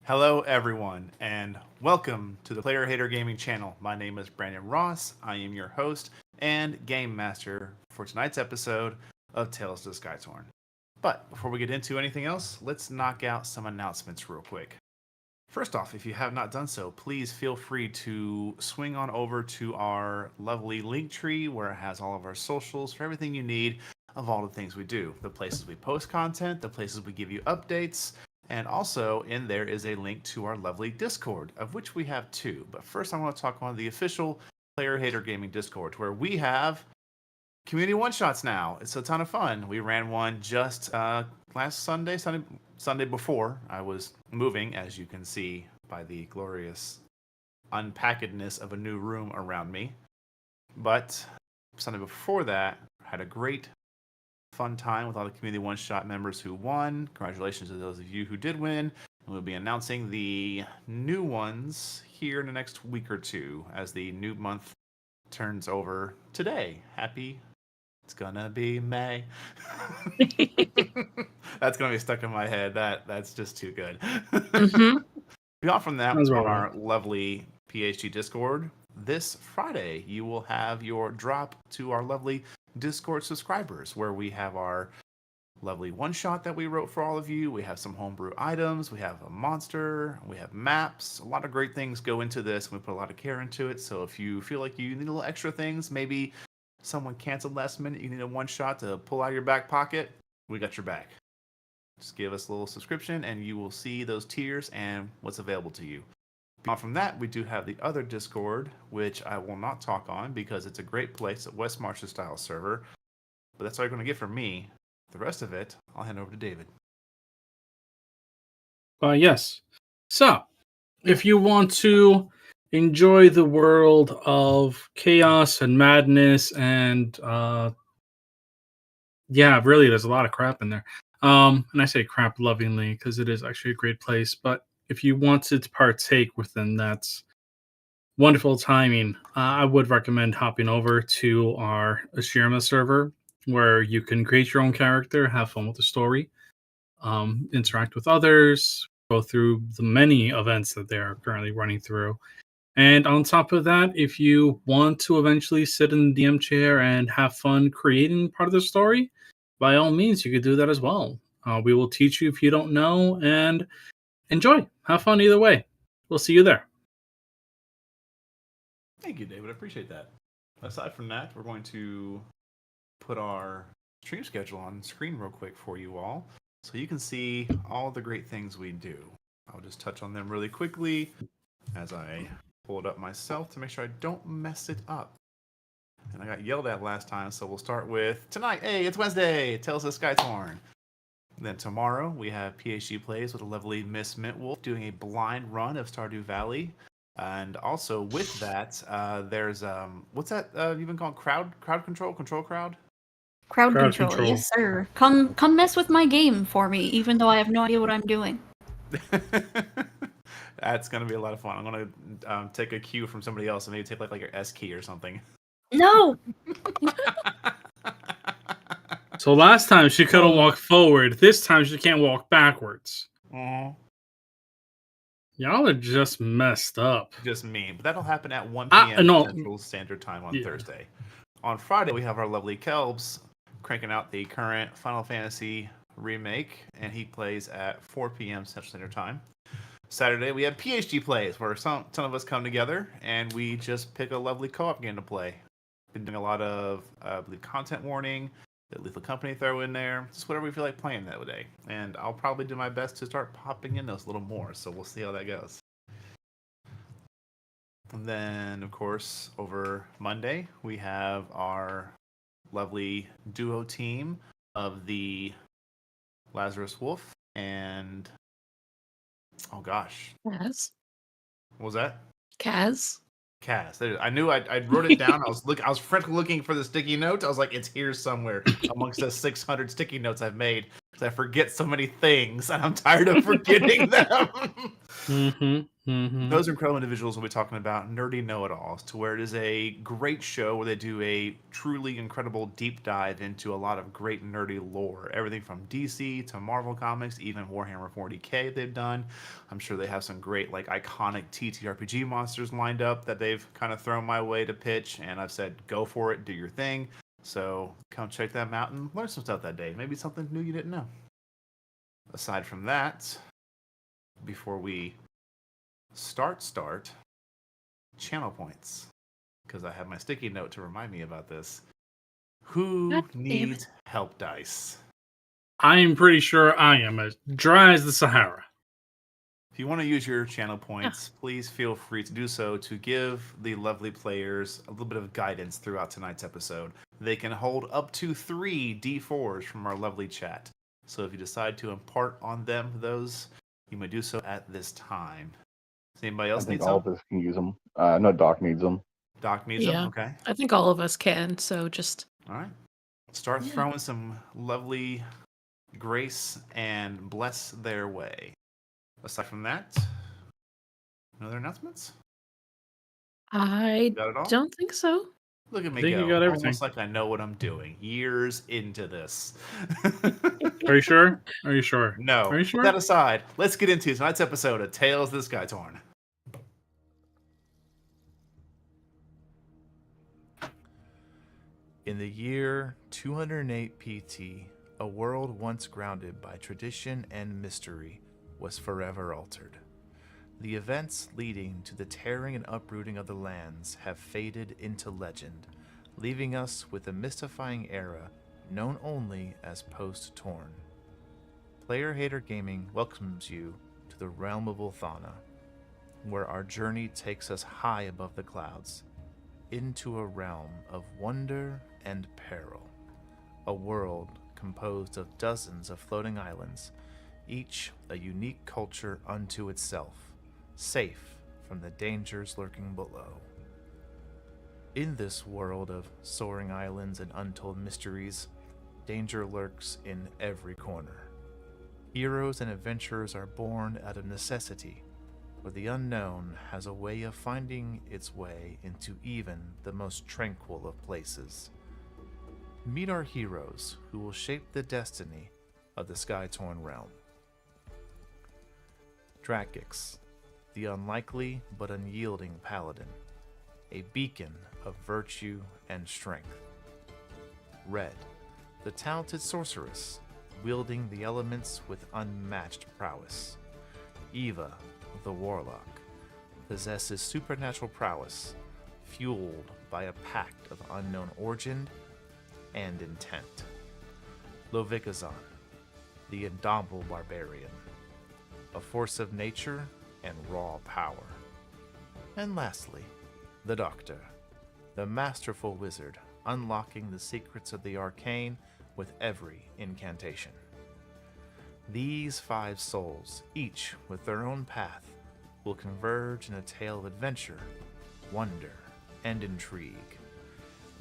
Hello, everyone, and welcome to the Player Hater Gaming channel. My name is Brandon Ross. I am your host and game master for tonight's episode of Tales to Skytorn. But before we get into anything else, let's knock out some announcements real quick. First off, if you have not done so, please feel free to swing on over to our lovely link tree where it has all of our socials for everything you need of all the things we do. The places we post content, the places we give you updates, and also in there is a link to our lovely Discord, of which we have two. But first I want to talk on the official Player Hater Gaming Discord, where we have community one-shots now. It's a ton of fun. We ran one just last Sunday before I was moving, as you can see by the glorious unpackedness of a new room around me. But Sunday before that, had a great fun time with all the community one-shot members who won. Congratulations to those of you who did win. And we'll be announcing the new ones here in the next week or two as the new month turns over today. It's gonna be May. That's gonna be stuck in my head. That's just too good. Mm-hmm. Beyond from that, Sounds on about our lovely PhD Discord, this Friday you will have your drop to our lovely Discord subscribers, where we have our lovely one-shot that we wrote for all of you. We have some homebrew items. We have a monster. We have maps. A lot of great things go into this, and we put a lot of care into it. So if you feel like you need a little extra things, maybe someone canceled last minute, you need a one-shot to pull out of your back pocket, we got your back. Just give us a little subscription, and you will see those tiers and what's available to you. Beyond from that, we do have the other Discord, which I will not talk on because it's a great place, a West Marches style server. But that's all you're going to get from me. The rest of it, I'll hand over to David. Yes. So, if you want to enjoy the world of chaos and madness and really, there's a lot of crap in there. And I say crap lovingly because it is actually a great place. But if you wanted to partake within that wonderful timing, I would recommend hopping over to our Ashirma server, where you can create your own character, have fun with the story, interact with others, go through the many events that they're currently running through. And on top of that, if you want to eventually sit in the DM chair and have fun creating part of the story, by all means, you could do that as well. We will teach you if you don't know, and enjoy. Have fun either way. We'll see you there. Thank you, David. I appreciate that. Aside from that, we're going to put our stream schedule on screen real quick for you all, so you can see all the great things we do. I'll just touch on them really quickly as I pull it up myself to make sure I don't mess it up. And I got yelled at last time, so we'll start with tonight. Hey, it's Wednesday. Tales of Skytorn. Then tomorrow we have PhD Plays with a lovely Miss Mintwolf doing a blind run of Stardew Valley. And also with that, there's what's that you've been calling crowd control crowd? Crowd Crowd control. control. Yes, sir. Come mess with my game for me, even though I have no idea what I'm doing. That's gonna be a lot of fun. I'm gonna take a cue from somebody else and maybe take like your S key or something. No! So last time she couldn't walk forward. This time she can't walk backwards. Y'all are just messed up. Just me. But that'll happen at 1 p.m. No. Central Standard Time on Thursday. On Friday, we have our lovely Kelbs cranking out the current Final Fantasy remake, and he plays at 4 p.m. Central Standard Time. Saturday, we have PhD Plays, where some ton of us come together, and we just pick a lovely co-op game to play. Been doing a lot of, I believe, content warning, the Lethal Company throw in there, just whatever we feel like playing that day. And I'll probably do my best to start popping in those a little more, so we'll see how that goes. And then, of course, over Monday, we have our lovely duo team of the Lazarus Wolf and... Oh, gosh. Kaz. What was that? Kaz. I knew I wrote it down. I was frantically looking for the sticky note. I was like, it's here somewhere amongst the 600 sticky notes I've made because I forget so many things, and I'm tired of forgetting them. Those incredible individuals we'll be talking about nerdy know-it-alls, to where it is a great show where they do a truly incredible deep dive into a lot of great nerdy lore. Everything from DC to Marvel Comics, even Warhammer 40k they've done. I'm sure they have some great, like, iconic TTRPG monsters lined up that they've kind of thrown my way to pitch, and I've said, go for it, do your thing. So come check them out and learn some stuff that day. Maybe something new you didn't know. Aside from that, before we start channel points, because I have my sticky note to remind me about this. Who God damn needs it. help dice? I am pretty sure I am as dry as the Sahara. If you want to use your channel points, please feel free to do so to give the lovely players a little bit of guidance throughout tonight's episode. They can hold up to 3 D4s from our lovely chat. So if you decide to impart on them those, you may do so at this time. Does anybody I else think need all some? of us can use them. No, Doc needs them. Doc needs them? Yeah. Okay. I think all of us can, so just All right. Start Yeah. throwing some lovely grace and bless their way. Aside from that, no other announcements? I Got it all? don't think so. Look at me I think go. you got everything. Almost like I know what I'm doing. Years into this. Are you sure? Are you sure? No. Are you Put sure? that aside. Let's get into tonight's episode of Tales of the Skytorn. In the year 208 PT, a world once grounded by tradition and mystery was forever altered. The events leading to the tearing and uprooting of the lands have faded into legend, leaving us with a mystifying era known only as post-Torn. Player Hater Gaming welcomes you to the realm of Ulthana, where our journey takes us high above the clouds, into a realm of wonder and peril, a world composed of dozens of floating islands, each a unique culture unto itself, safe from the dangers lurking below. In this world of soaring islands and untold mysteries, danger lurks in every corner. Heroes and adventurers are born out of necessity, for the unknown has a way of finding its way into even the most tranquil of places. Meet our heroes who will shape the destiny of the Skytorn realm. Dracix, the unlikely but unyielding paladin, a beacon of virtue and strength. Red, the talented sorceress, wielding the elements with unmatched prowess. Eva, the warlock, possesses supernatural prowess, fueled by a pact of unknown origin and intent. Lovikazan, the indomitable barbarian, a force of nature and raw power. And lastly, the Doctor, the masterful wizard, unlocking the secrets of the arcane with every incantation. These 5 souls, each with their own path, will converge in a tale of adventure, wonder, and intrigue.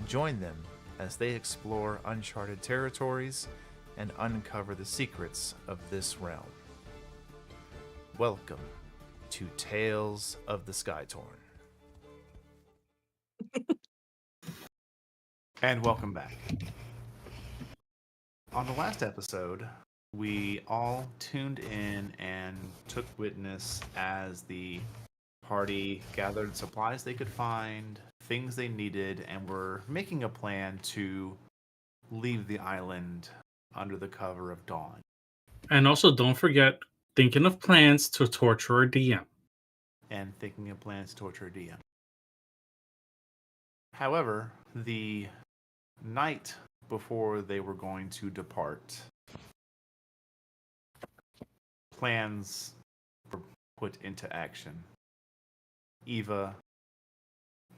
Join them as they explore uncharted territories and uncover the secrets of this realm. Welcome to Tales of the Skytorn. And welcome back. On the last episode, we all tuned in and took witness as the party gathered supplies they could find, things they needed, and were making a plan to leave the island under the cover of dawn. And also, don't forget, thinking of plans to torture a DM. And thinking of plans to torture a DM. However, the night before they were going to depart, plans were put into action. Eva,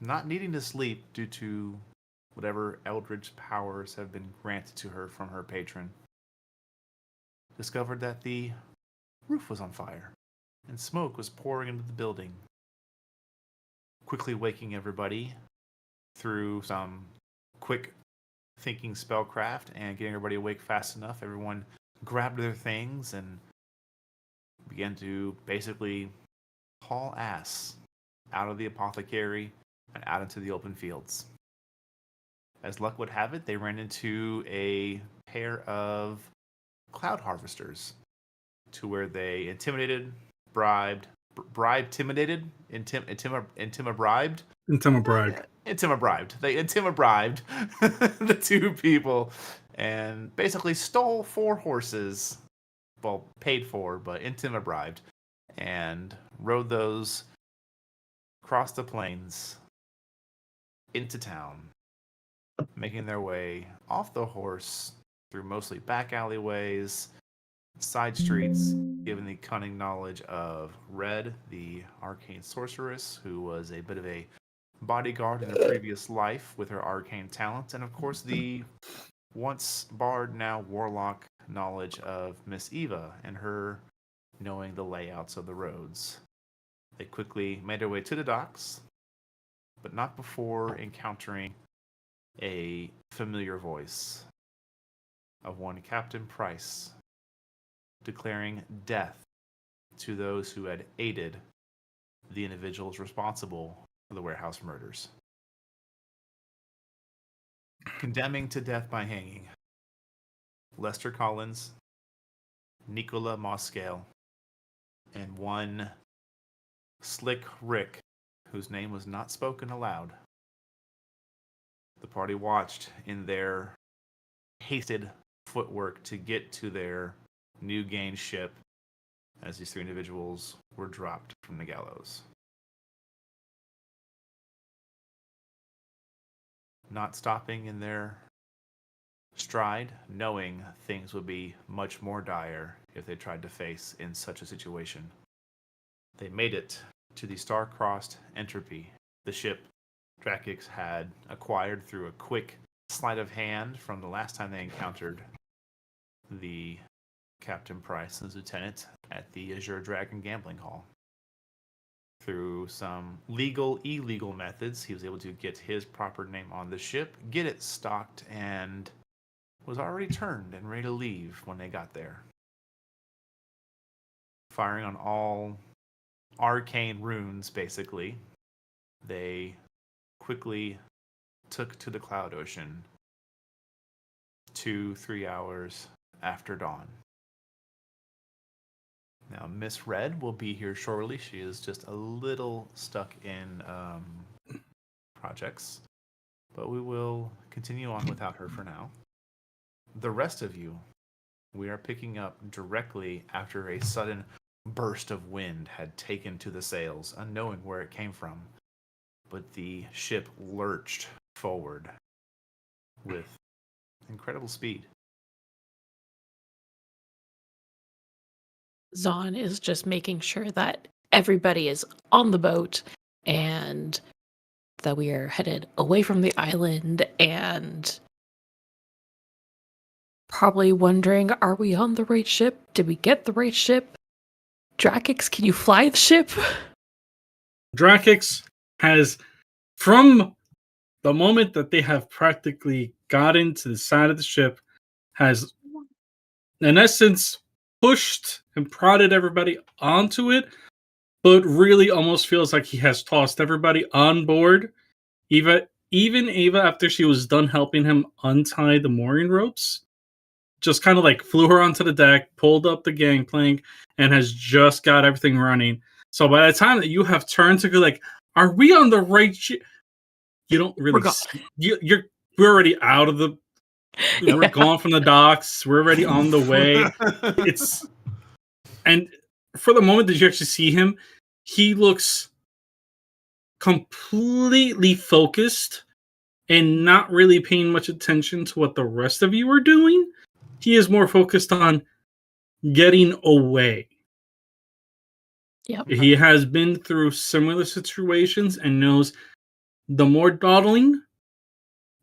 not needing to sleep due to whatever eldritch powers have been granted to her from her patron, discovered that the roof was on fire and smoke was pouring into the building, quickly waking everybody through some quick thinking spellcraft and getting everybody awake fast enough. Everyone grabbed their things and began to basically haul ass out of the apothecary and out into the open fields. As luck would have it, they ran into a pair of cloud harvesters, to where they intimidated, bribed, intimidated, bribed. Intima bribed. Bribed. They bribed the two people and basically stole 4 horses. Well, paid for, but bribed, and rode those across the plains into town, making their way off the horse through mostly back alleyways, side streets, given the cunning knowledge of Red, the arcane sorceress, who was a bit of a bodyguard in a previous life with her arcane talents, and of course the once bard, now warlock knowledge of Miss Eva and her knowing the layouts of the roads. They quickly made their way to the docks, but not before encountering a familiar voice of one Captain Price, declaring death to those who had aided the individuals responsible for the warehouse murders. Condemning to death by hanging Lester Collins, Nicola Moscale, and one Slick Rick, whose name was not spoken aloud. The party watched in their hasted footwork to get to their new gained ship as these 3 individuals were dropped from the gallows. Not stopping in their stride, knowing things would be much more dire if they tried to face in such a situation. They made it to the star-crossed Entropy, the ship Drakix had acquired through a quick sleight of hand from the last time they encountered the Captain Price and his lieutenant at the Azure Dragon Gambling Hall. Through some illegal methods, he was able to get his proper name on the ship, get it stocked, and was already turned and ready to leave when they got there. Firing on all arcane runes, basically, they quickly took to the Cloud Ocean 2-3 hours after dawn. Now, Miss Red will be here shortly. She is just a little stuck in projects, but we will continue on without her for now. The rest of you, we are picking up directly after a sudden burst of wind had taken to the sails, unknowing where it came from. But the ship lurched forward with incredible speed. Zahn is just making sure that everybody is on the boat and that we are headed away from the island, and probably wondering, are we on the right ship? Did we get the right ship? Drakix, can you fly the ship? Drakix has, from the moment that they have practically gotten to the side of the ship, has, in essence, pushed and prodded everybody onto it, but really almost feels like he has tossed everybody on board. Even Eva, after she was done helping him untie the mooring ropes, just kind of like flew her onto the deck, pulled up the gangplank, and has just got everything running. So by the time that you have turned to go like, are we on the right ship? You don't really. We're already out of the. We're gone from the docks. We're already on the way. And for the moment that you actually see him, he looks completely focused and not really paying much attention to what the rest of you are doing. He is more focused on getting away. Yep. He has been through similar situations and knows the more dawdling,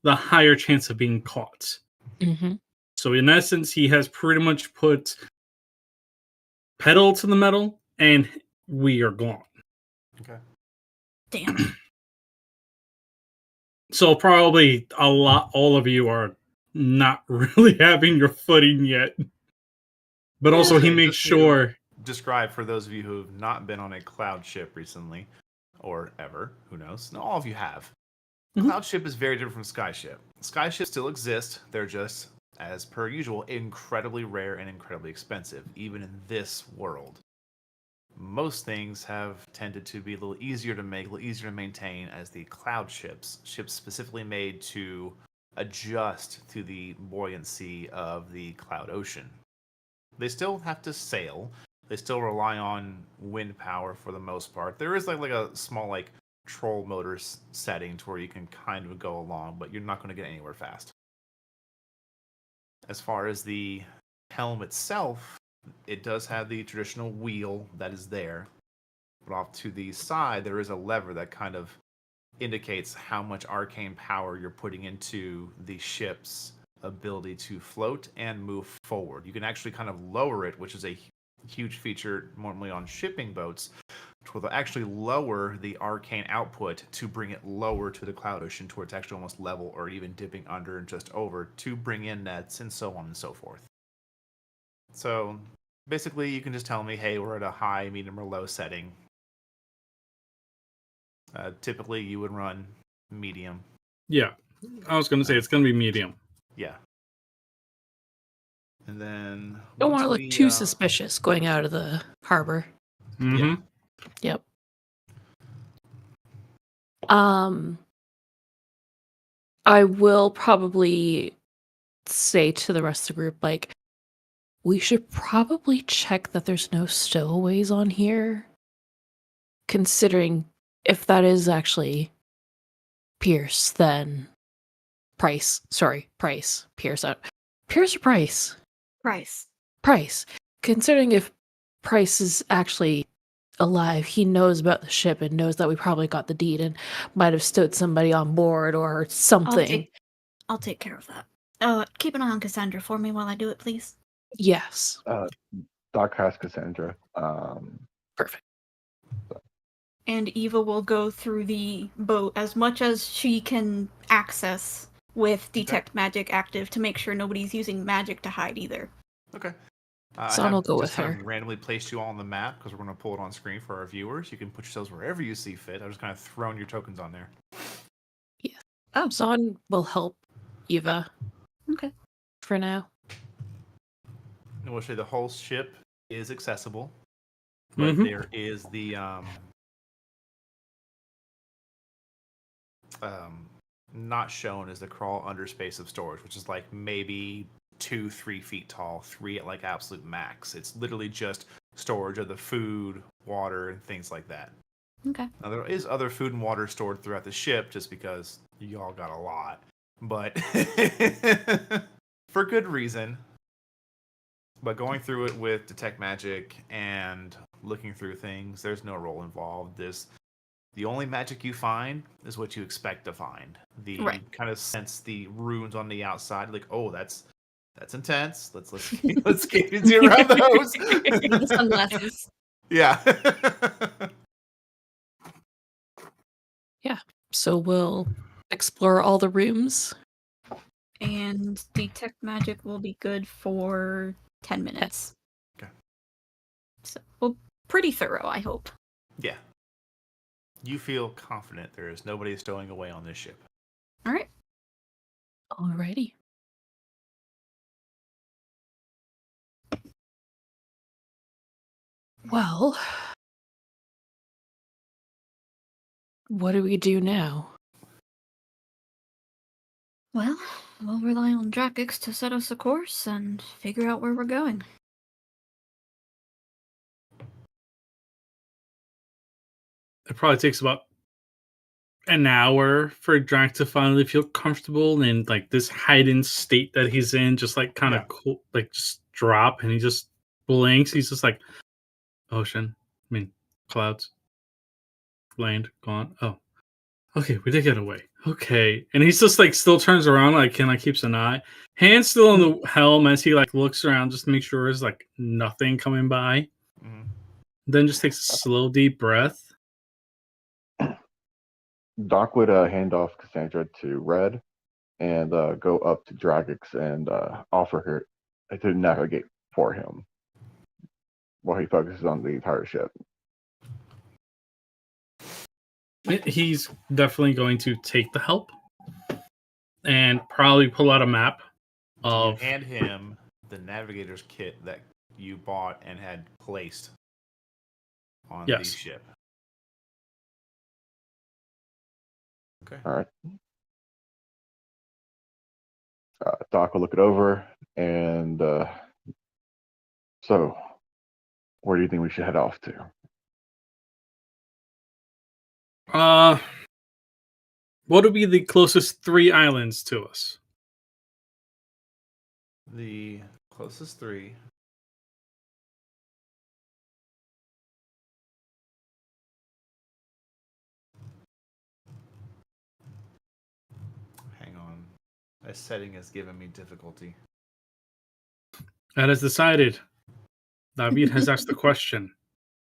the higher chance of being caught. Mm-hmm. So in essence, he has pretty much put pedal to the metal, and we are gone. Okay. Damn. So probably all of you are not really having your footing yet. But also, he Just makes to sure. describe for those of you who have not been on a cloud ship recently, or ever, who knows? No, all of you have. Mhm. Cloud ship is very different from sky ship. Sky ships still exist. They're just, as per usual, incredibly rare and incredibly expensive, even in this world. Most things have tended to be a little easier to make, a little easier to maintain as the cloud ships, ships specifically made to adjust to the buoyancy of the cloud ocean. They still have to sail. They still rely on wind power for the most part. There is like a small like troll motors setting to where you can kind of go along, but you're not going to get anywhere fast. As far as the helm itself, it does have the traditional wheel that is there, but off to the side there is a lever that kind of indicates how much arcane power you're putting into the ship's ability to float and move forward. You can actually kind of lower it, which is a huge feature normally on shipping boats, where they'll actually lower the arcane output to bring it lower to the cloud ocean to where it's actually almost level or even dipping under and just over to bring in nets and so on and so forth. So basically you can just tell me, hey, we're at a high, medium, or low setting. Typically you would run medium. Yeah, I was going to say it's going to be medium. Yeah. And then Don't want once to look we, too suspicious going out of the harbor. Mm-hmm. Yep. I will probably say to the rest of the group, like, we should probably check that there's no stowaways on here. Considering if that is actually Pierce, then Price. Sorry, Price. Pierce out. Pierce or Price? Price. Price. Considering if Price is actually alive, he knows about the ship and knows that we probably got the deed and might have stood somebody on board or something. I'll take care of that. Keep an eye on Cassandra for me while I do it, please. Yes. Doc has Cassandra. Perfect. And Eva will go through the boat as much as she can access with Detect Magic active to make sure nobody's using magic to hide either. Okay. Son will go just with kind her. of randomly placed you all on the map because we're going to pull it on screen for our viewers. You can put yourselves wherever you see fit. I've just kind of thrown your tokens on there. Yes. Oh, Zon will help Eva. Okay. For now. And we'll show you the whole ship is accessible, but there is the not shown is the crawl under space of storage, which is like maybe 2-3 feet tall, 3 at like absolute max. It's literally just storage of the food, water, and things like that. Okay. Now there is other food and water stored throughout the ship, just because y'all got a lot, but for good reason. But going through it with Detect Magic and looking through things, there's no roll involved. The only magic you find is what you expect to find. Right. Kind of sense the runes on the outside, like, oh, that's intense. Let's get easy around those. The sunglasses. Yeah. Yeah. So we'll explore all the rooms. And Detect Magic will be good for 10 minutes. Okay. So, well, pretty thorough, I hope. Yeah. You feel confident there is nobody stowing away on this ship. All right. Alrighty. Well, what do we do now? Well, we'll rely on Drakkix to set us a course and figure out where we're going. It probably takes about an hour for Drac to finally feel comfortable in like this heightened state that he's in, just like kind of cool, like just drop, and he just blinks. He's just like, ocean, clouds, land, gone. Oh, okay, we did get away. Okay, and he's just like still turns around, like keeps an eye, hand still on the helm as he like looks around just to make sure there's like nothing coming by. Mm-hmm. Then just takes a slow deep breath. Doc would hand off Cassandra to Red and go up to Dragix and offer her to navigate for him. while he focuses on the entire ship. He's definitely going to take the help and probably pull out a map Do you of. hand him the navigator's kit that you bought and had placed on the Yes. ship? Okay. All right. Doc will look it over, and so, where do you think we should head off to? What would be the closest 3 islands to us? The closest 3. Hang on. This setting has given me difficulty. That is decided. David has asked the question.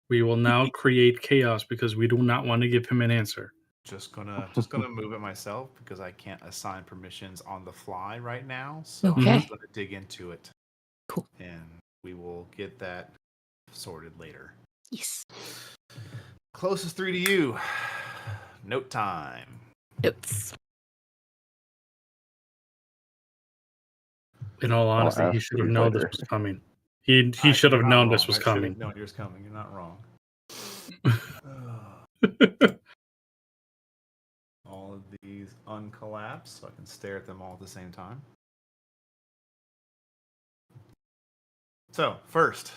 We will now create chaos because we do not want to give him an answer. Just gonna move it myself because I can't assign permissions on the fly right now. So I'm Okay. just gonna dig into it. Cool. And we will get that sorted later. Yes. Closest 3 to you. Note time. Notes. In all honesty, he ask should have these known this later. was coming. He should have You're not known wrong. this was I should have coming. known yours coming. You're not wrong. All of these uncollapse, so I can stare at them all at the same time. So, first,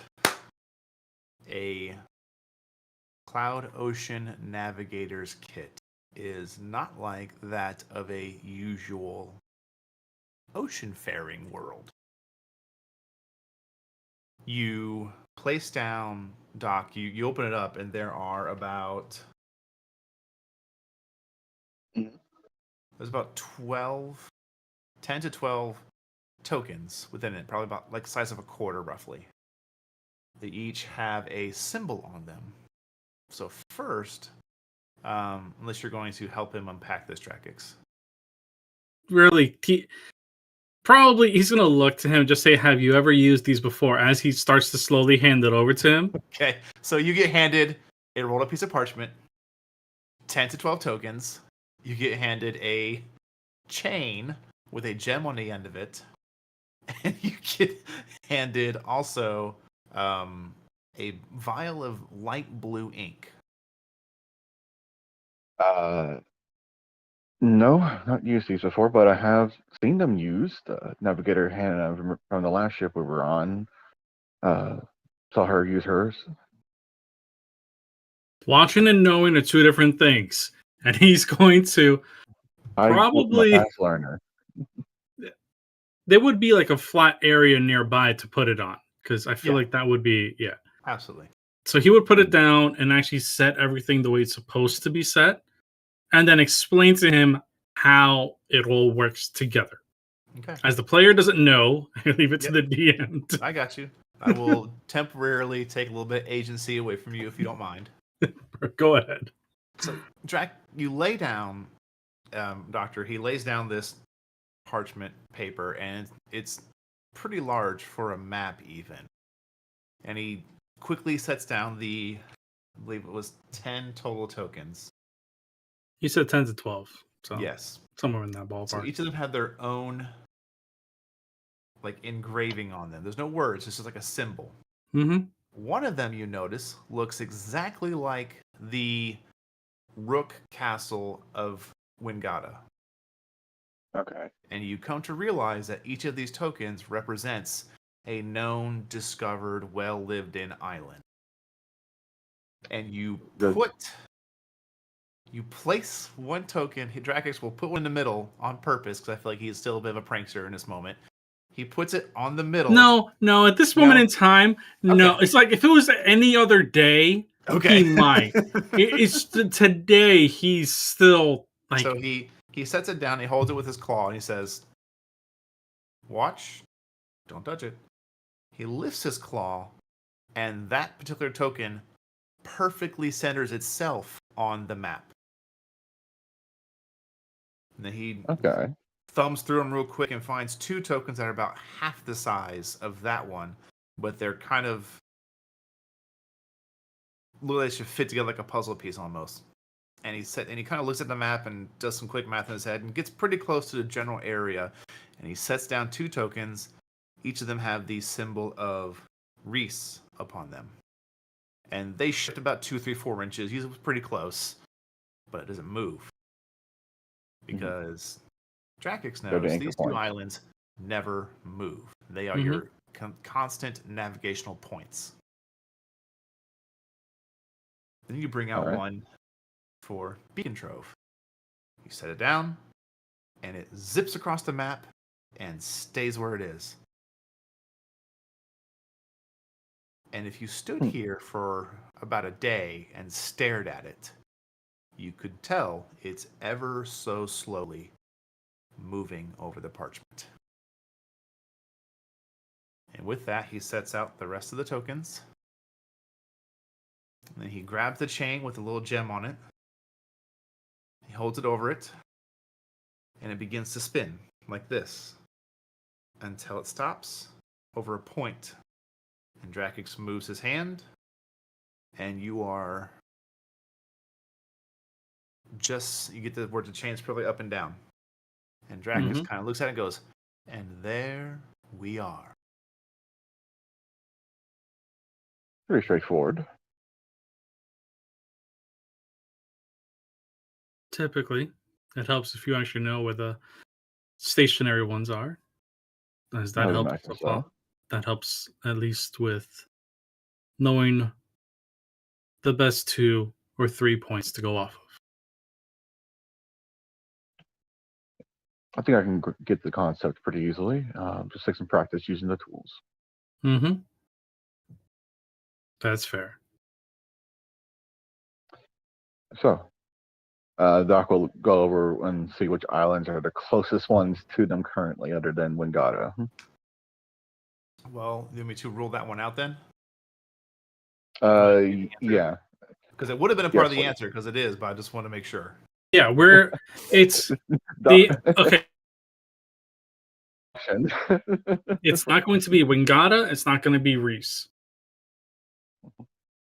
a Cloud Ocean Navigator's Kit is not like that of a usual ocean-faring world. You place down, Doc, you open it up, and there are about... There's about 10 to 12 tokens within it, probably about like the size of a quarter, roughly. They each have a symbol on them. So first, unless you're going to help him unpack this, Drakix. Really, he's going to look to him, just say, have you ever used these before? As he starts to slowly hand it over to him. Okay, so you get handed a rolled up piece of parchment, 10 to 12 tokens. You get handed a chain with a gem on the end of it. And you get handed also a vial of light blue ink. No, not used these before, but I have seen them used. Navigator Hannah from the last ship we were on saw her use hers. Watching and knowing are 2 different things. And he's going to I'm a probably... fast learner. There would be like a flat area nearby to put it on. Because I feel Yeah. like that would be... Yeah. Absolutely. So he would put it down and actually set everything the way it's supposed to be set. And then explain to him how it all works together. Okay. As the player doesn't know, I leave it to the DM. I got you. I will temporarily take a little bit of agency away from you if you don't mind. Go ahead. So, Drac, you lay down, Doctor, he lays down this parchment paper, and it's pretty large for a map even. And he quickly sets down I believe it was 10 total tokens. He said 10 to 12. So Yes. somewhere in that ballpark. So each of them had their own like engraving on them. There's no words, it's just like a symbol. Mm-hmm. One of them, you notice, looks exactly like the Rook Castle of Wingata. Okay. And you come to realize that each of these tokens represents a known, discovered, well-lived-in island. And you place one token. Drakix will put one in the middle on purpose because I feel like he's still a bit of a prankster in this moment. He puts it on the middle. No. At this moment in time, no. Okay. It's like if it was any other day, Okay. he might. It's today. He's still like. So he sets it down. He holds it with his claw and he says, "Watch, don't touch it." He lifts his claw, and that particular token perfectly centers itself on the map. And then he thumbs through them real quick and finds 2 tokens that are about half the size of that one, but they're kind of look like they should fit together like a puzzle piece almost. And he kind of looks at the map and does some quick math in his head and gets pretty close to the general area. And he sets down 2 tokens. Each of them have the symbol of Reese upon them. And they shift about 2, 3, 4 inches. He's pretty close, but it doesn't move. Because Drakix Go to knows anchor these 2 points. islands never move. They are Mhm. your constant navigational points. Then you bring out All right. one for Beacon Trove. You set it down, and it zips across the map and stays where it is. And if you stood here for about a day and stared at it, you could tell it's ever so slowly moving over the parchment. And with that, he sets out the rest of the tokens. And then he grabs the chain with a little gem on it. He holds it over it, and it begins to spin like this until it stops over a point. And Drakix moves his hand, and you are you get the word to chains purely up and down. And Drakix kind of looks at it and goes, and there we are. Pretty straightforward. Typically, it helps if you actually know where the stationary ones are, as that I would helps imagine a so. lot. That helps at least with knowing the best 2 or 3 points to go off of. I think I can get the concept pretty easily. Just take some practice using the tools. Mm-hmm. That's fair. So, Doc will go over and see which islands are the closest ones to them currently, other than Wingata. Well, you want me to rule that one out then? Yeah. Because it would have been a part Yes, of the please. answer, because it is, but I just want to make sure. Yeah, it's okay. It's not going to be Wingata. It's not going to be Reese.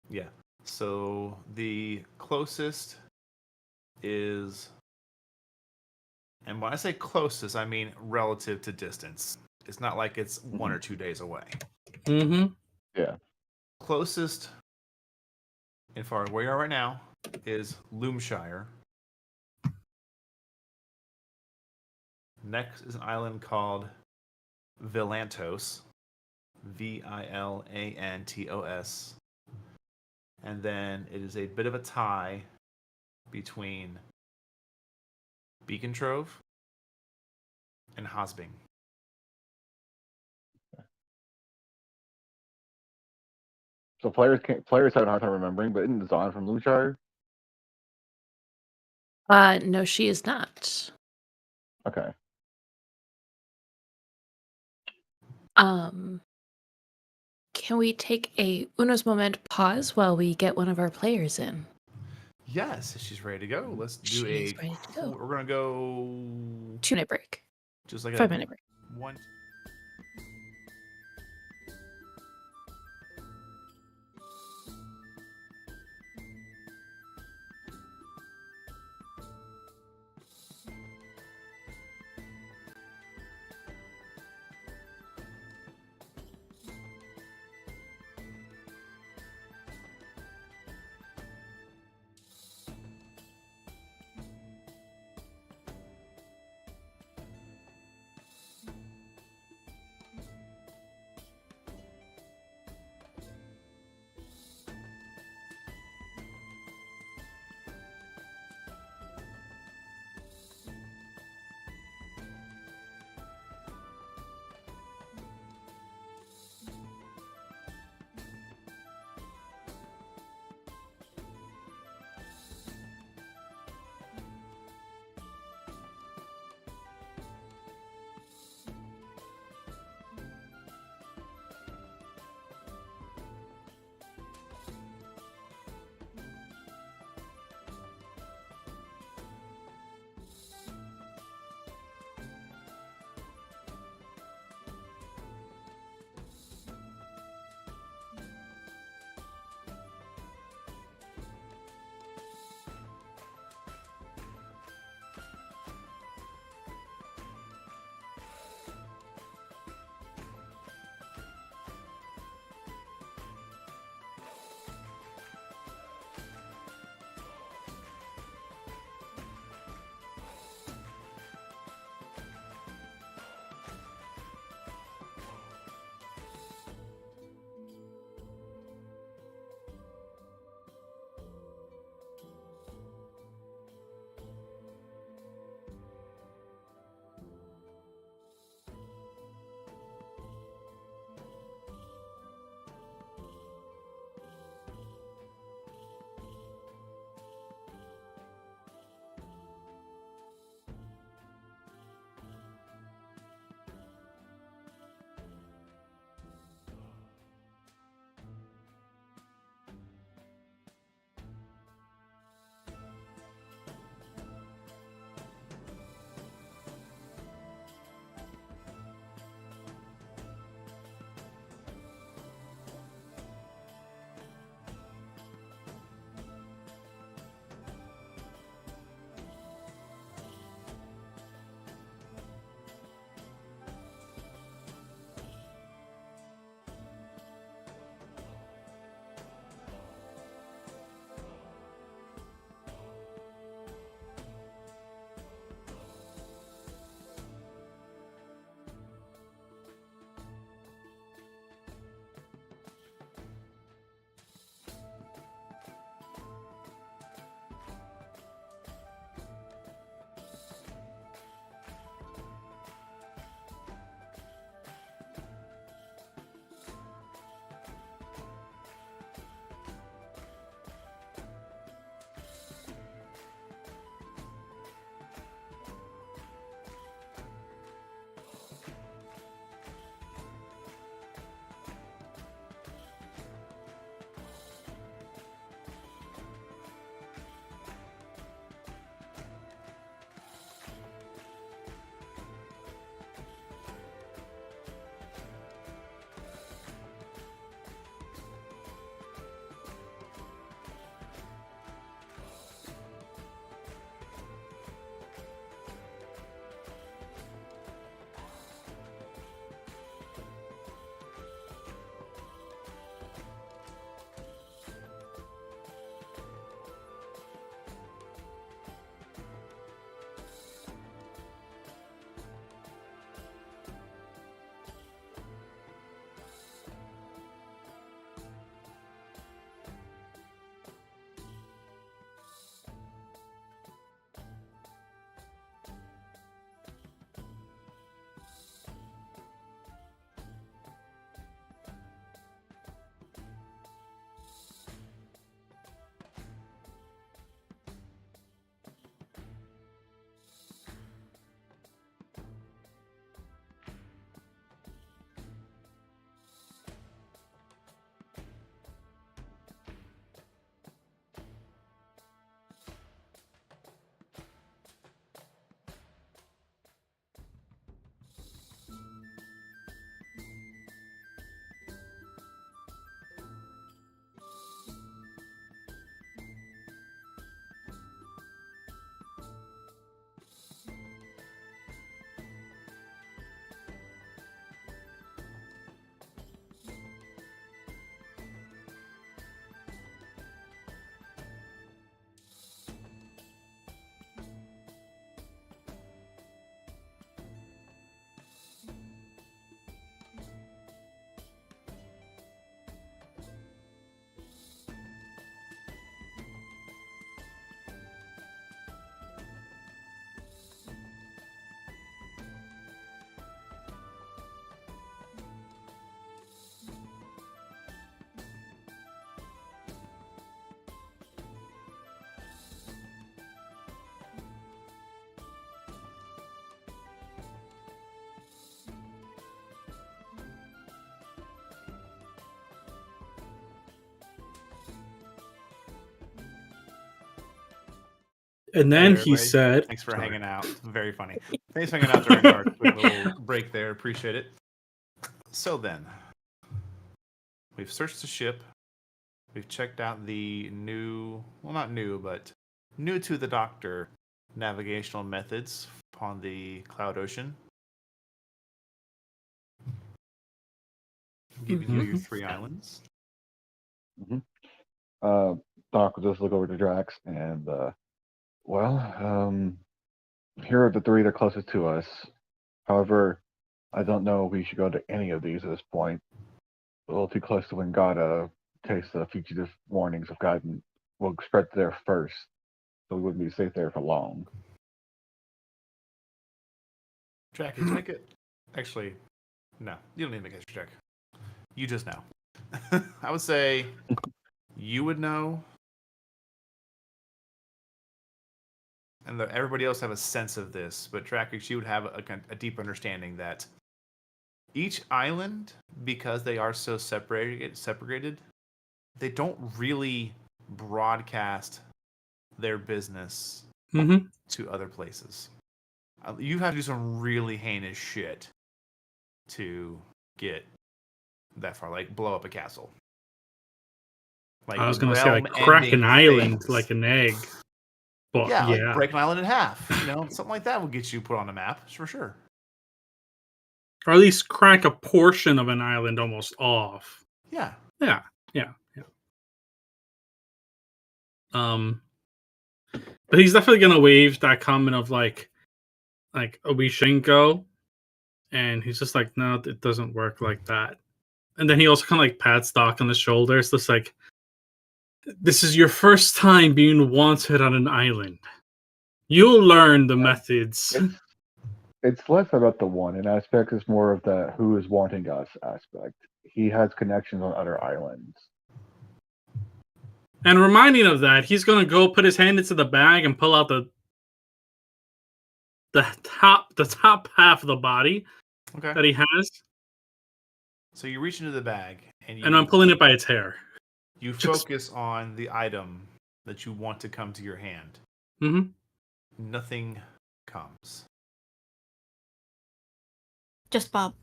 Yeah. So the closest is, and when I say closest, I mean relative to distance. It's not like it's 1 or 2 days away. Mm-hmm. Yeah. Closest, as far as where you are right now, is Loomshire. Next is an island called Vilantos. Vilantos. And then it is a bit of a tie between Beacon Trove and Hosbing. So players have a hard time remembering, but isn't Zahn from Loomshire? No, she is not. Okay. Can we take a unos moment pause while we get one of our players in? Yes, she's ready to go. Let's do She is ready to go. We're gonna go 2-minute break. just like 5-minute break. one. And then he everybody. said, Thanks for sorry. hanging out. Very funny. Thanks for hanging out during our quick little break there. Appreciate it. So then, we've searched the ship. We've checked out the new, well, not new, but new to the Doctor navigational methods upon the Cloud Ocean. Giving you your 3 islands. Doc will just look over to Drax and, here are the 3 that are closest to us. However, I don't know if we should go to any of these at this point. A little too close to Wingata, in case the fugitive warnings have gotten will spread there first, so we wouldn't be safe there for long. Jack, did you make it? Actually, no. You don't need to make an extra check. You just know. I would say you would know. And everybody else have a sense of this, but Trackix, you would have a deep understanding that each island, because they are so separated, they don't really broadcast their business to other places. You have to do some really heinous shit to get that far, like blow up a castle. Like I was going to say, like, crack an island like an egg. But, yeah, like break an island in half. Something like that will get you put on a map, for sure. Or at least crack a portion of an island almost off. Yeah. Yeah. But he's definitely gonna wave that comment of like we shouldn't go, and he's just like, no, it doesn't work like that. And then he also kind of like pats Doc on the shoulder. It's just like, this is your first time being wanted on an island. You'll learn the methods. It's less about the wanted aspect. It's more of the who is wanting us aspect. He has connections on other islands. And reminding of that, he's gonna go put his hand into the bag and pull out the top half of the body that he has. So you reach into the bag and I'm pulling it by its hair. You focus on the item that you want to come to your hand. Mm-hmm. Nothing comes. Just Bob.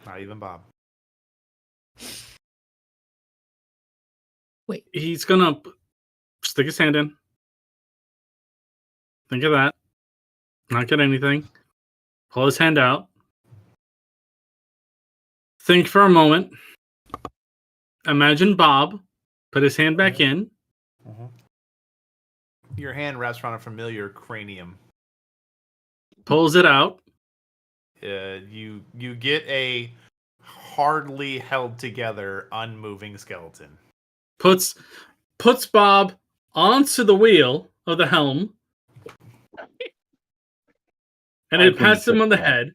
Not even Bob. Wait. He's gonna stick his hand in. Think of that. Not get anything. Pull his hand out. Think for a moment. Imagine Bob put his hand back in. Mm-hmm. Your hand wraps around a familiar cranium. Pulls it out. You get a hardly held together, unmoving skeleton. Puts Bob onto the wheel of the helm. And it pats him on the head.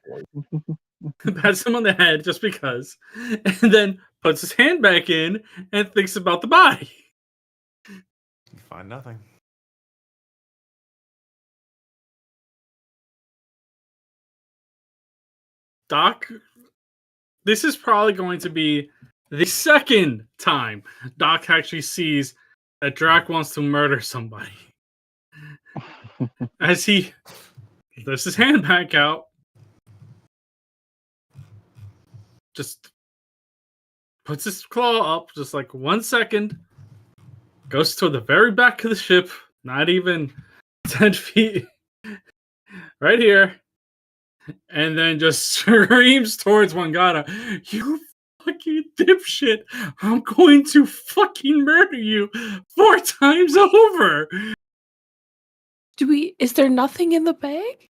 Pats him on the head just because. And then puts his hand back in and thinks about the body. You find nothing. Doc, this is probably going to be the second time Doc actually sees that Drac wants to murder somebody. As he lifts his hand back out, just puts his claw up, just like 1 second, goes to the very back of the ship, not even 10 feet, right here, and then just screams towards Wangata, "You fucking dipshit! I'm going to fucking murder you 4 times over!" Is there nothing in the bag?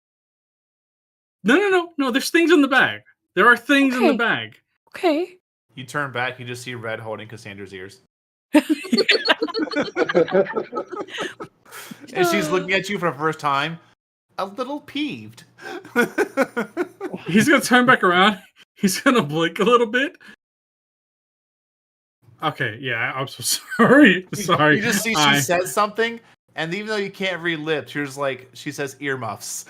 No, there's things in the bag. There are things in the bag. Okay. You turn back, you just see Red holding Cassandra's ears. And she's looking at you for the first time, a little peeved. He's going to turn back around. He's going to blink a little bit. Okay, yeah, I'm so sorry. Sorry. You just see she says something, and even though you can't read lips, you're just like, she says earmuffs.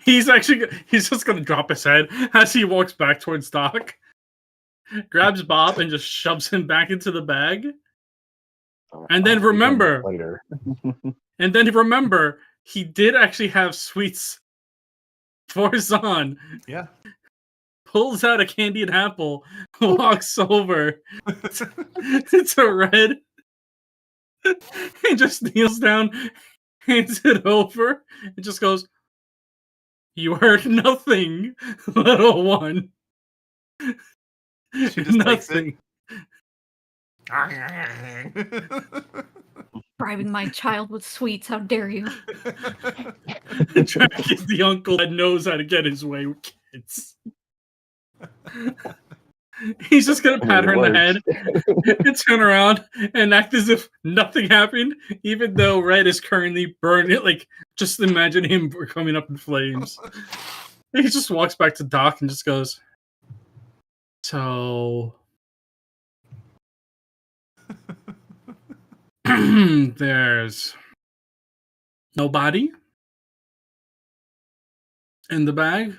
He's just going to drop his head as he walks back towards Doc, grabs Bob, and just shoves him back into the bag. And then I'll be doing that remember, he did actually have sweets for Zahn. Yeah. Pulls out a candied apple, walks over to Red, and just kneels down, hands it over, and just goes, "You heard nothing, little one." She just takes it. Nothing. Bribing my child with sweets, how dare you? Drac is the uncle that knows how to get his way with kids. He's just gonna pat her in the head and turn around and act as if nothing happened, even though Red is currently burning. Like, just imagine him coming up in flames. And he just walks back to Doc and just goes, "So there's no body in the bag?"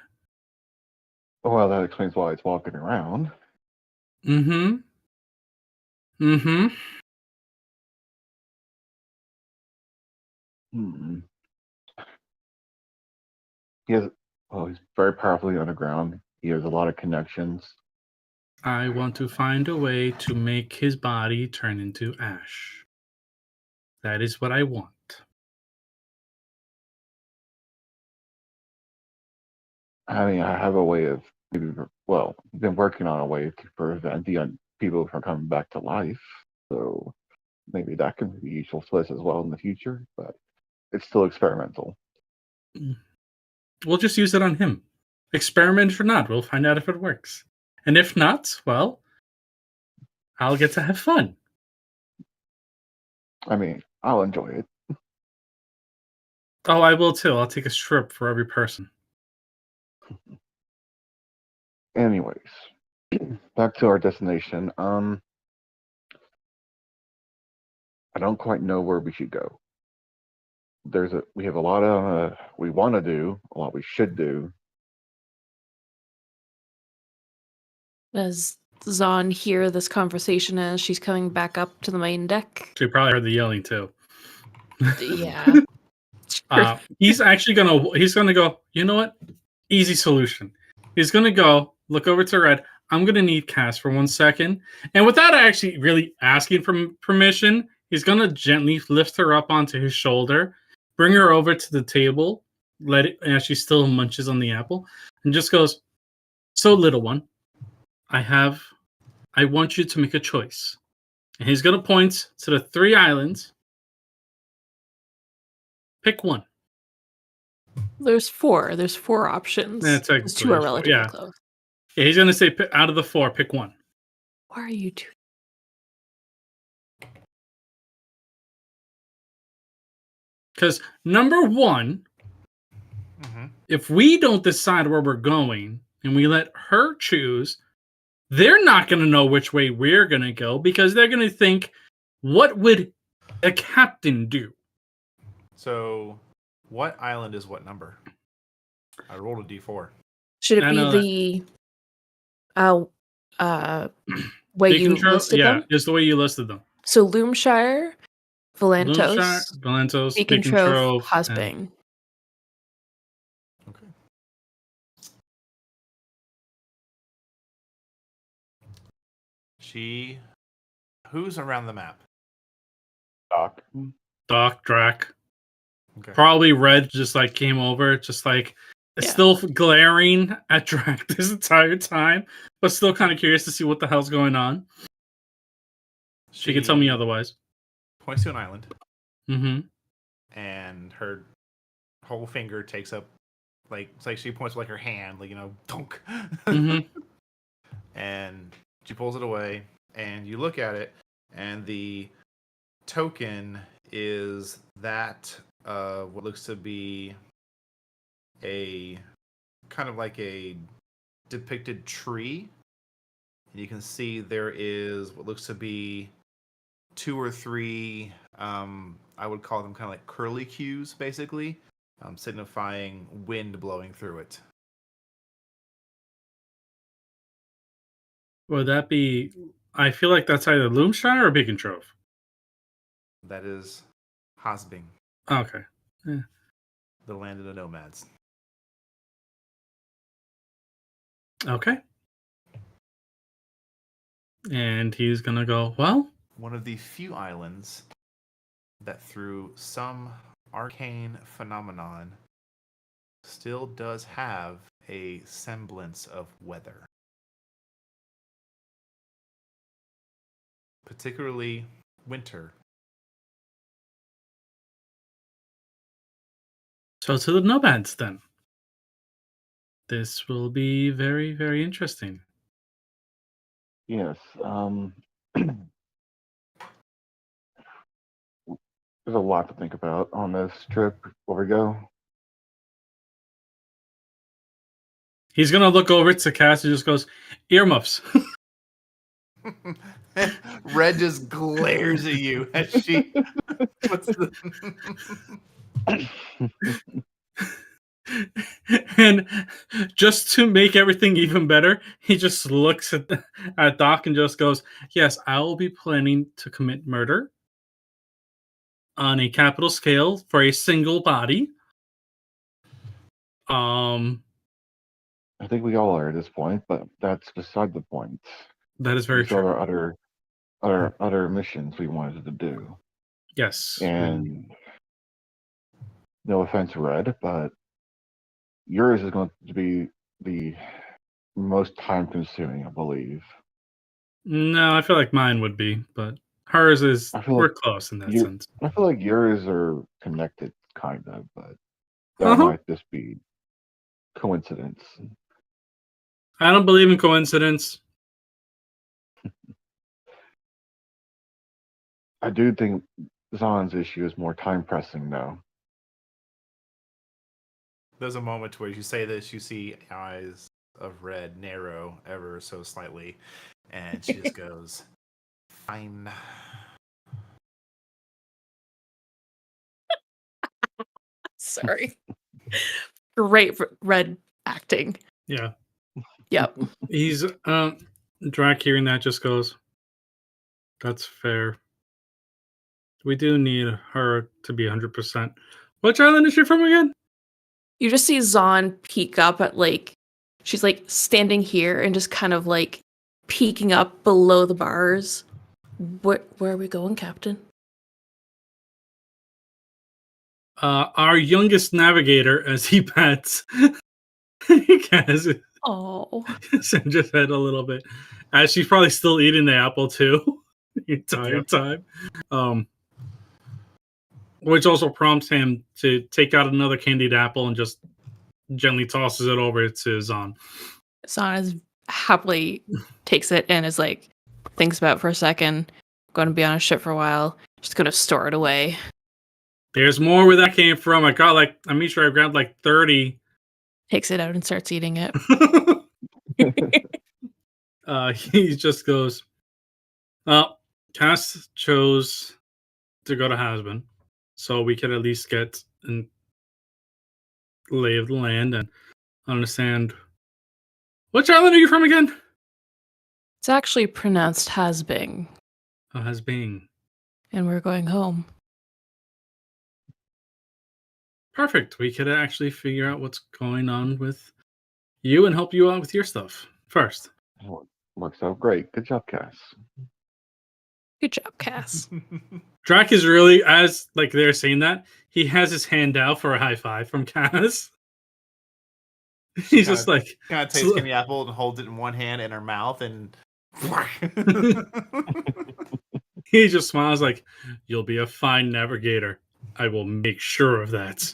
Well, that explains why it's walking around. Mm-hmm. Mm-hmm. Hmm. He's very powerfully underground. He has a lot of connections. I want to find a way to make his body turn into ash. That is what I want. I mean, I have a way of been working on a way to prevent the people from coming back to life. So maybe that can be useful to us as well in the future, but it's still experimental. We'll just use it on him. Experiment or not, we'll find out if it works. And if not, well, I'll get to have fun. I mean, I'll enjoy it. Oh, I will too. I'll take a strip for every person. Anyways, back to our destination. I don't quite know where we should go. We have a lot of we want to do, a lot we should do. Does Zahn hear this conversation as she's coming back up to the main deck? She probably heard the yelling too. Yeah. He's gonna go, you know what? Easy solution. He's gonna go look over to Red. I'm gonna need Cass for 1 second. And without actually really asking for permission, he's gonna gently lift her up onto his shoulder, bring her over to the table, as she still munches on the apple, and just goes, "So, little one, I want you to make a choice." And he's gonna point to the 3 islands. Pick one. There's 4. There's 4 options. Yeah, Those 2 are relatively yeah. close. Yeah, he's gonna say out of the 4, pick one. Why are you doing? Because number 1, if we don't decide where we're going and we let her choose, they're not going to know which way we're going to go because they're going to think, what would a captain do? So, what island is what number? I rolled a d4. Should it be the way you listed them? Yeah, it's the way you listed them. So Loomshire, Valentos, Beacon Trove, Husbang. Okay. Who's around the map? Doc. Drac. Okay. Probably Red just like came over, just like still glaring at Drac this entire time, but still kind of curious to see what the hell's going on. She could tell me otherwise. Points to an island. Mm-hmm. And her whole finger takes up, it's like she points with her hand, donk. Mm-hmm. And she pulls it away, and you look at it, and the token is that what looks to be a kind of like a depicted tree. And you can see there is what looks to be 2 or 3, I would call them kind of like curly cues, basically, signifying wind blowing through it. Would that be? I feel like that's either Loomshire or Beacon Trove. That is Hasbing, Okay. the land of the nomads. Okay. And he's gonna go, well, One of the few islands that through some arcane phenomenon still does have a semblance of weather. Particularly winter. so to the nomads then. This will be very, very interesting. Yes. There's a lot to think about on this trip before we go. He's gonna look over to Cass and just goes, earmuffs. Red just glares at you as she puts the And just to make everything even better, he just looks at Doc and just goes, yes, I will be planning to commit murder on a capital scale for a single body. I think we all are at this point, but that's beside the point. That is very We still true. have other missions we wanted to do. Yes. And no offense, Red, but yours is going to be the most time consuming, I believe. No, I feel like mine would be, but hers is, I feel we're like close in that sense. I feel like yours are connected, kind of, but that Uh-huh. might just be coincidence. I don't believe in coincidence. I do think Zahn's issue is more time pressing, though. There's a moment where you say this, you see eyes of Red narrow ever so slightly, and she just goes, "Fine." Sorry. Great Red acting. Yeah. Yep. He's Drac hearing that just goes, that's fair. We do need her to be 100%. Which island is she from again? You just see Zahn peek up at she's standing here and just kind of peeking up below the bars. Where are we going, Captain? Our youngest navigator, as he pats Kaz, Oh. just head a little bit, as she's probably still eating the apple too the entire time. Which also prompts him to take out another candied apple and just gently tosses it over to Zahn. Zahn is happily takes it and is thinks about it for a second. Going to be on a ship for a while. Just going to store it away. There's more where that came from. I'm sure I grabbed 30. Takes it out and starts eating it. He just goes, well, Cass chose to go to Hasbin, so we could at least get a lay of the land and understand. Which island are you from again? It's actually pronounced Hasbing. Oh, Hasbing. And we're going home. Perfect. We could actually figure out what's going on with you and help you out with your stuff first. Works out great. Good job, Cass. Good job, Cass. Drac is really, as they're saying that, he has his hand out for a high five from Cass. He's just kind of takes the apple and holds it in one hand in her mouth, and he just smiles you'll be a fine navigator. I will make sure of that.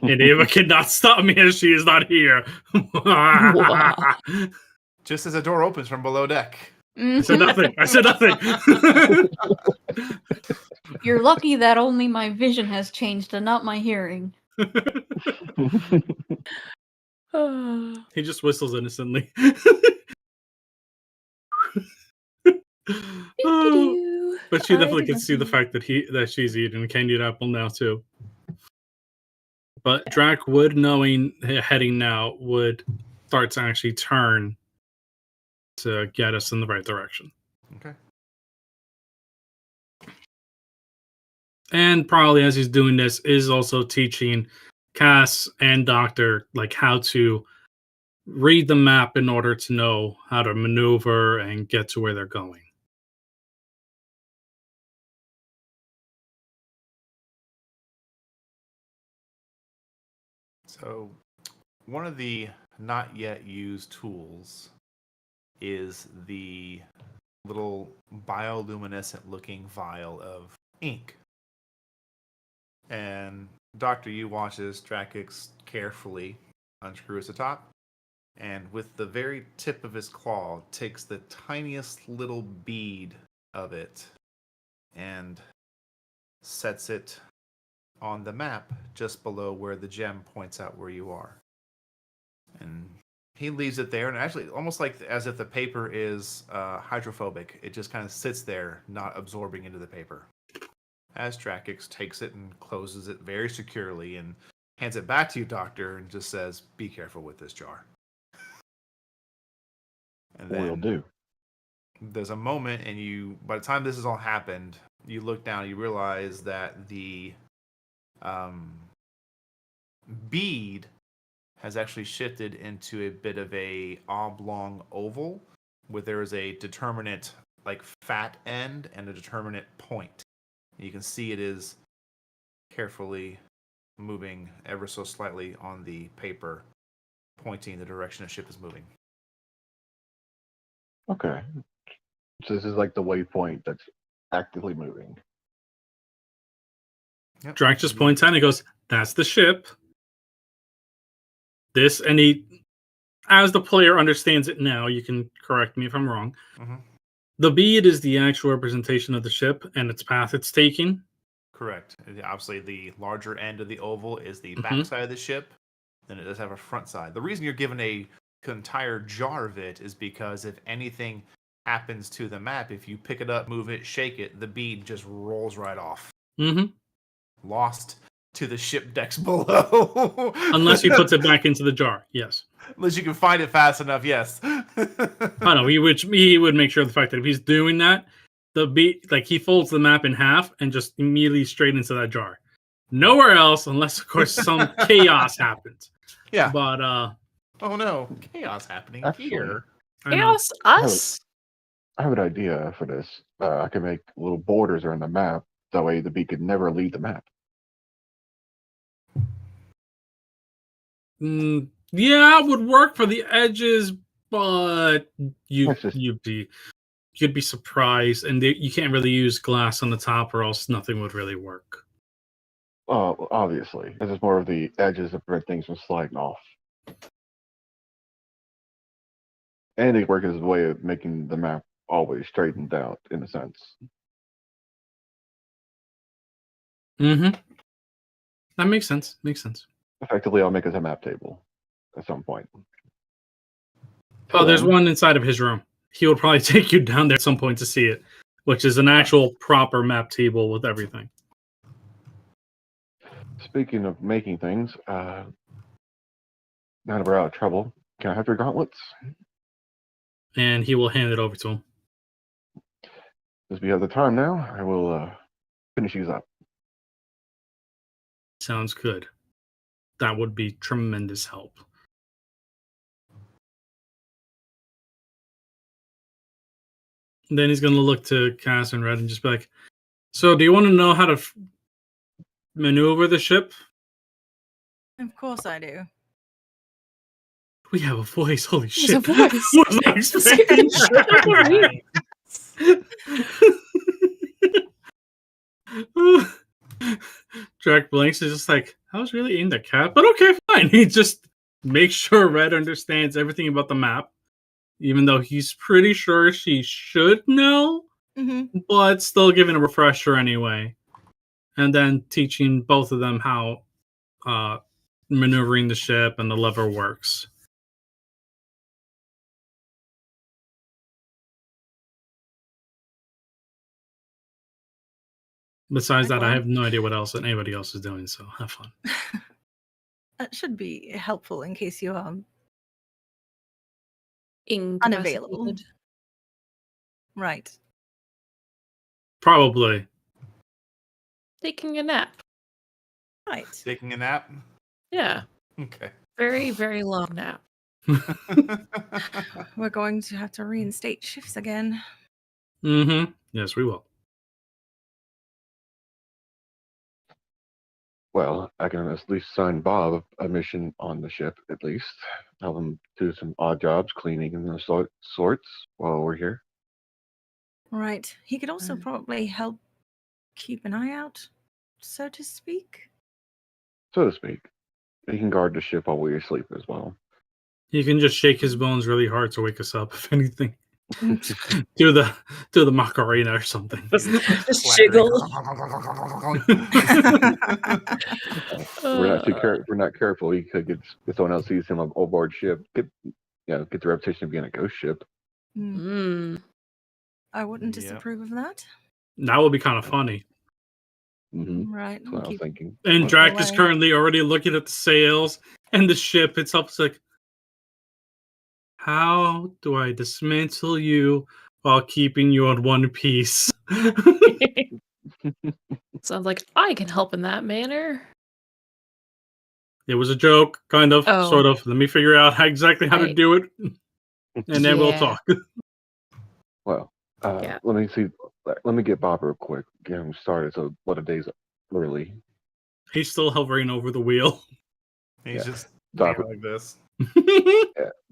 And Ava cannot stop me as she is not here. Just as a door opens from below deck. I said nothing. You're lucky that only my vision has changed and not my hearing. He just whistles innocently. But she definitely can see the fact that she's eating a candied apple now too. But Drac would, knowing heading now, would start to actually turn to get us in the right direction. Okay. And probably as he's doing this, is also teaching Cass and Doctor like how to read the map in order to know how to maneuver and get to where they're going. So, one of the not yet used tools is the little bioluminescent looking vial of ink. And Dr. Yu watches Drakix carefully unscrews the top, and with the very tip of his claw takes the tiniest little bead of it and sets it on the map just below where the gem points out where you are. And he leaves it there, and actually almost like as if the paper is hydrophobic, it just kind of sits there, not absorbing into the paper. As Drakix takes it and closes it very securely and hands it back to you, Doctor, and just says, "Be careful with this jar." And then Will do. there's a moment, and you, by the time this has all happened, you look down, you realize that the bead has actually shifted into a bit of a oblong oval, where there is a determinate, like, fat end and a determinate point. You can see it is carefully moving ever so slightly on the paper, pointing the direction the ship is moving. Okay. So this is like the waypoint that's actively moving. Yep. Drac just points out and he goes, "That's the ship." This, and he, as the player understands it now, you can correct me if I'm wrong. Mm-hmm. The bead is the actual representation of the ship and its path it's taking. Correct. Obviously, the larger end of the oval is the Mhm. back side of the ship. Then it does have a front side. The reason you're given a entire jar of it is because if anything happens to the map, if you pick it up, move it, shake it, the bead just rolls right off. Mm-hmm. Lost to the ship decks below. Unless he puts it back into the jar, yes. Unless you can find it fast enough, yes. I know, he would make sure of the fact that if he's doing that, the bead, like, he folds the map in half and just immediately straight into that jar. Nowhere else, unless of course some chaos happens. Yeah. But oh no, chaos happening Actually, here. I know. Chaos us. I have an idea for this. I can make little borders around the map. That way the beat could never leave the map. Yeah, it would work for the edges, but you'd be surprised, and you can't really use glass on the top, or else nothing would really work. Obviously. This is more of the edges to prevent things from sliding off. And it works as a way of making the map always straightened out, in a sense. Mm-hmm. That makes sense. Makes sense. Effectively, I'll make us a map table at some point. Oh, there's one inside of his room. He will probably take you down there at some point to see it, which is an actual proper map table with everything. Speaking of making things, now that we're out of trouble, can I have your gauntlets? And he will hand it over to him. As we have the time now, I will finish these up. Sounds good. That would be tremendous help. Then he's going to look to Cass and Red and just be like, "So, do you want to know how to maneuver the ship?" Of course I do. We have a voice. Holy There's shit. a voice. Wasn't expecting that. Drac blinks is just like, I was really in the cat, but okay, fine. He just makes sure Red understands everything about the map, even though he's pretty sure she should know, but still giving a refresher anyway. And then teaching both of them how maneuvering the ship and the lever works. Besides that, I have no idea what else anybody else is doing, so have fun. That should be helpful in case you are Incapacitated. unavailable. Right. Probably. Taking a nap. Right. Taking a nap? Yeah. Okay. Very, very long nap. We're going to have to reinstate shifts again. Mm-hmm. Yes, we will. Well, I can at least assign Bob a mission on the ship, at least. Have him do some odd jobs, cleaning and those sorts while we're here. Right. He could also Mm. probably help keep an eye out, so to speak. So to speak. He can guard the ship while we're asleep as well. He can just shake his bones really hard to wake us up, if anything. Mm. do the Macarena or something. Just jiggle. If we're not careful, he could get, if someone else sees him aboard ship, get the reputation of being a ghost ship. Mm. I wouldn't Yep. disapprove of that. That would be kind of funny. Mm-hmm. Right. That's what I was thinking. And Well, Drac is away. currently already looking at the sails and the ship itself. It's like, how do I dismantle you while keeping you in one piece? Sounds like I can help in that manner. It was a joke, kind of, Oh. sort of. Let me figure out exactly how to Right. do it, and then we'll Yeah. talk. Well, Yeah. let me see. Let me get Bob real quick. Get him started. So what a day's early. He's still hovering over the wheel. He's Yeah. just Doc, there like this.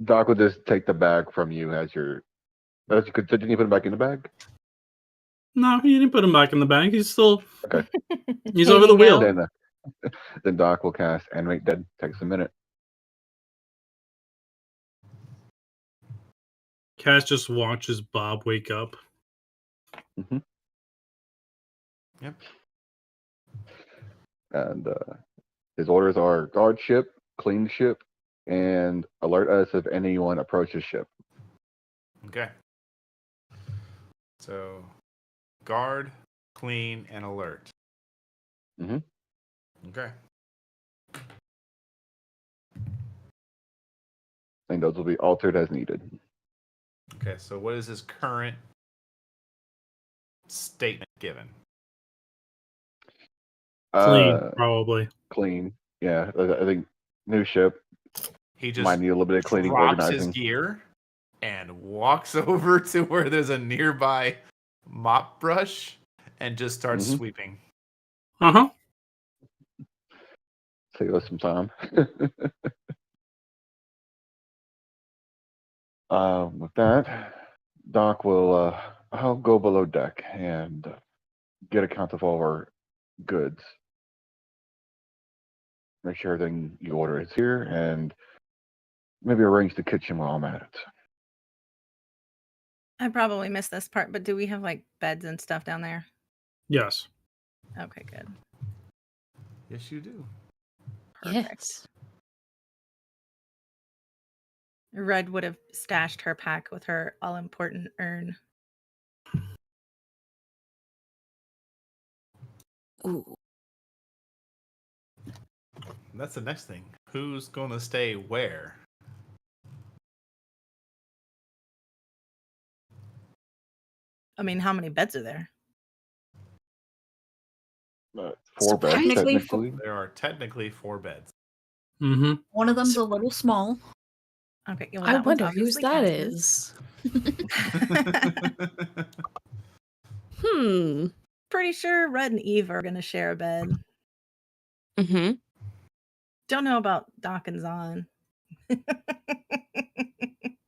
Doc would just take the bag from you as your. Didn't you put it back in the bag? No, he didn't put him back in the bag. He's still. Okay. He's over the Hanging wheel. out. Then Doc will cast Animate Dead. Takes a minute. Cass just watches Bob wake up. Mm-hmm. Yep. And his orders are guard ship, clean ship, and alert us if anyone approaches ship. Okay. So, guard, clean, and alert. Mhm. Okay. And those will be altered as needed. Okay, so what is his current statement given? Clean, probably. Clean. Yeah, I think new ship He just might need a little bit of cleaning, drops organizing. his gear and walks over to where there's a nearby mop brush and just starts Mhm. sweeping. Uh-huh. Save us some time. With that, Doc will I'll go below deck and get a count of all our goods. Make sure everything you order is here, and maybe arrange the kitchen while I'm at it. I probably missed this part, but do we have like beds and stuff down there? Yes. Okay, good. Yes, you do. Perfect. Yes. Red would have stashed her pack with her all important urn. Ooh. That's the next thing. Who's going to stay where? I mean, how many beds are there? 4 beds, technically technically. There are technically 4 beds. Mm-hmm. One of them's a little small. Okay, well, I that one's wonder whose obviously that Cass's. is. Pretty sure Red and Eve are going to share a bed. Mm-hmm. Don't know about Doc and Zahn.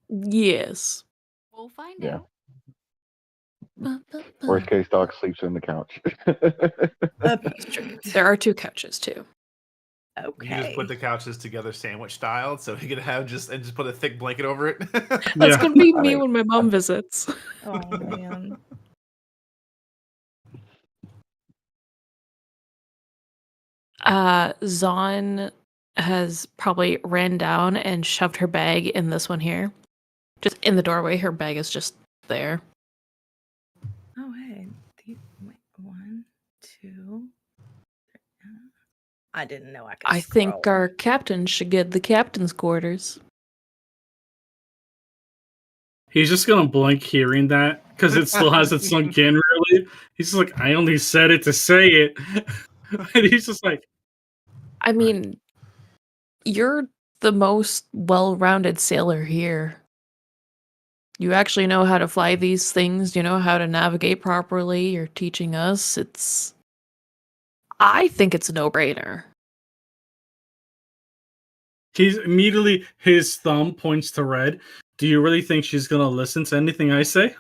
Yes. We'll find Yeah. out. Worst case, Doc sleeps in the couch. There are 2 couches too. You just Okay. put the couches together sandwich style, so he could have just put a thick blanket over it. That's Yeah. gonna be I me mean- when my mom visits. Oh, man. Zahn has probably ran down and shoved her bag in this one here. Just in the doorway, her bag is just there. Oh, hey. Wait, 1, 2. I didn't know I could I think scroll. our captain should get the captain's quarters. He's just gonna blink hearing that because it still hasn't sunk in He's just like, I only said it to say it. And he's just like, I mean, you're the most well-rounded sailor here. You actually know how to fly these things. You know how to navigate properly. You're teaching us. I think it's a no-brainer. he's immediately, his thumb points to Red. Do you really think she's going to listen to anything I say?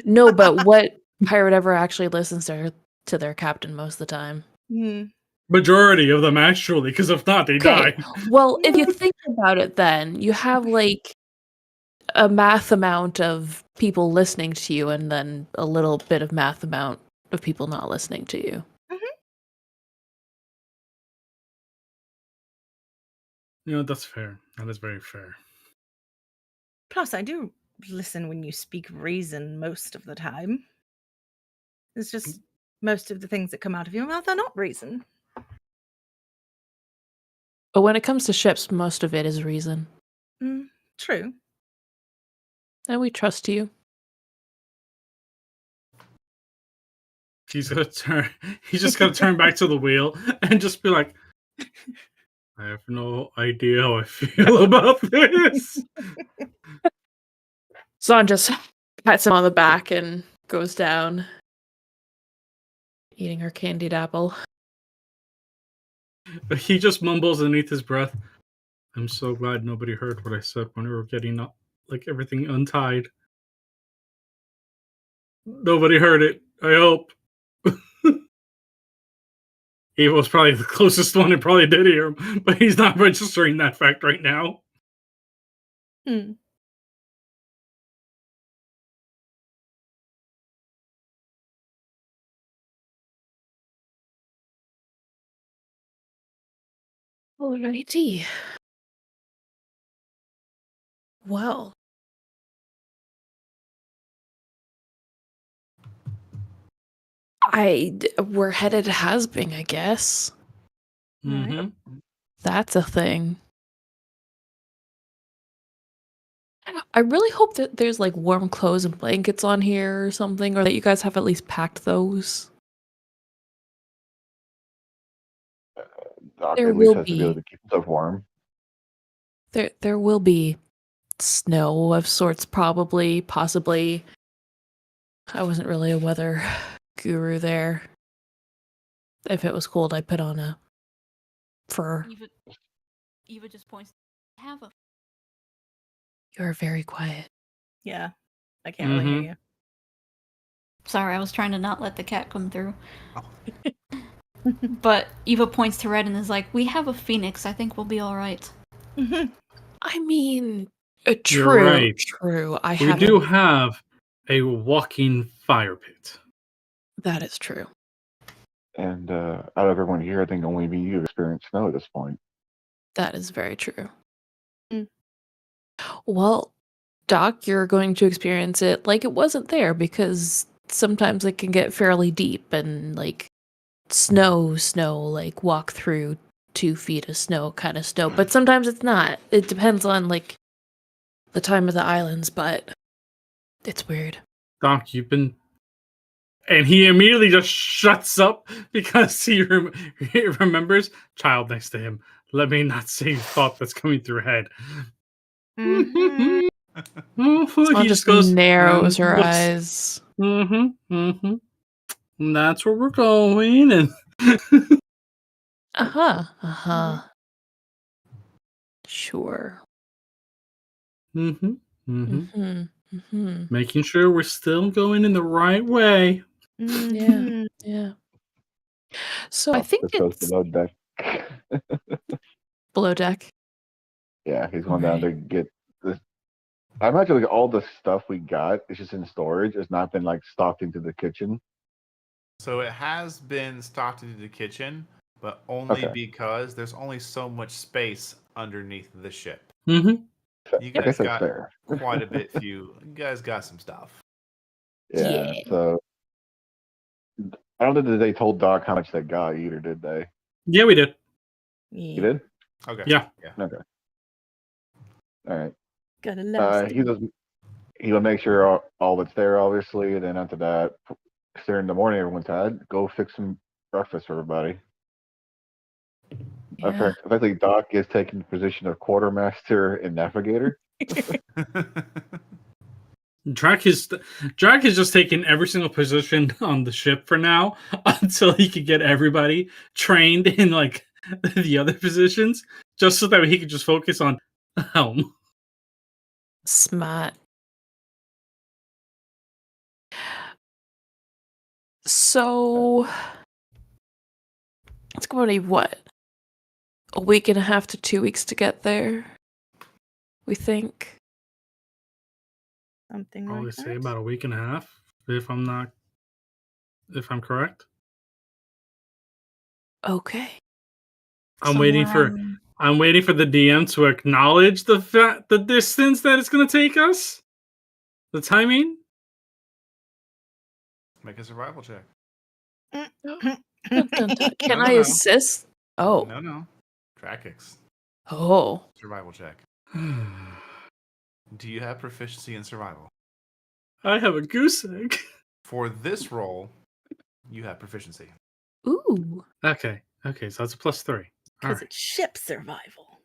No, but what pirate ever actually listens to their captain most of the time? Majority of them, actually, because if not, they Okay, die. well, if you think about it then, you have, like, a math amount of people listening to you and then a little bit of math amount of people not listening to you. You know, that's fair. That is very fair. Plus, I do listen when you speak reason most of the time. It's just most of the things that come out of your mouth are not reason. But when it comes to ships, most of it is reason. True. And we trust you. He's just gonna turn back to the wheel and just be like, I have no idea how I feel about this. Zon just pats him on the back and goes down, eating her candied apple. He just mumbles underneath his breath, I'm so glad nobody heard what I said when we were getting up, like everything untied. Nobody heard it, I hope. Eva was probably the closest one and probably did hear him, but he's not registering that fact right now. Alrighty. Well. We're headed to Hasbing, I guess. Mm-hmm. That's a thing. I really hope that there's like warm clothes and blankets on here or something, or that you guys have at least packed those. Doc There at least will has to be able be. to keep himself warm. There will be snow of sorts, probably, possibly. I wasn't really a weather guru there. If it was cold, I'd put on a fur. Eva just points. Have a. You're very quiet. Yeah. I can't really hear you. Sorry, I was trying to not let the cat come through. But Eva points to Red and is like, "We have a phoenix. I think we'll be all right." I mean, true, You're right. true. We do have a walking fire pit. That is true. And out of everyone here, I think only me you experience snow at this point. That is very true. Well, Doc, you're going to experience it like it wasn't there because sometimes it can get fairly deep and like snow, like walk through 2 feet of snow kind of snow. But sometimes it's not. It depends on like the time of the islands, but it's weird. Doc, you've been... And he immediately just shuts up because he remembers child next to him. Let me not say thought that's coming through her head. Someone He just goes, narrows her looks, eyes. And that's where we're going. And Sure. Making sure we're still going in the right way. Yeah. So I think This goes it's below deck. below deck. Yeah, he's going down to get this. I imagine like all the stuff we got is just in storage. It's not been like stocked into the kitchen. So it has been stocked into the kitchen, but only Okay. because there's only so much space underneath the ship. Mm-hmm. You I guys guess that's got fair. quite a bit few. You guys got some stuff. Yeah. Yeah. So I don't think that they told Doc how much they got either, did they? Yeah, we did. You did? Okay. Yeah. Okay. All right. Gotta love He'll make sure all that's there, obviously. And then after that, It's there in the morning, everyone's had. Go fix some breakfast for everybody. Yeah. Effectively, Doc is taking the position of quartermaster and navigator. Drac is just taking every single position on the ship for now until he could get everybody trained in like the other positions, just so that he could just focus on helm. Smart. So it's going to be what? A week and a half to 2 weeks to get there, we think. Something Probably like say that. about a week and a half, if I'm correct. Okay. I'm waiting for the DM to acknowledge the distance that it's going to take us, the timing. Make a survival check. Dun, dun, dun. Can No, I no. assist? Oh. No. Dracix. Oh. Survival check. Do you have proficiency in survival? I have a goose egg. For this roll, you have proficiency. Ooh. Okay, so that's a +3. All Because right. it's ship survival.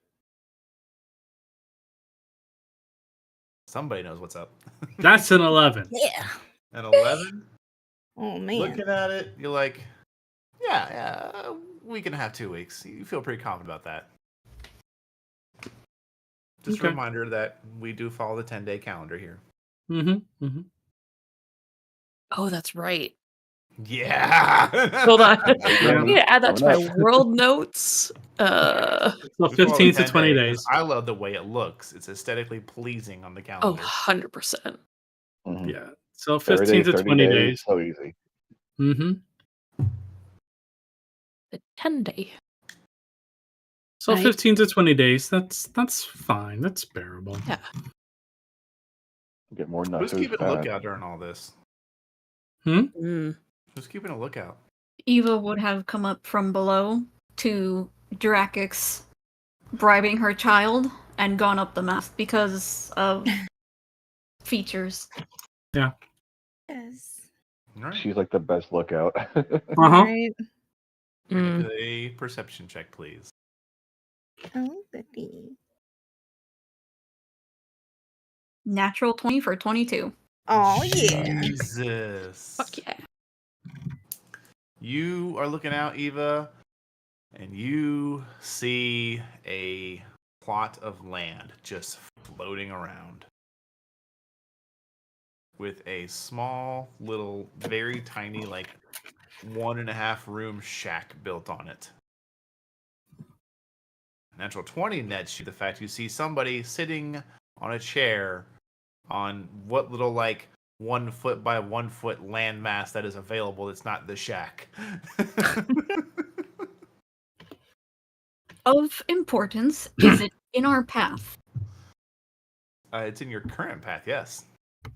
Somebody knows what's up. That's an 11. Yeah. An 11? Oh man. Looking at it, you're like, yeah, a week and a half, 2 weeks. You feel pretty confident about that. Just Okay. a reminder that we do follow the 10-day calendar here. Mm-hmm. Oh, that's right. Yeah. Hold on. Yeah. I'm gonna add that to my Coming up. world notes. So We follow the 15 to 10 20 'cause days. I love the way it looks. It's aesthetically pleasing on the Oh, calendar. 100%. Mhm. Yeah. So 30 15 to 30 20 days. So easy. Mm-hmm. The 10-day. So Right. 15 to 20 days. That's fine. That's bearable. Yeah. Get more Who's nuts. keeping a lookout during all this? Mm. Who's keeping a lookout? Eva would have come up from below to Dracix bribing her child and gone up the mast because of features. Yeah. Yes. All right. She's like the best lookout. Uh-huh. Right. Mm. Make a perception check, please. Oh, baby. Natural 20 for 22. Oh yeah. Jesus. Fuck yeah. You are looking out, Eva, and you see a plot of land just floating around with a small, little, very tiny, like 1.5 room shack built on it. Natural 20 nets you the fact you see somebody sitting on a chair on what little, like, 1 foot by 1 foot landmass that is available. It's not the shack. Of importance, is it in our path? It's in your current path, yes.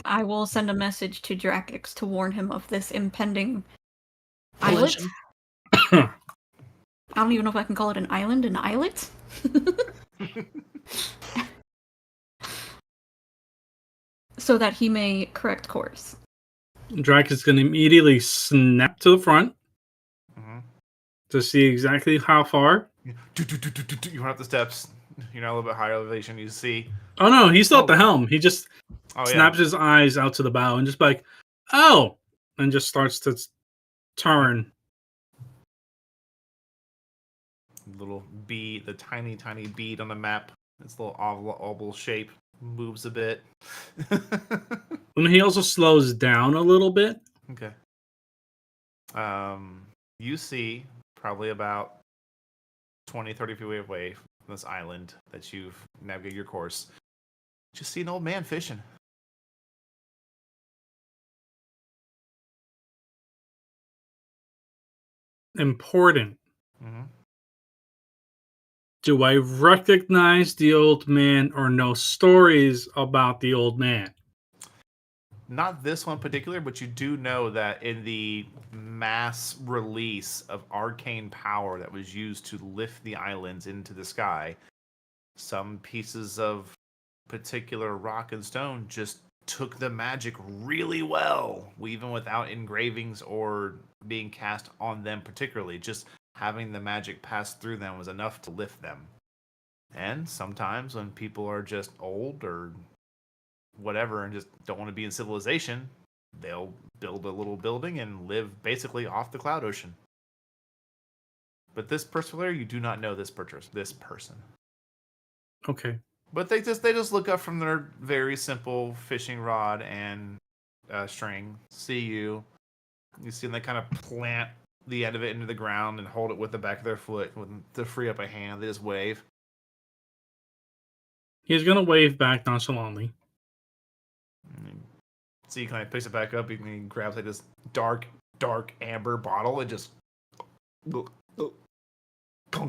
I will send a message to Dracix to warn him of this impending islet. Collision. I don't even know if I can call it an island, an islet? So that he may correct course. Drac is going to immediately snap to the front Mhm. to see exactly how far. You run up the steps. You're now a little bit higher elevation. You see. Oh no, he's still at the helm. He just Oh, snaps his eyes out to the bow and just like, oh, and just starts to turn. Little bead, the tiny, tiny bead on the map. This little oval shape moves a bit. And he also slows down a little bit. Okay. You see probably about 20, 30 feet away from this island that you've navigated your course. Just see an old man fishing. Important. Mm-hmm. Do I recognize the old man or know stories about the old man? Not this one particular, but you do know that in the mass release of arcane power that was used to lift the islands into the sky, some pieces of particular rock and stone just took the magic really well, even without engravings or being cast on them particularly. Just having the magic pass through them was enough to lift them. And sometimes when people are just old or whatever and just don't want to be in civilization, they'll build a little building and live basically off the cloud ocean. But this persevere, you do not know this person. Okay. But they just look up from their very simple fishing rod and string, see you. You see them, they kind of plant the end of it into the ground and hold it with the back of their foot to free up a hand. They just wave. He's gonna wave back nonchalantly. So he kind of picks it back up and he grabs like this dark amber bottle and just.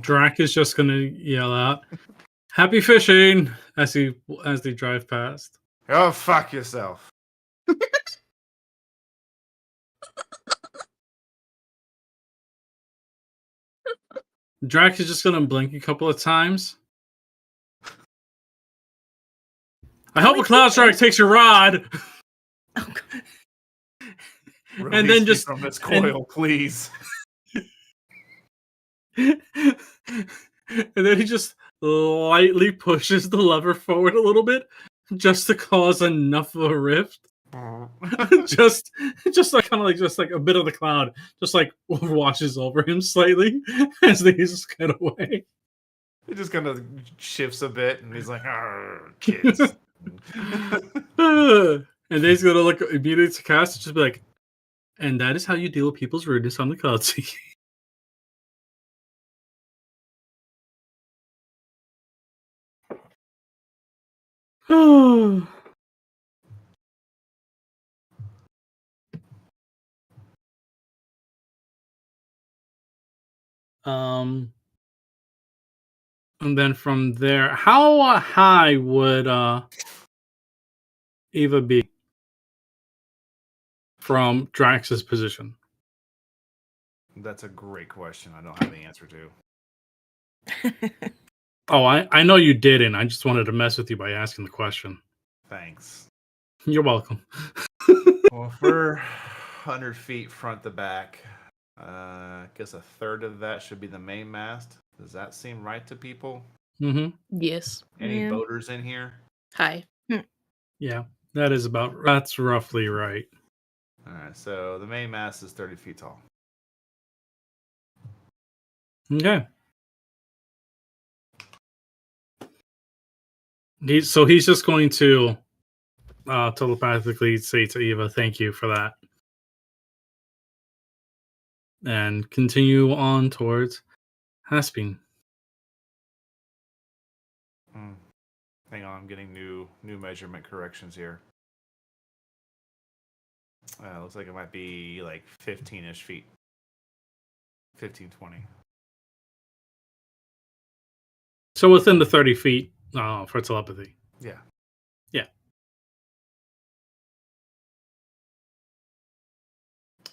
Drac is just gonna yell out, "Happy fishing!" as they drive past. Oh, fuck yourself. Drac is just gonna blink a couple of times. I hope a cloud strike takes your rod. Oh, God. And then just from this coil, and, please. And then he just lightly pushes the lever forward a little bit, just to cause enough of a rift. just like kind of like just like a bit of the cloud just like washes over him slightly as they just get away. It just kind of shifts a bit, and he's like, "Kids." And then he's gonna look immediately to Cass and just be like, "And that is how you deal with people's rudeness on the cloud sea." And then from there, how high would Eva be from Drax's position? That's a great question. I don't have the answer to. Oh, I know you didn't. I just wanted to mess with you by asking the question. Thanks. You're welcome. Well, for 100 feet front to back, I guess a third of that should be the main mast. Does that seem right to people? Mm-hmm. Yes. Any Yeah. boaters in here? Hi. Yeah, that's roughly right. All right, so the main mast is 30 feet tall. Okay. He's just going to telepathically say to Eva, "Thank you for that," and continue on towards Haspin. Hang on, I'm getting new measurement corrections here. Looks like it might be like 15-ish feet. 15, 20. So within the 30 feet for telepathy. Yeah. Yeah.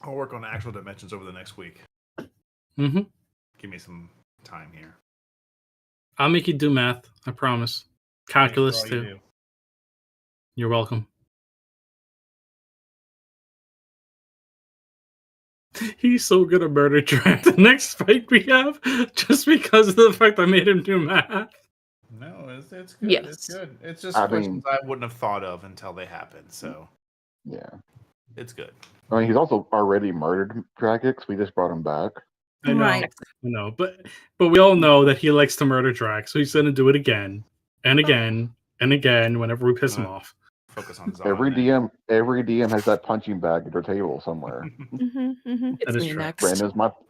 I'll work on actual dimensions over the next week. Mm-hmm. Give me some time here. I'll make you do math. I promise. Calculus Thanks for all too. you do. You're welcome. He's so gonna murder Drac the next fight we have, just because of the fact I made him do math. No, it's good. Yes. It's good. It's just I questions I wouldn't have thought of until they happened. So Yeah. it's good. I mean, he's also already murdered Dragix. We just brought him back. I know, Right. I know, but we all know that he likes to murder Drac, so he's gonna do it again and again and again whenever we piss him off. Focus on Every Zod. every DM has that punching bag at their table somewhere. Mm-hmm, mm-hmm. It's That is me true. next.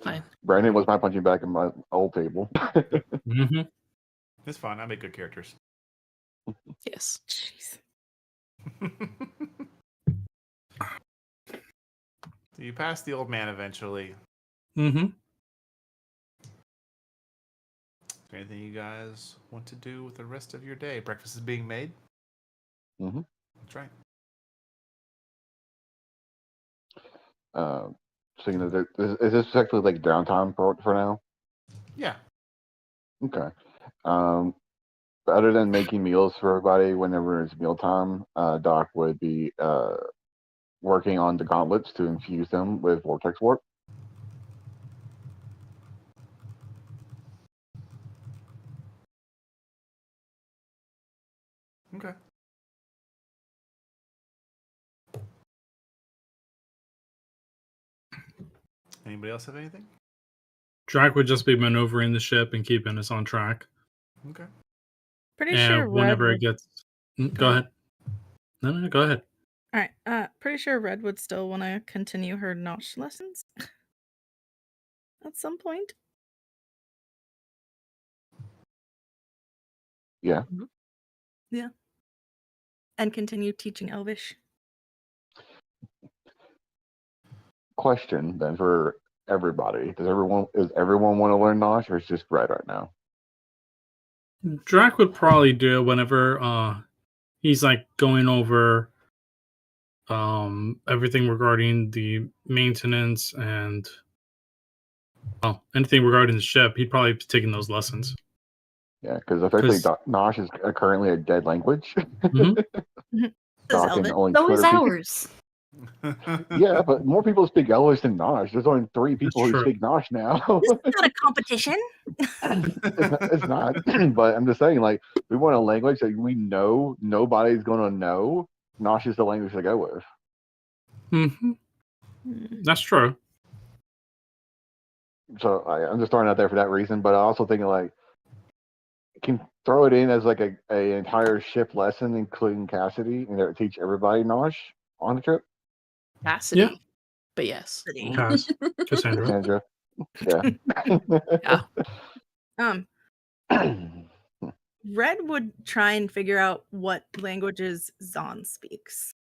Fine. Brandon was my punching bag in my old table. Mm-hmm. It's fine. I make good characters. Yes. Jeez. So you pass the old man eventually. Mm-hmm. Is there anything you guys want to do with the rest of your day? Breakfast is being made? Mm-hmm. That's right. So you know, is this actually like downtown for now? Yeah. Okay. other than making meals for everybody whenever it's mealtime, Doc would be working on the gauntlets to infuse them with vortex warp. Okay. Anybody else have anything? Drac would just be maneuvering the ship and keeping us on track. Okay. Pretty sure And Red whenever it would. gets, go ahead. No, go ahead. All right. Pretty sure Red would still want to continue her notch lessons at some point. Yeah. Yeah. And continue teaching Elvish. Question then for everybody: Does everyone want to learn Nosh, or is just Red right now? Drac would probably do it whenever he's like going over everything regarding the maintenance and anything regarding the ship. He'd probably be taking those lessons. Yeah, because officially 'Cause- Nosh is currently a dead language. Mhm. Doc and Elvish. only So is 200 people. ours. Yeah, but more people speak Elvish than Nosh. There's only 3 people who true. speak Nosh now. This is not a competition. It's not. But I'm just saying, like, we want a language that we know nobody's going to know. Nosh is the language to go with. Mhm. That's true. So I'm just throwing it out there for that reason. But I also think like can throw it in as like a entire ship lesson, including Cassidy, and teach everybody Nosh on the trip. Cassidy. Yeah. But yes. Cass. Cassandra. Cassandra. Yeah. Red would try and figure out what languages Zahn speaks.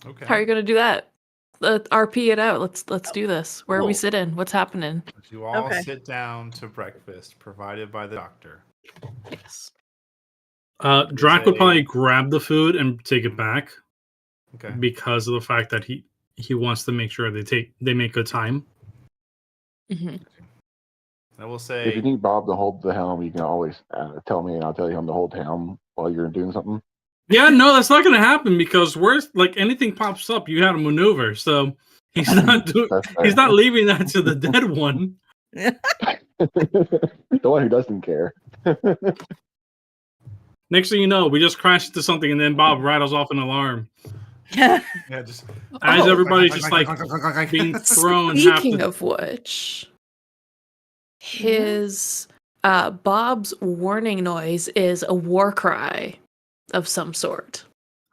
Okay. How are you gonna do that? Let's RP it out. Let's do this. Where are we Cool. sitting? What's happening? You all Okay. sit down to breakfast provided by the doctor. Yes. Drac would probably grab the food and take it back Okay. because of the fact that he wants to make sure they make good time. hmm I will If say, you need Bob to hold the helm, you can always tell me, and I'll tell him to hold the helm while you're doing something. Yeah, no, that's not going to happen because like anything pops up, you got to maneuver. So he's not doing. That's fair. He's not leaving that to the dead one. The one who doesn't care. Next thing you know, we just crashed into something, and then Bob rattles off an alarm yeah, just as Oh. everybody's just like being thrown. Speaking of which, his Bob's warning noise is a war cry of some sort.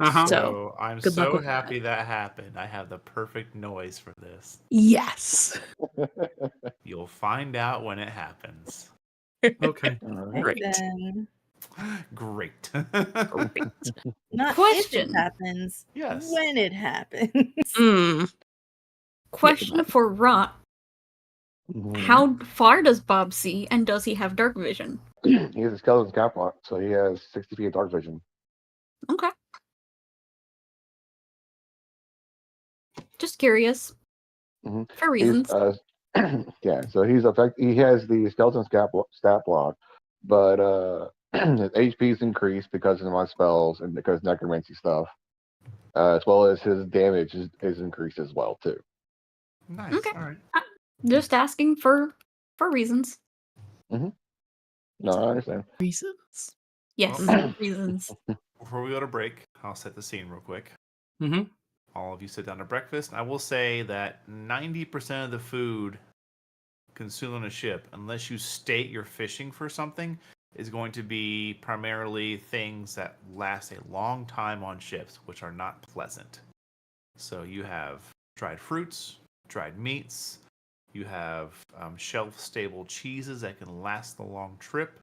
Uh-huh. So I'm good luck so with happy that happened. I have the perfect noise for this. Yes. You'll find out when it happens. Okay. All right. Great. Then, Great. not if Question. it happens, Yes. when it happens. Question for Rot. Mhm. How far does Bob see, and does he have dark vision? He has a skeleton cap lock, so he has 60 feet of dark vision. Okay. Just curious. Mhm. For reasons. Yeah, so he has the skeleton stat block, but his HP's increased because of my spells and because necromancy stuff, as well as his damage is increased as well too. Nice. Okay. All right. Just asking for reasons. No, I understand. Reasons. Yes, Well- reasons. Before we go to break, I'll set the scene real quick. Mm-hmm. All of you sit down to breakfast. I will say that 90% of the food consumed on a ship, unless you state you're fishing for something, is going to be primarily things that last a long time on ships, which are not pleasant. So you have dried fruits, dried meats, you have shelf-stable cheeses that can last the long trip.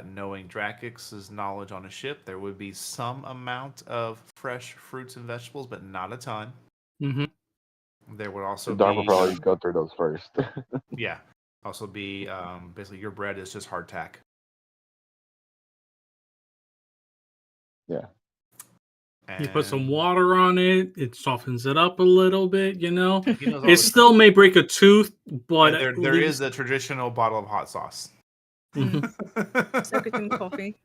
Knowing Drakix's knowledge on a ship, there would be some amount of fresh fruits and vegetables, but not a ton. Mm-hmm. There would also The dog will be probably go through those first. yeah, also be basically your bread is just hardtack. Yeah. You put some And water on it, it softens it up a little bit, you know. he knows all It the still may break a tooth, but and at there is least- a traditional bottle of hot sauce. Soak it in coffee.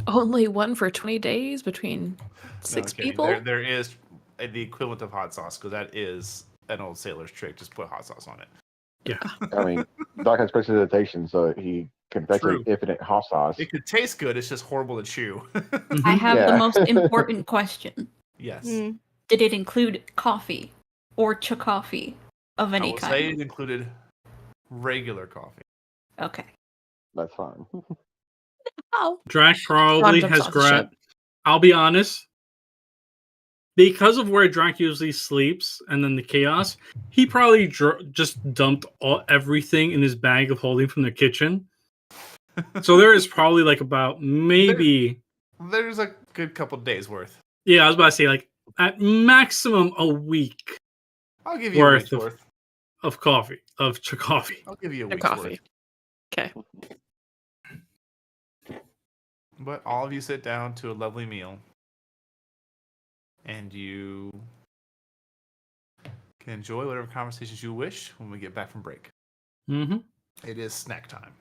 Only one for 20 days between No, six kidding. people? There is the equivalent of hot sauce because that is an old sailor's trick. Just put hot sauce on it. I mean, Doc has precipitation, so he can fetch True. infinite hot sauce. It could taste good. It's just horrible to chew. I have the Yeah. most important question. Yes. Mm. Did it include coffee or coffee of I any will kind? say it included regular coffee. Okay. That's fine. Oh. Drac probably jumps has off the ship. grabbed. I'll be honest. Because of where Drac usually sleeps and then the chaos, he probably just dumped everything in his bag of holding from the kitchen. So there is probably like about maybe. There's a good couple days worth. Yeah, I was about to say like at maximum a week I'll give you a week's worth. of coffee, of coffee. I'll give you a The week's coffee. worth. Okay. But all of you sit down to a lovely meal. And you can enjoy whatever conversations you wish when we get back from break. Mm-hmm. It is snack time.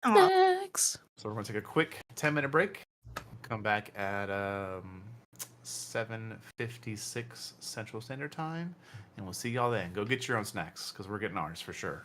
Aw. Snacks. So we're going to take a quick 10-minute break. Come back at 7:56 Central Standard Time. And we'll see y'all then. Go get your own snacks because we're getting ours for sure.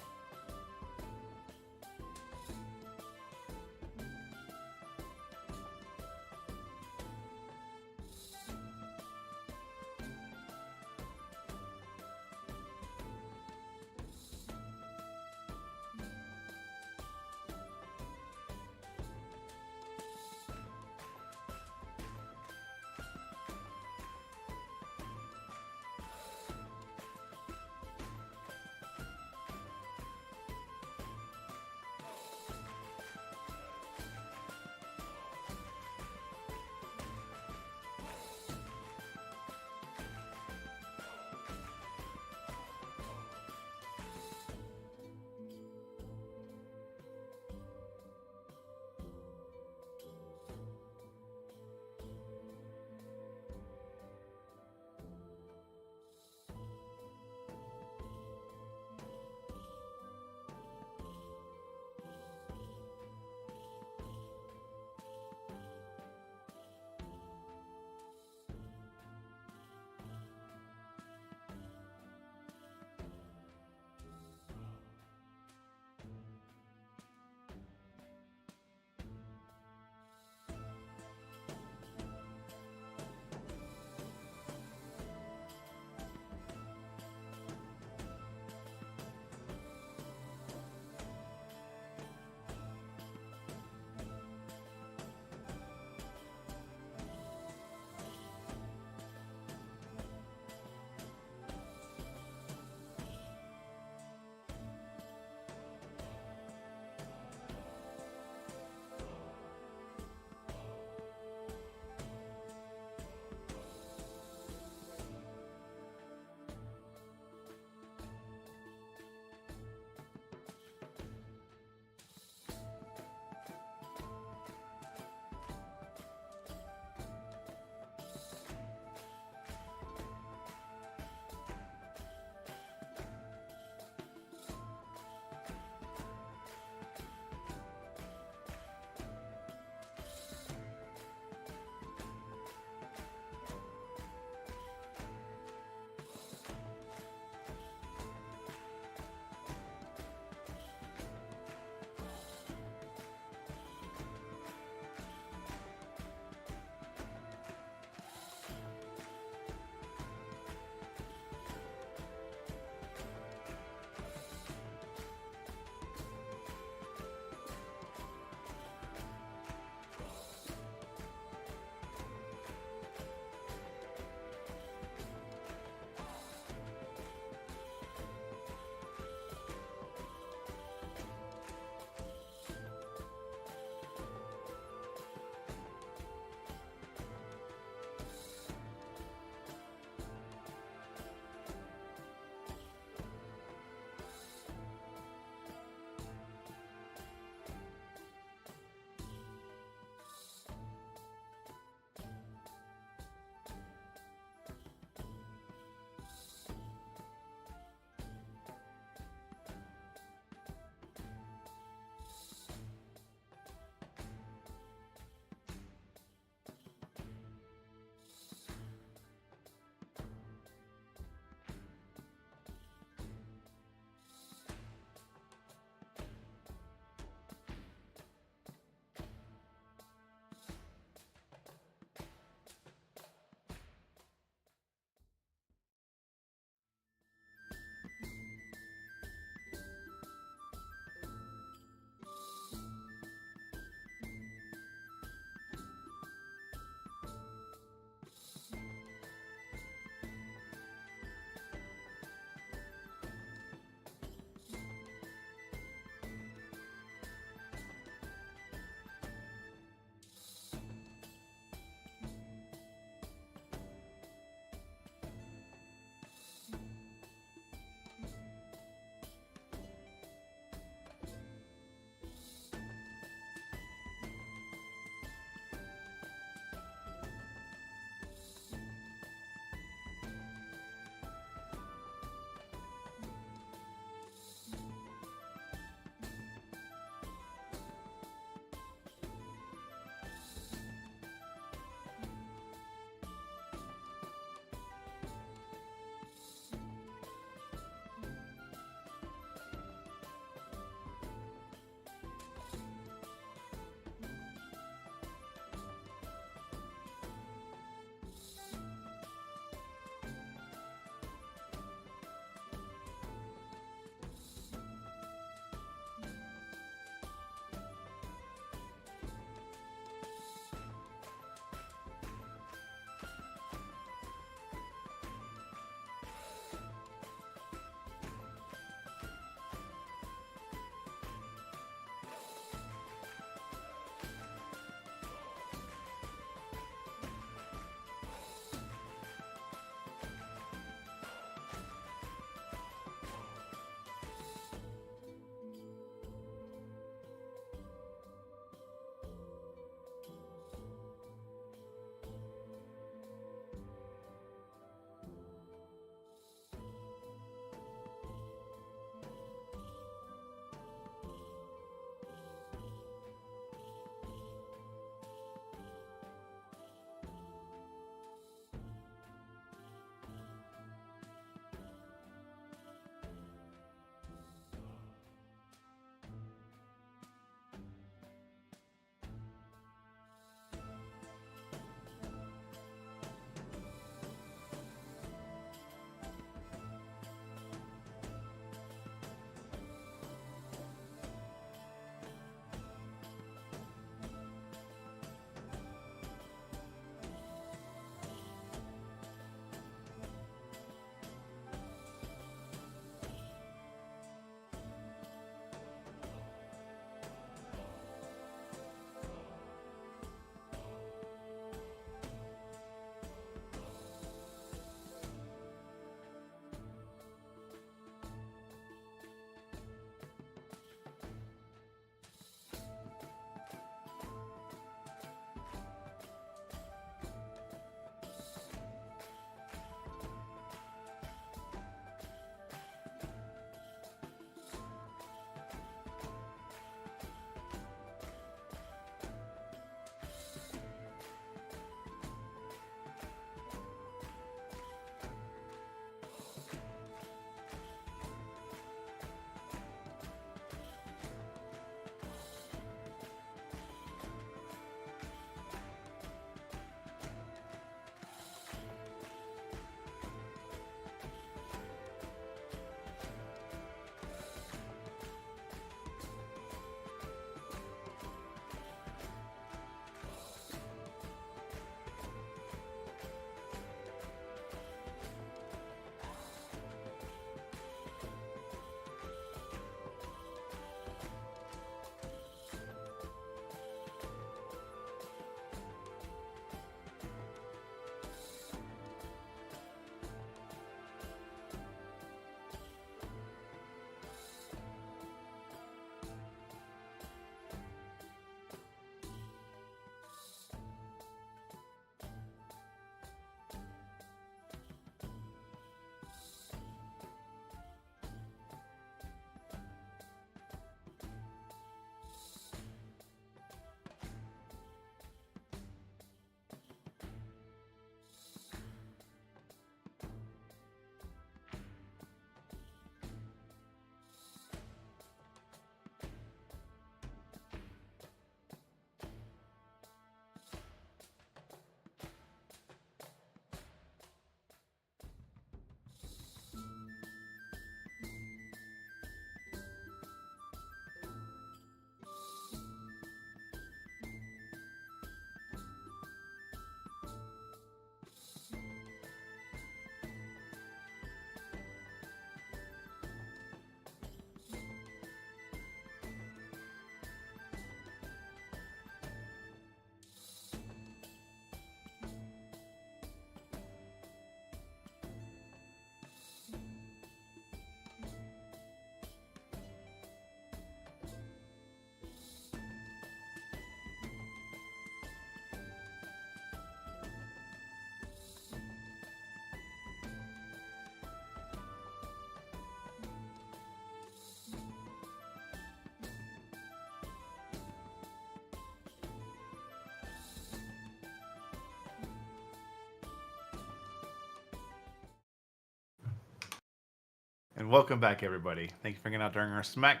And welcome back, everybody. Thank you for hanging out during our smack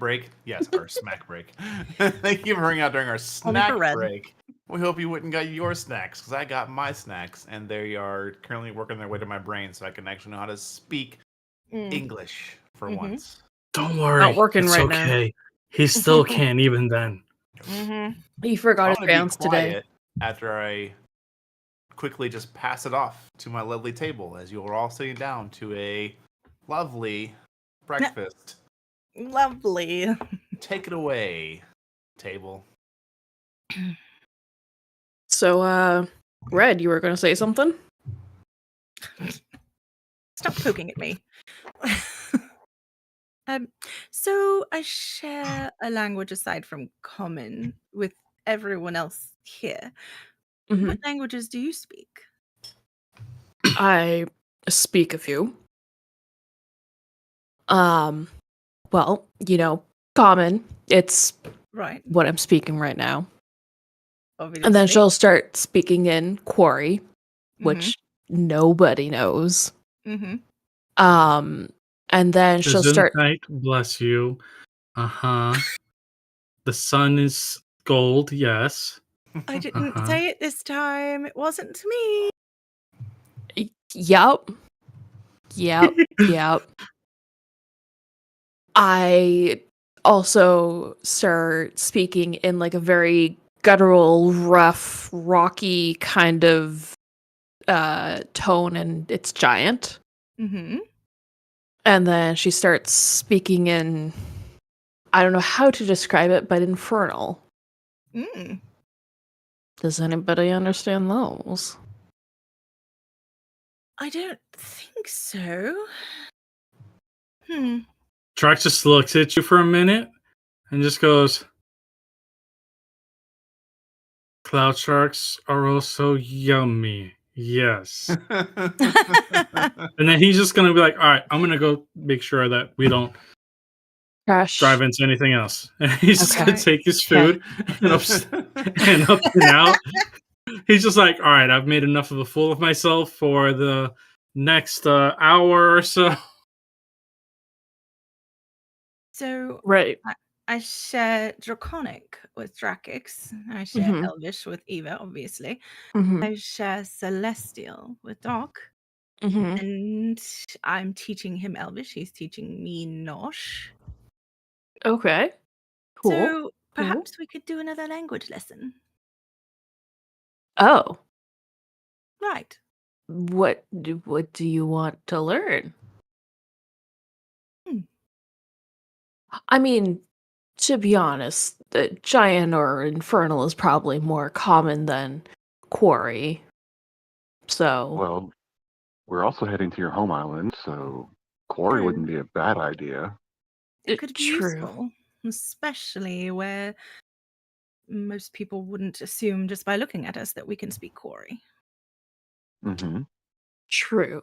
break. Yes, our smack break. Thank you for hanging out during our Only for snack Red. break. We hope you went and got your snacks, because I got my snacks, and they are currently working their way to my brain, so I can actually know how to speak English for once. Don't worry. Not working it's right now. okay. He still can even then. He forgot his I'm gonna be bounce today. quiet after I quickly just pass it off to my lovely table, as you are all sitting down to a lovely breakfast. Lovely. Take it away, table. So, Red, you were going to say something? Stop poking at me. So I share a language aside from common with everyone else here. Mhm. What languages do you speak? I speak a few. Well, common. It's Right. what I'm speaking right now. Obviously. And then she'll start speaking in Quarry, which nobody knows. Mm-hmm. And then she'll start. Gesundheit, bless you. The sun is gold, yes. I didn't say it this time. It wasn't to me. Yep. I also start speaking in like a very guttural, rough, rocky kind of tone, and it's giant. Mm-hmm. And then she starts speaking in, I don't know how to describe it, but infernal. Mm. Does anybody understand those? I don't think so. Drax just looks at you for a minute and just goes, Cloud sharks are also yummy. Yes. And then he's just going to be like, all right, I'm going to go make sure that we don't Crash. drive into anything else. And he's just going to take his food and up and out. He's just like, all right, I've made enough of a fool of myself for the next hour or so. So Right. I share Draconic with Drakix. I share Elvish with Eva, obviously. I share Celestial with Doc. And I'm teaching him Elvish. He's teaching me Nosh. Okay. Cool. So perhaps we could do another language lesson. Oh. Right. What do you want to learn? I mean, to be honest, the giant or infernal is probably more common than quarry. So, Well, we're also heading to your home island, so quarry wouldn't be a bad idea. It could be true. useful, especially where most people wouldn't assume just by looking at us that we can speak quarry. Mm-hmm. True.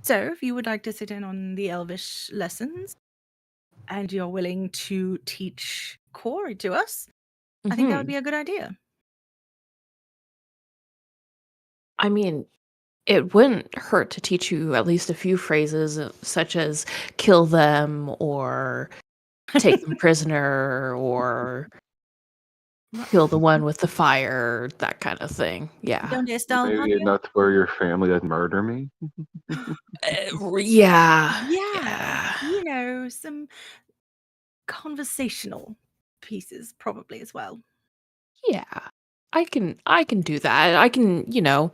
So, if you would like to sit in on the Elvish lessons and you're willing to teach quarry to us, I think that would be a good idea. I mean, it wouldn't hurt to teach you at least a few phrases, such as kill them or take them prisoner or kill the one with the fire, that kind of thing. Yeah. Maybe enough where your family doesn't murder me. Yeah. You know, some conversational pieces probably as well. Yeah. I can do that. I can,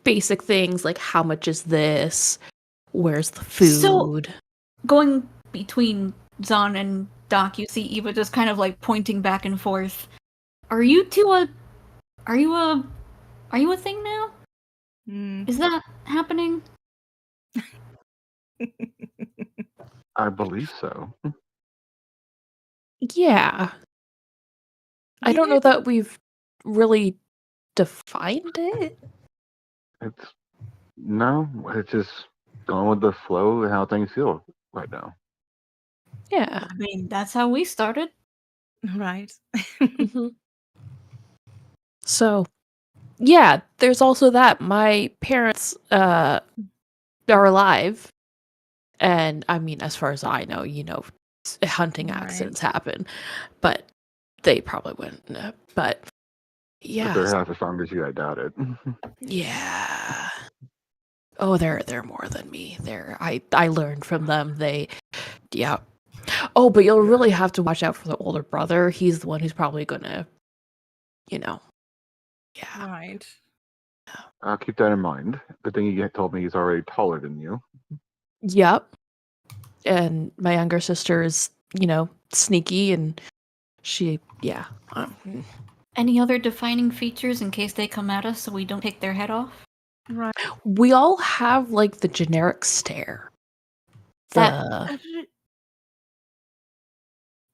basic things like how much is this? Where's the food? So, going between Zahn and Doc, you see Eva just kind of like pointing back and forth. Are you a thing now? Is that happening? I believe so. Yeah. I don't know that we've really defined it. It's just going with the flow and how things feel right now. Yeah. I mean, that's how we started. Right. So, Yeah, there's also that. My parents are alive. And I mean, as far as I know, hunting accidents happen, but they probably wouldn't know. But If yeah, they're half as strong as you, I doubt it. yeah. Oh, they're more than me. I learned from them. Yeah. Oh, but you'll really have to watch out for the older brother. He's the one who's probably gonna, yeah. Right. I'll keep that in mind. The thing you told me he's already taller than you. Yep. And my younger sister is, sneaky, and yeah. Any other defining features in case they come at us so we don't take their head off? Right. We all have like the generic stare.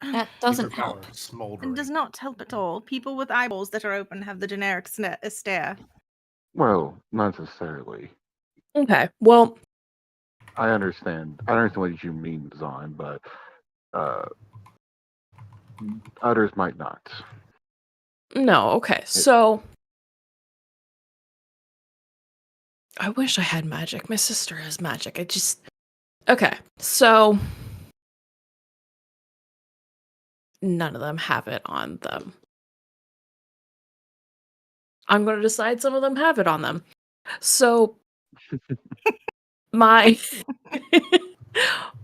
That doesn't Superpower, help. smoldering. It does not help at all. People with eyeballs that are open have the generic stare. Well, not necessarily. Okay. Well, I understand. I understand what you mean, Zahn, but others might not. no, okay. So I wish I had magic. My sister has magic. Okay. So none of them have it on them. I'm going to decide some of them have it on them. So my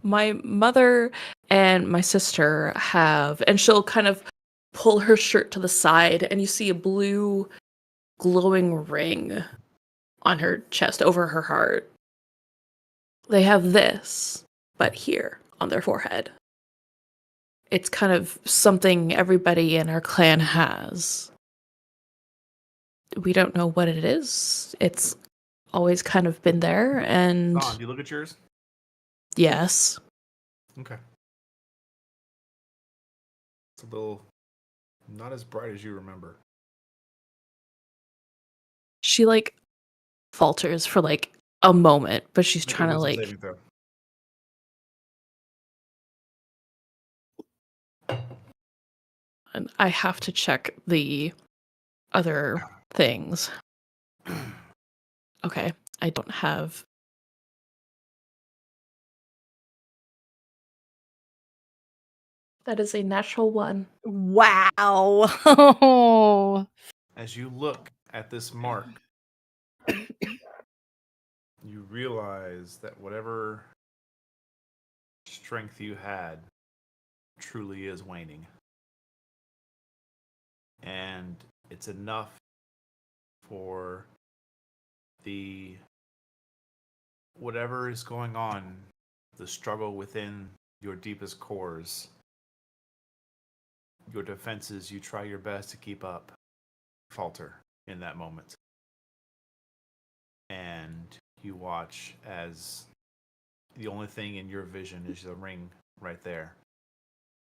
my mother and my sister have, and she'll kind of pull her shirt to the side, and you see a blue glowing ring on her chest over her heart. They have this, but here on their forehead. It's kind of something everybody in our clan has. We don't know what it is. It's always kind of been there, and Don, do you look at yours? yes. Okay. It's a little not as bright as you remember. She falters for a moment, but she's Make a trying to wisdom saving throw. and I have to check the other things. Okay, I don't have. That is a natural 1. Wow. As you look at this mark, you realize that whatever strength you had truly is waning. And it's enough for whatever is going on, the struggle within your deepest cores, your defenses you try your best to keep up, falter in that moment. And you watch as the only thing in your vision is the ring right there.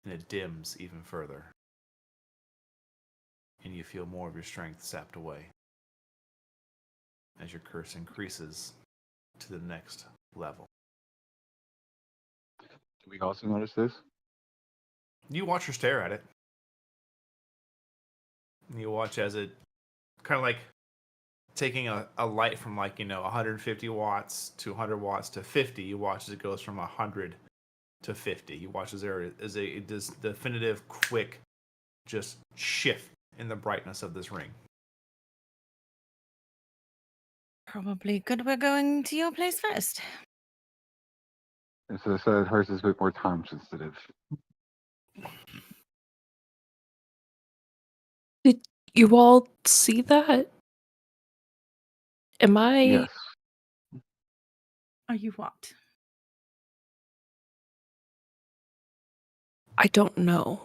And it dims even further. And you feel more of your strength sapped away as your curse increases to the next level. Do we also notice this? You watch her stare at it. And you watch as it kind of like taking a light from 150 watts to 100 watts to 50. You watch as it goes from 100 to 50. You watch as there is a definitive, quick, just shift in the brightness of this ring. Probably good we're going to your place first. And so I said hers is a bit more time sensitive. Did you all see that? Am I? Yes. Are you what? I don't know.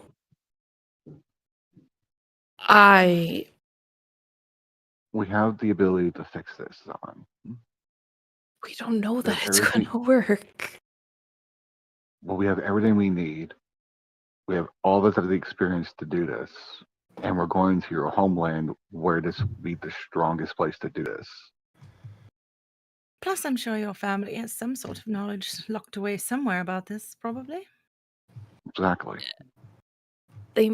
We have the ability to fix this, Zahn. We don't know that There's it's everything- gonna work. Well, we have everything we need. We have all the experience to do this. And we're going to your homeland where this would be the strongest place to do this. Plus, I'm sure your family has some sort of knowledge locked away somewhere about this, probably. Exactly. They.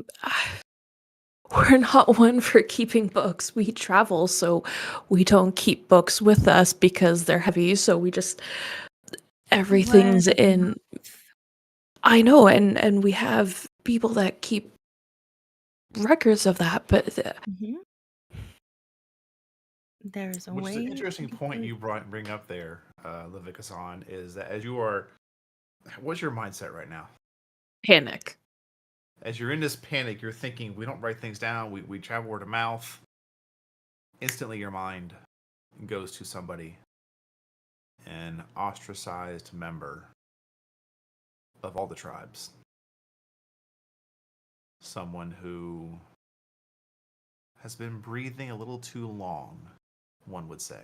we're not one for keeping books. We travel, so we don't keep books with us because they're heavy. So we just everything's Word of in. mouth. I know, and we have people that keep records of that, but Mhm. There's a Which is way an to interesting keep point it. you bring up there, Levicasan, is that as you are, what's your mindset right now? panic. As you're in this panic, you're thinking, we don't write things down, we travel word of mouth. Instantly, your mind goes to somebody, an ostracized member of all the tribes. Someone who has been breathing a little too long, one would say.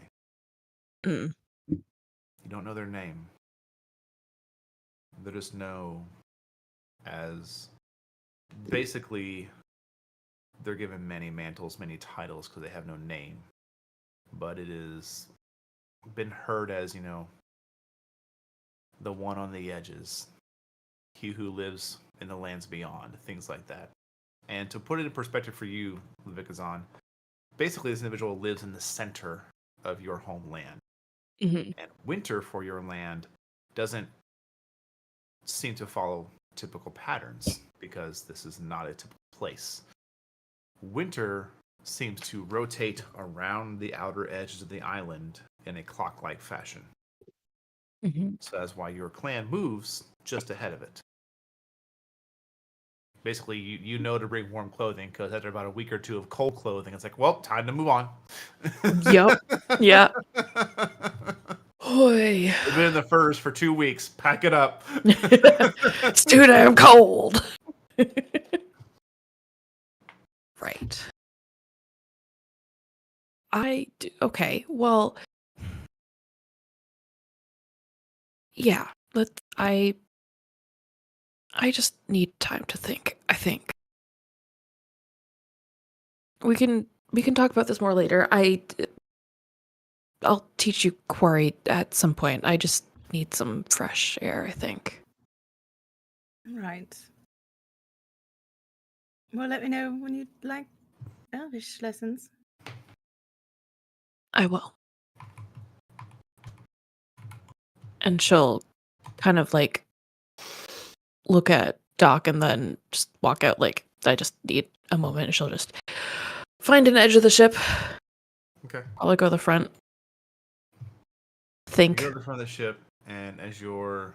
Mm. You don't know their name. They just know as basically they're given many mantles, many titles because they have no name. But it has been heard as, the one on the edges, he who lives in the lands beyond, things like that. And to put it in perspective for you, Levicasan, basically this individual lives in the center of your homeland. Mm-hmm. And winter for your land doesn't seem to follow typical patterns because this is not a typical place. Winter seems to rotate around the outer edges of the island in a clock-like fashion. Mm-hmm. So that's why your clan moves just ahead of it. Basically, you know to bring warm clothing because after about a week or two of cold clothing, it's like, well, time to move on. Yep. Yeah. Hoy. We've been in the furs for 2 weeks. Pack it up. It's too damn cold. Right. Okay. Well, yeah. I just need time to think. I think we can talk about this more later. I'll teach you quarry at some point. I just need some fresh air, I think. Right. Well, let me know when you'd like Elvish lessons. I will. And she'll kind of like look at Doc and then just walk out like, I just need a moment. And she'll just find an edge of the ship. Okay. I'll go to the front. You Think. go to the front of the ship, and as you're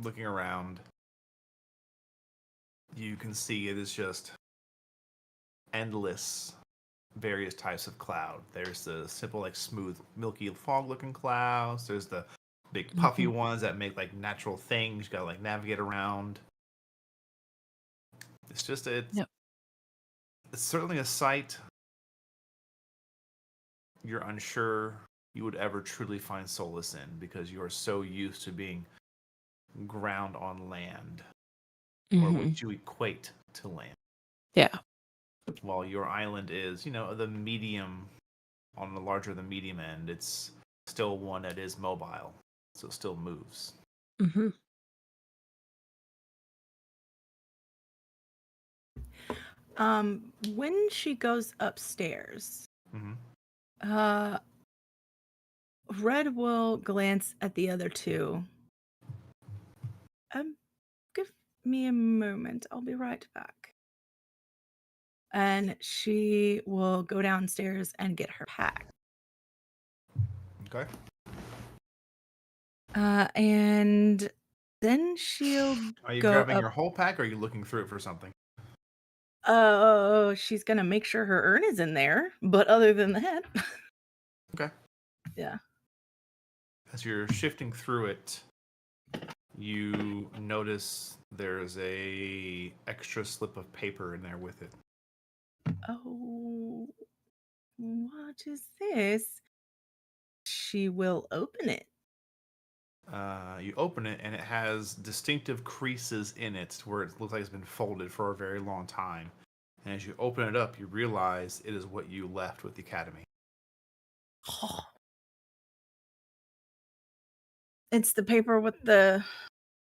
looking around, you can see it is just endless various types of cloud. There's the simple, like smooth, milky fog-looking clouds. There's the big puffy ones that make like natural things you gotta like navigate around. It's just it's certainly a sight you're unsure you would ever truly find solace in because you are so used to being ground on land or what you equate to land. Yeah. While your island is, the medium on the larger the medium end, it's still one that is mobile, so it still moves. Mm-hmm. When she goes upstairs, Mm-hmm. Red will glance at the other two. Give me a moment. I'll be right back. And she will go downstairs and get her pack. Okay. And then she'll Are you go grabbing up. your whole pack or are you looking through it for something? Oh, she's gonna make sure her urn is in there. But other than that, Okay. yeah. As you're shifting through it, you notice there's a extra slip of paper in there with it. Oh, what is this? She will open it. You open it and it has distinctive creases in it where it looks like it's been folded for a very long time. And as you open it up, you realize it is what you left with the Academy. It's the paper with the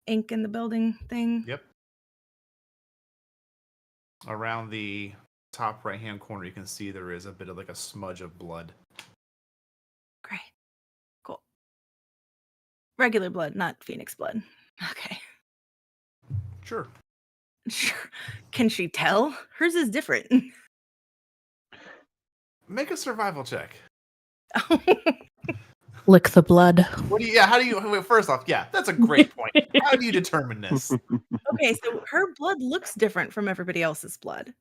ink in the building thing. Yep. Around the top right-hand corner, you can see there is a bit of like a smudge of blood. Great. Cool. Regular blood, not phoenix blood. Okay. Sure. Sure. Can she tell? Hers is different. Make a survival check. Lick the blood. What do you? Yeah. How do you? Wait, first off, yeah, that's a great point. How do you determine this? Okay, so her blood looks different from everybody else's blood.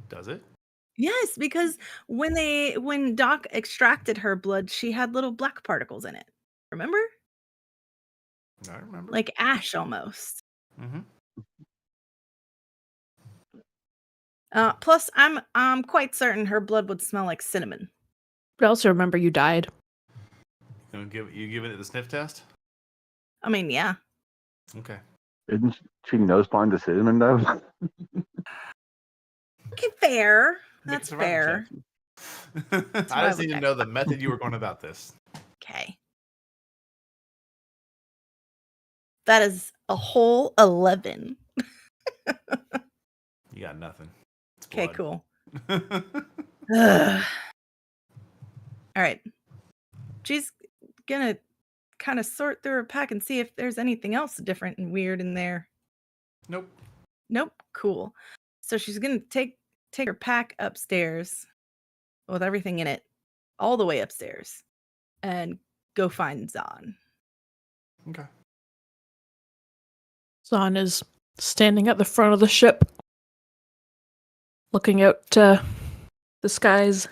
Does it? Yes, because when Doc extracted her blood, she had little black particles in it. Remember? I remember. Like ash almost. Mm-hmm. Plus, I'm quite certain her blood would smell like cinnamon. But also remember you died. You giving it the sniff test? I mean, yeah. Okay. Isn't she nose blind to cinnamon though? Okay, fair. Make a That's survival fair. check. I just Survival need to check. know the method you were going about this. Okay. That is a whole 11. You got nothing. It's Okay, blood. cool. Ugh. All right. She's gonna kind of sort through her pack and see if there's anything else different and weird in there. Nope. Nope. Cool. So she's gonna take her pack upstairs with everything in it, all the way upstairs, and go find Zahn. Okay. Zahn is standing at the front of the ship, looking out to the skies.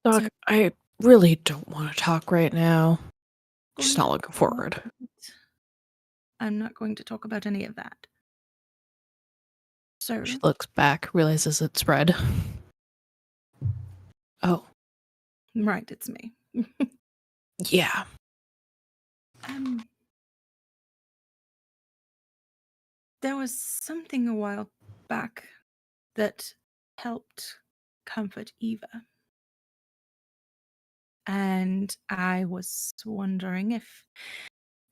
Doc, I really don't want to talk right now. Just not looking forward. I'm not going to talk about any of that. So She looks back, realizes it's red. Oh, right, it's me. yeah. There was something a while back that helped comfort Eva. And I was wondering if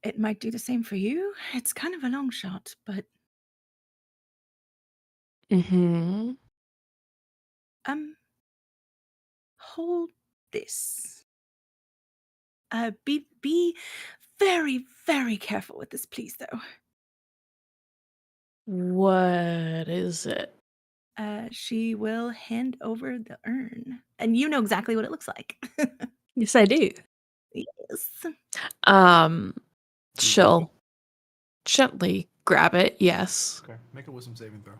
it might do the same for you. It's kind of a long shot, but Mm-hmm. hold this. Be very, very careful with this, please, though. What is it? She will hand over the urn, and you know exactly what it looks like. Yes, I do. Yes. She'll gently grab it, yes. Okay. Make a wisdom saving throw.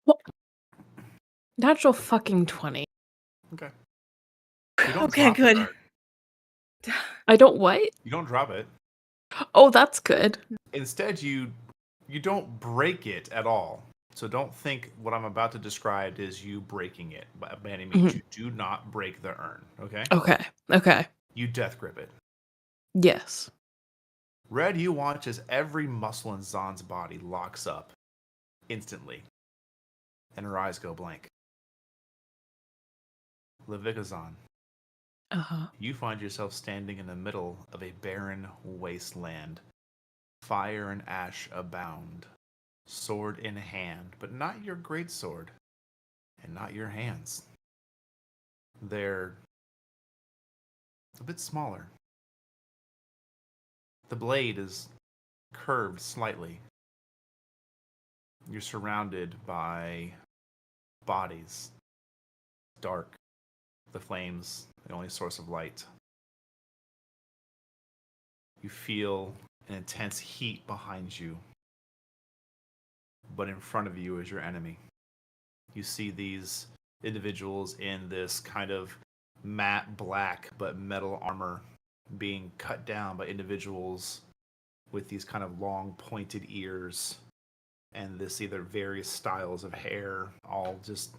What? Natural fucking 20. Okay. You don't Okay, drop the good. dart. I don't what? You don't drop it. Oh, that's good. Instead, you don't break it at all. So don't think what I'm about to describe is you breaking it by any means. You do not break the urn. Okay. Okay. You death grip it. Yes. Red, you watch as every muscle in Zahn's body locks up instantly, and her eyes go blank. Levika Zahn, you find yourself standing in the middle of a barren wasteland. Fire and ash abound, sword in hand, but not your great sword, and not your hands. They're a bit smaller. The blade is curved slightly. You're surrounded by bodies, dark, the flames, the only source of light. You feel an intense heat behind you, but in front of you is your enemy. You see these individuals in this kind of matte black but metal armor being cut down by individuals with these kind of long pointed ears and this either various styles of hair, all just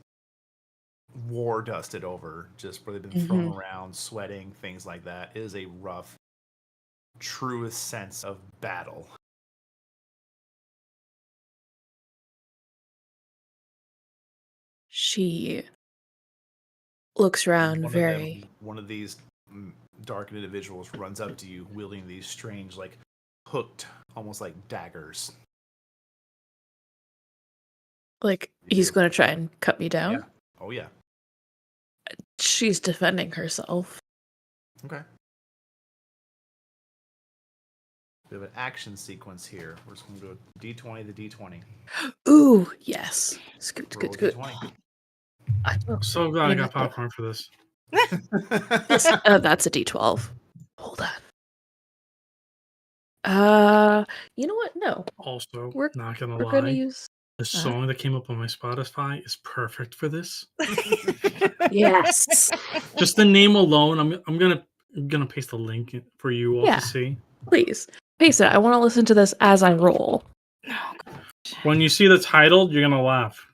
war dusted over, just where they've been thrown around, sweating, things like that. It is a rough, truest sense of battle. She looks around very. One of these dark individuals runs up to you, wielding these strange, like hooked, almost like daggers. Like he's going to try and cut me down. Yeah. Oh yeah. She's defending herself. Okay. We have an action sequence here. We're just going to go D20 to D20. Ooh, yes. It's good, Roll good. D20. I'm so glad I got popcorn for this. That's a D12. Hold on. You know what? No. Also, We're not gonna We're lie, gonna use. the song that came up on my Spotify is perfect for this. Yes. Just the name alone, I'm gonna paste the link for you all to see. Please paste it. I want to listen to this as I roll. When you see the title, you're gonna laugh.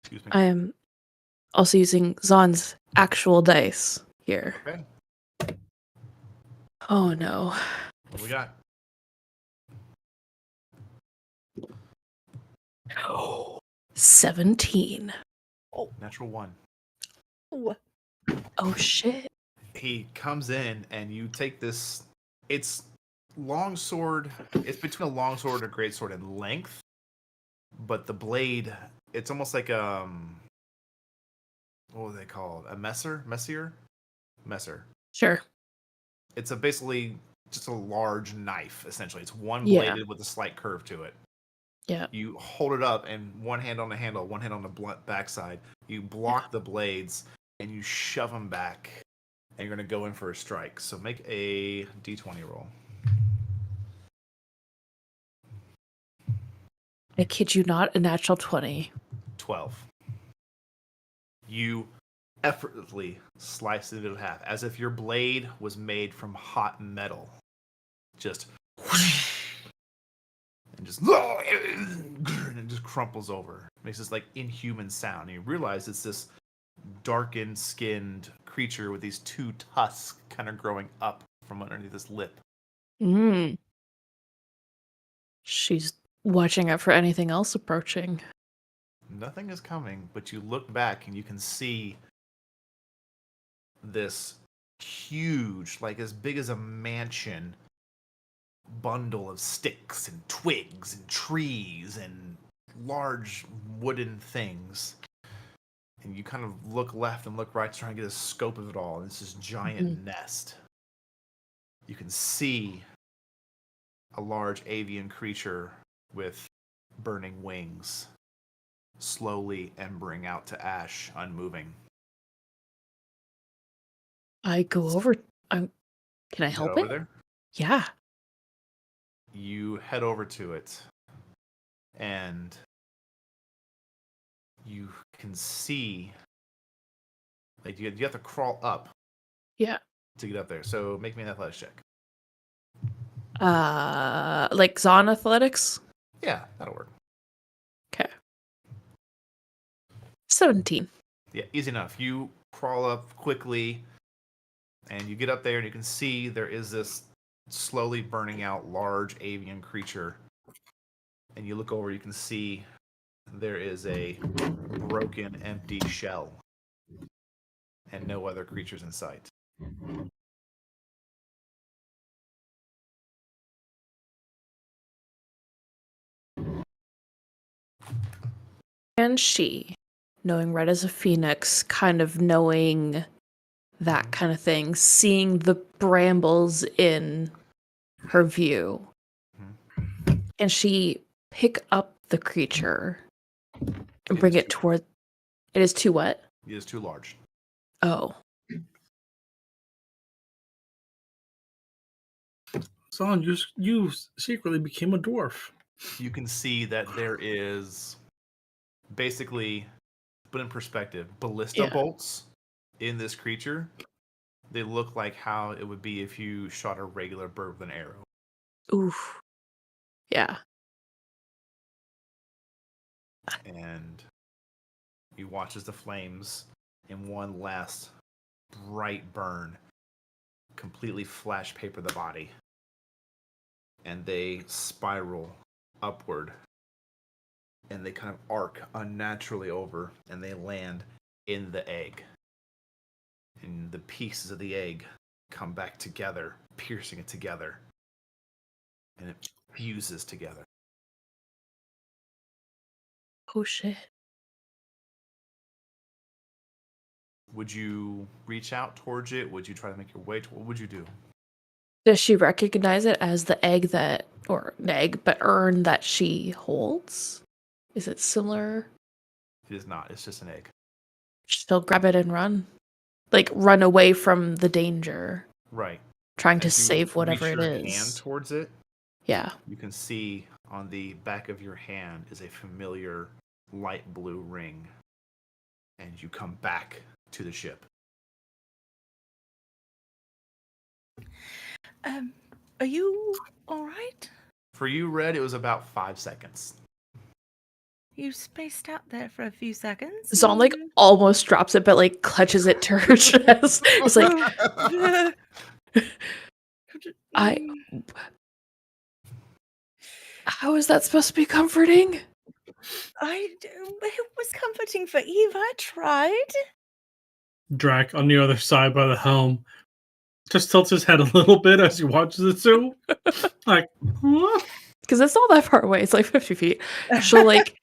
Excuse me. I am also using Zon's actual dice here. Okay. Oh no. What do we got? 17. Natural 1. Oh shit. He comes in and you take this. It's longsword. It's between a longsword and a greatsword in length, but the blade. It's almost like what do they call it? A messer? Messer. Sure. It's basically just a large knife. Essentially, it's one Yeah. bladed with a slight curve to it. Yeah. You hold it up, and one hand on the handle, one hand on the blunt backside. You block the blades, and you shove them back. And you're going to go in for a strike. So make a D20 roll. I kid you not, a natural 20. 12. You effortlessly slice it in half, as if your blade was made from hot metal. Just and it just crumples over. Makes this like inhuman sound. And you realize it's this darkened skinned creature with these two tusks kind of growing up from underneath this lip. She's watching out for anything else approaching. Nothing is coming, but you look back and you can see this huge, like as big as a mansion, bundle of sticks and twigs and trees and large wooden things. And you kind of look left and look right to try and get a scope of it all. And it's this giant nest. You can see a large avian creature with burning wings, slowly embering out to ash, unmoving. I go over. Can I help over it? there? Yeah. You head over to it, and you can see, like you have to crawl up. Yeah. To get up there. So make me an athletics check. Like Zon athletics? Yeah, that'll work. Okay. 17. Yeah, easy enough. You crawl up quickly, and you get up there, and you can see there is this slowly burning out large avian creature. And you look over, you can see there is a broken, empty shell, and no other creatures in sight. And she, knowing red as a phoenix, kind of knowing that kind of thing, seeing the brambles in her view. And she pick up the creature and bring it toward. It is too what? It is too large. Oh. Son, you secretly became a dwarf. You can see that there is basically, put in perspective, ballista bolts in this creature. They look like how it would be if you shot a regular bird with an arrow. Oof. Yeah. And you watch as the flames, in one last bright burn, completely flash paper the body. And they spiral upward. And they kind of arc unnaturally over, and they land in the egg. And the pieces of the egg come back together, piercing it together. And it fuses together. Oh shit. Would you reach out towards it? Would you try to make your way to what would you do? Does she recognize it as the egg but urn that she holds? Is it similar? It is not. It's just an egg. She'll grab it and run. Like run away from the danger. Right. Trying to As you save whatever reach it your is. hand towards it, Yeah. you can see on the back of your hand is a familiar light blue ring. And you come back to the ship. Are you all right? For you, Red, it was about 5 seconds. You spaced out there for a few seconds. Zon like almost drops it, but like clutches it to her chest. It's like How is that supposed to be comforting? It was comforting for Eva. I tried. Drac on the other side by the helm just tilts his head a little bit as he watches it too. Like, huh? Because it's not that far away. It's like 50 feet. She'll like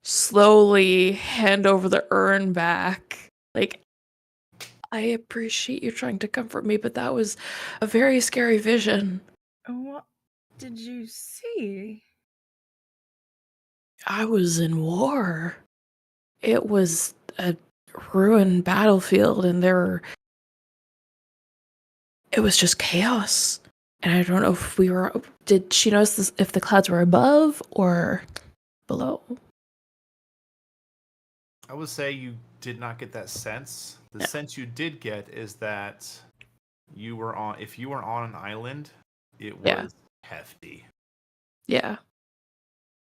slowly hand over the urn back. Like, I appreciate you trying to comfort me, but that was a very scary vision. What did you see? I was in war. It was a ruined battlefield, and it was just chaos. And I don't know if did she notice if the clouds were above or below? I would say you did not get that sense. The sense you did get is that if you were on an island, it was hefty. Yeah.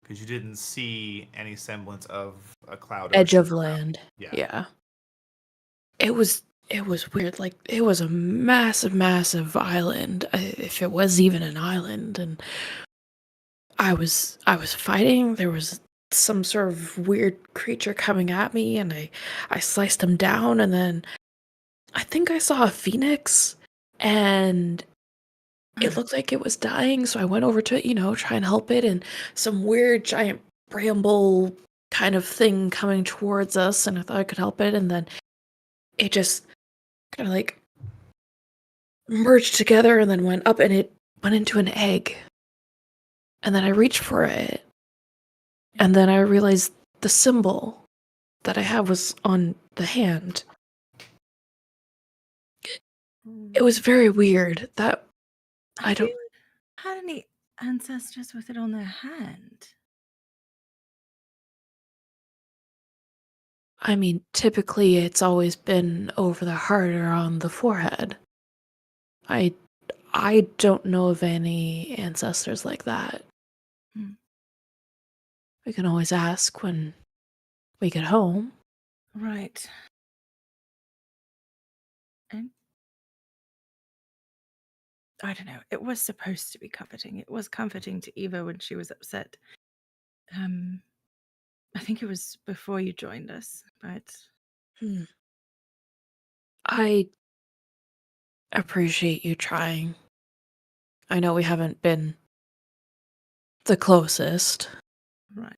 Because you didn't see any semblance of a cloud. Edge of land. Yeah. It was weird. Like, it was a massive, massive island, if it was even an island. And I was fighting. There was some sort of weird creature coming at me, and I sliced him down, and then I think I saw a phoenix, and it looked like it was dying, so I went over to it, try and help it, and some weird giant bramble kind of thing coming towards us, and I thought I could help it, and then it just kind of like merged together and then went up, and it went into an egg. And then I reached for it, and then I realized the symbol that I have was on the hand. It was very weird. That I don't had any ancestors with it on their hand. I mean, typically it's always been over the heart or on the forehead. I don't know of any ancestors like that. We can always ask when we get home. Right. And I don't know. It was supposed to be comforting. It was comforting to Eva when she was upset. I think it was before you joined us, but I appreciate you trying. I know we haven't been the closest. Right.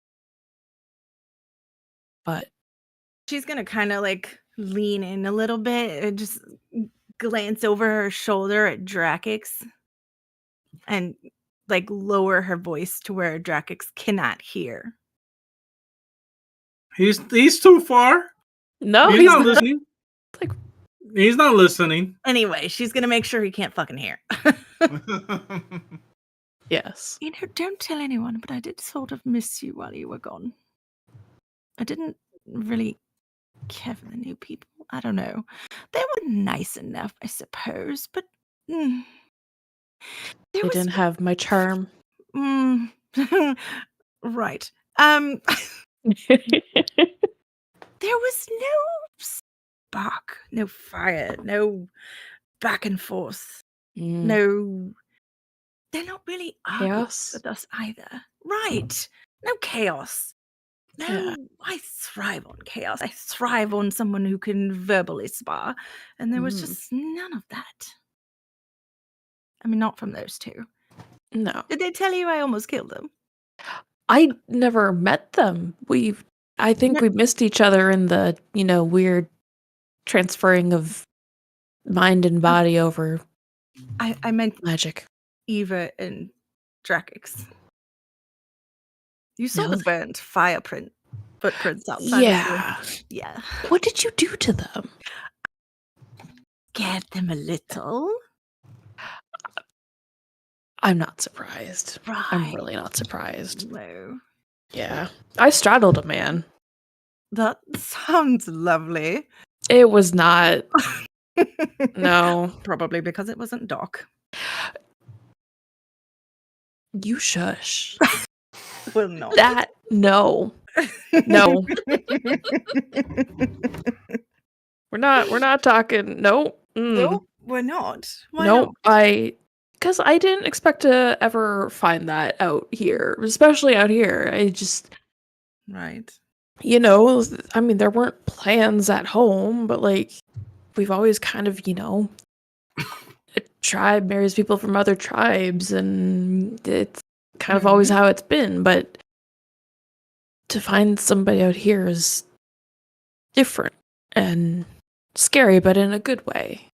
But she's gonna kind of like lean in a little bit and just glance over her shoulder at Drackix and like lower her voice to where Drackix cannot hear. He's too far. No, he's not listening. Like, he's not listening. Anyway, she's gonna make sure he can't fucking hear. Yes. Don't tell anyone, but I did sort of miss you while you were gone. I didn't really care for the new people. I don't know. They were nice enough, I suppose, but they didn't have my charm. Right. There was no spark, no fire, no back and forth. No, they're not really chaos with us either. Right. No chaos. No, Yeah. I thrive on chaos. I thrive on someone who can verbally spar. And there was just none of that. I mean, not from those two. No. Did they tell you I almost killed them? I never met them. I think we missed each other in the, weird transferring of mind and body over I meant magic. Eva and Drakix. You saw No. the burnt footprints outside. Yeah. Yeah. What did you do to them? Scared them a little. I'm not surprised. Right. I'm really not surprised. No. Yeah. I straddled a man. That sounds lovely. It was not. No. Probably because it wasn't Doc. You shush. Well, not. That, no. No. We're not talking. Nope. Nope, we're not. Why Nope. not? Because I didn't expect to ever find that out here, especially out here. Right. I mean, there weren't plans at home, but we've always kind of, a tribe marries people from other tribes, and it's kind of always how it's been. But to find somebody out here is different and scary, but in a good way.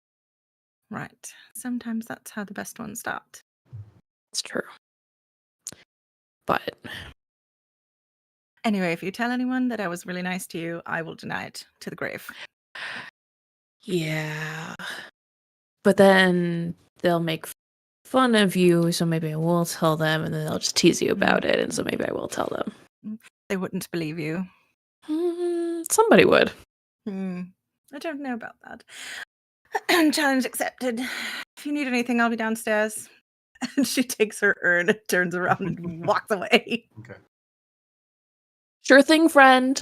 Right. Sometimes that's how the best ones start. It's true. But anyway, if you tell anyone that I was really nice to you, I will deny it to the grave. yeah. But then they'll make fun of you, so maybe I will tell them, and then they'll just tease you about it, and so maybe I will tell them. They wouldn't believe you. Somebody would. I don't know about that. Challenge accepted. If you need anything, I'll be downstairs. And she takes her urn and turns around and walks away. Okay. Sure thing, friend.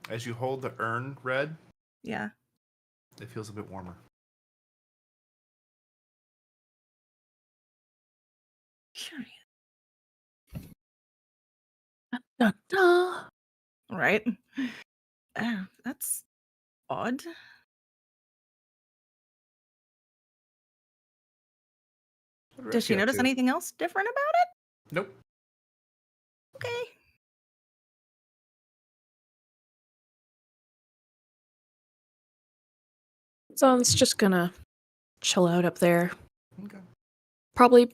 As you hold the urn, Red, Yeah. it feels a bit warmer. Curious. Da, da. Right? Oh, that's odd. Does she notice anything else different about it? Nope. Okay. Zon's just gonna chill out up there. Okay. Probably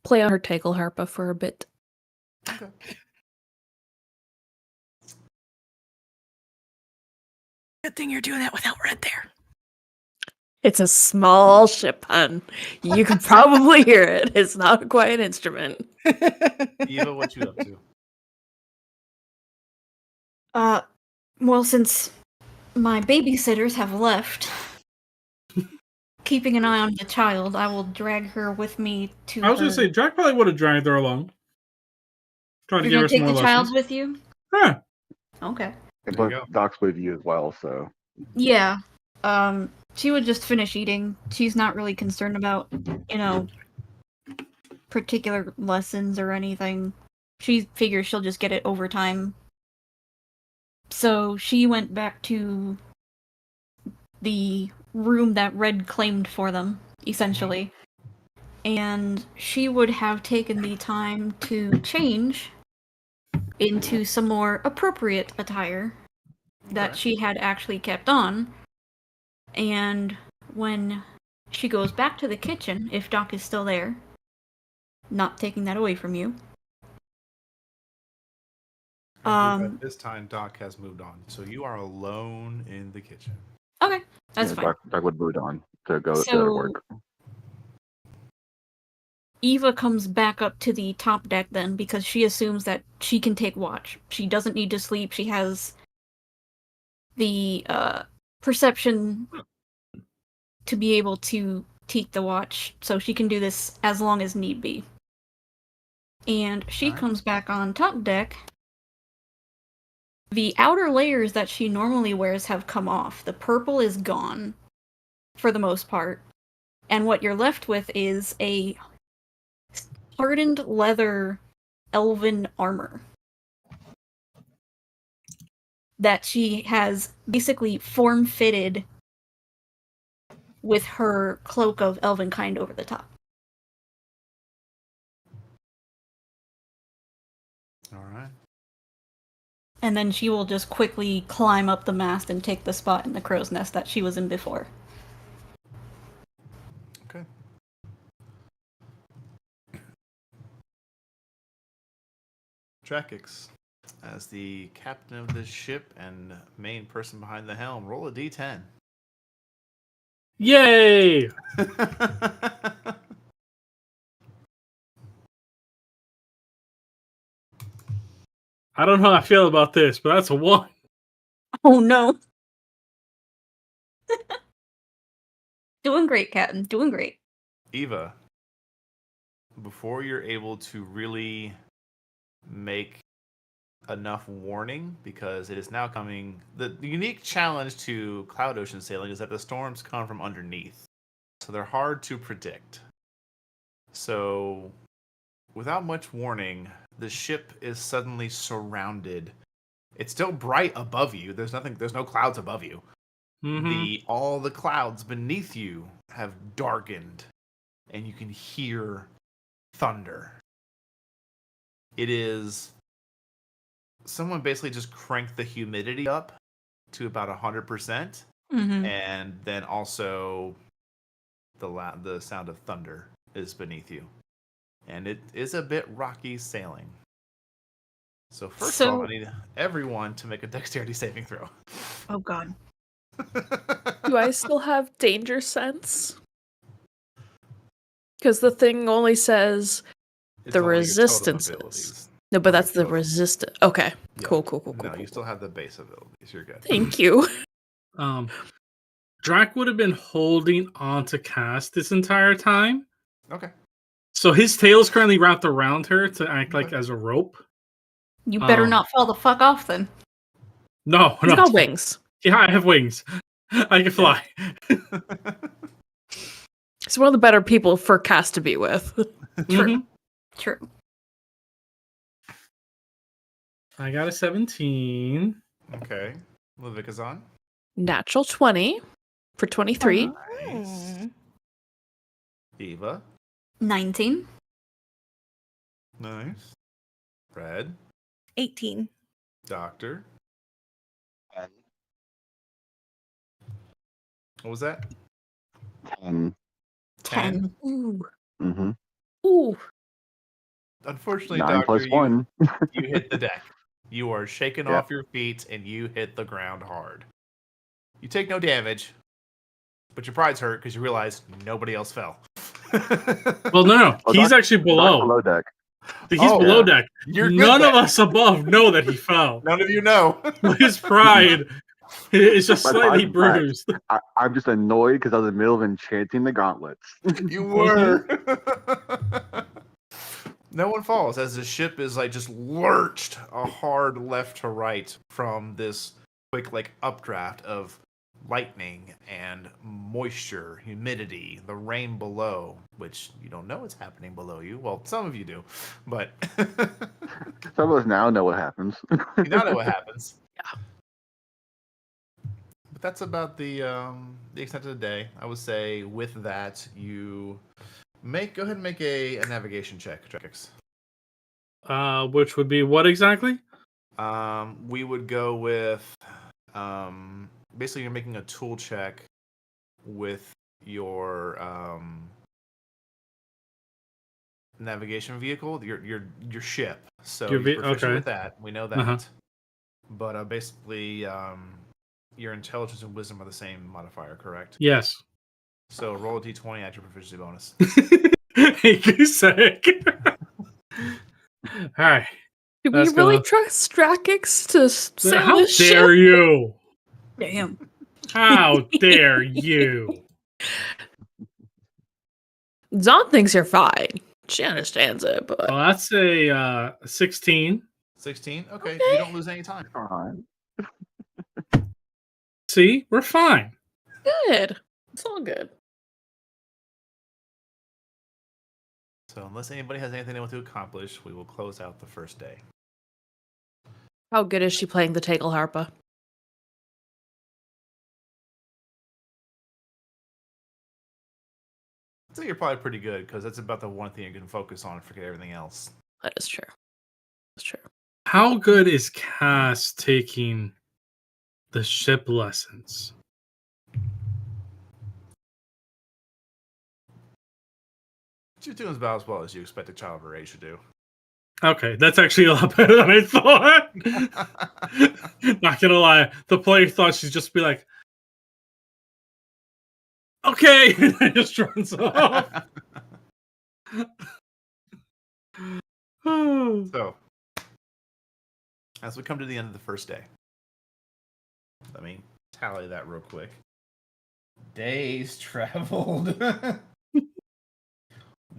play on her takelharpa for a bit. Okay. Good thing you're doing that without Red there. It's a small ship, hun. You can probably hear it. It's not a quiet instrument. Eva, what you up to? Well, since my babysitters have left, keeping an eye on the child, I will drag her with me to I was going to say, Jack probably would have dragged her along. Trying to You're give gonna her take some the more child lessons. with you? Yeah. Okay. But Doc's with you as well, so. Yeah. She would just finish eating. She's not really concerned about, particular lessons or anything. She figures she'll just get it over time. So she went back to the room that Red claimed for them, essentially. And she would have taken the time to change into some more appropriate attire that she had actually kept on. And when she goes back to the kitchen, if Doc is still there, not taking that away from you. At this time, Doc has moved on, so you are alone in the kitchen. Okay, that's fine. Doc would move on to go to work. Eva comes back up to the top deck then, because she assumes that she can take watch. She doesn't need to sleep. She has the perception to be able to take the watch, so she can do this as long as need be. And she comes back on top deck. The outer layers that she normally wears have come off. The purple is gone, for the most part. And what you're left with is a hardened leather elven armor that she has basically form-fitted with her cloak of elvenkind over the top. All right. And then she will just quickly climb up the mast and take the spot in the crow's nest that she was in before. Okay. Drakkix, as the captain of this ship and main person behind the helm, roll a d10. Yay! I don't know how I feel about this, but that's a 1. Oh no. Doing great, Captain. Doing great. Eva, before you're able to really make enough warning, because it is now coming, the unique challenge to Cloud Ocean sailing is that the storms come from underneath. So they're hard to predict. So without much warning, the ship is suddenly surrounded. It's still bright above you. There's no clouds above you. Mm-hmm. All the clouds beneath you have darkened, and you can hear thunder. It is someone basically just cranked the humidity up to about 100%, and then also the sound of thunder is beneath you, and it is a bit rocky sailing. So first of all, I need everyone to make a dexterity saving throw. Oh god. Do I still have danger sense? Because the thing only says It's the only your totem resistances. abilities. No, but Or your that's the totem. resist. Okay, Yeah. cool. No, you still have the base abilities. You're good. Thank you. Drac would have been holding on to Cass this entire time. Okay. So his tail is currently wrapped around her to act like as a rope. You better not fall the fuck off then. No. He's got wings. Yeah, I have wings. I can fly. He's one of the better people for Cass to be with. True. True. I got a 17. Okay. Levikazan. Natural 20 for 23. Nice. Eva. 19. Nice. Fred. 18. Doctor. What was that? 10. 10. Ooh. Mm-hmm. Ooh. Unfortunately, 9 Doctor, plus 1. you hit the deck. You are shaken off your feet and you hit the ground hard. You take no damage, but your pride's hurt because you realize nobody else fell. Well, no. Oh, He's actually below. Below deck. He's below deck. None of us above know that he fell. None of you know. His pride is just slightly bruised. I'm just annoyed because I was in the middle of enchanting the gauntlets. You were. No one falls as the ship is like just lurched a hard left to right from this quick like updraft of lightning and moisture, humidity, the rain below, which you don't know what's happening below you. Well, some of you do, but some of us now know what happens. you now know what happens. Yeah. But that's about the extent of the day. I would say with that, you go ahead and make a navigation check, Drakkix. Which would be what exactly? We would go with basically you're making a tool check with your navigation vehicle, your ship. So you're proficient with that. We know that. Uh-huh. But basically your intelligence and wisdom are the same modifier, correct? Yes. So roll a d20, add your proficiency bonus. Hey, Goosek. All right. Do we really trust Drakkix to sail How this ship? dare you? Damn. How dare you? Zon thinks you're fine. She understands it, but... Well, that's a 16. 16? Okay, you don't lose any time. Fine. See? We're fine. Good. It's all good. So unless anybody has anything they want to accomplish, we will close out the first day. How good is she playing the Tegel harpa? I'd say you're probably pretty good, because that's about the one thing you can focus on and forget everything else. That is true. That's true. How good is Cass taking the ship lessons? She's doing about as well as you expect a child of her age to do. Okay, that's actually a lot better than I thought. Not gonna lie, the player thought she'd just be like, "Okay," and just runs off. So, as we come to the end of the first day, let me tally that real quick. Days traveled.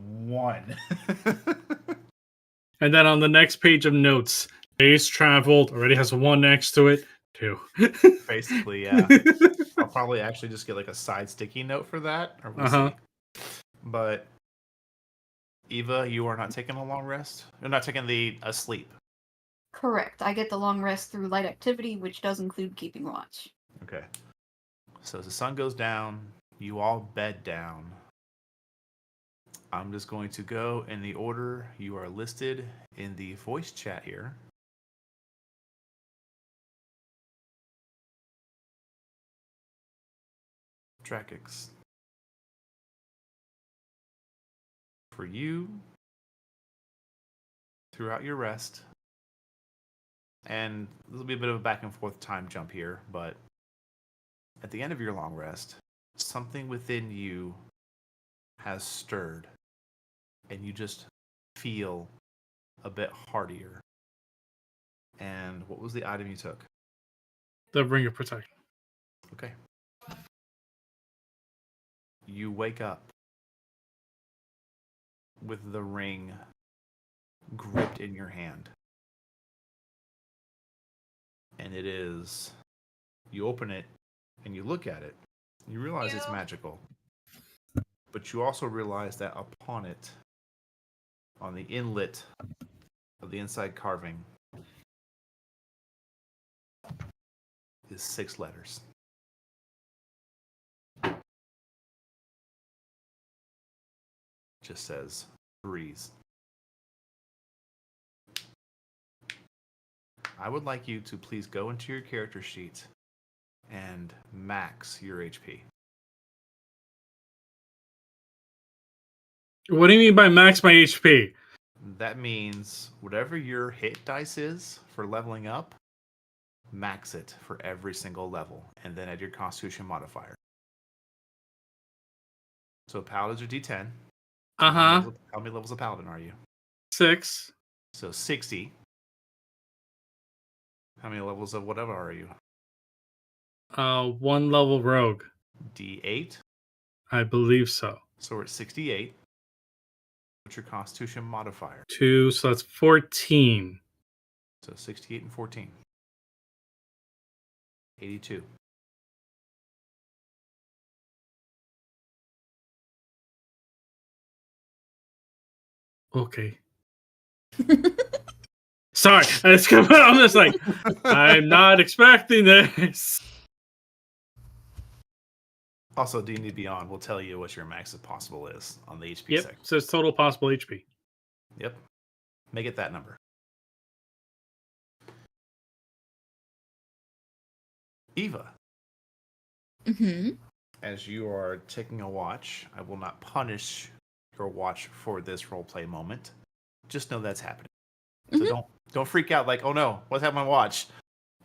1. And then on the next page of notes, days traveled already has 1 next to it. 2. Basically, yeah. I'll probably actually just get like a side sticky note for that, or we'll see. But Eva, you are not taking a long rest. You're not taking a sleep. Correct. I get the long rest through light activity, which does include keeping watch. Okay. So as the sun goes down, you all bed down. I'm just going to go in the order you are listed in the voice chat here. Drakix. For you, throughout your rest, and there'll be a bit of a back and forth time jump here, but at the end of your long rest, something within you has stirred, and you just feel a bit heartier. And what was the item you took? The Ring of Protection. Okay. You wake up with the ring gripped in your hand. And it is... You open it and you look at it. You realize it's magical. But you also realize that upon it, on the inlet of the inside carving, is 6 letters. Just says breeze. I would like you to please go into your character sheet and max your HP. What do you mean by max my HP? That means whatever your hit dice is for leveling up, max it for every single level, and then add your Constitution modifier. So Paladins are D10. How many levels of Paladin are you? 6. So 60. How many levels of whatever are you? 1 level rogue. D8. I believe so. So we're at 68. What's your Constitution modifier? 2, so that's 14. So 68 and 14. 82. Okay. Sorry, I'm just like, I'm not expecting this. Also, D&D Beyond will tell you what your max if possible is on the HP Yep, section. so it's total possible HP. Yep. Make it that number. Eva. Mm-hmm. As you are taking a watch, I will not punish your watch for this roleplay moment. Just know that's happening. So don't freak out like, oh no, what's happening to my watch?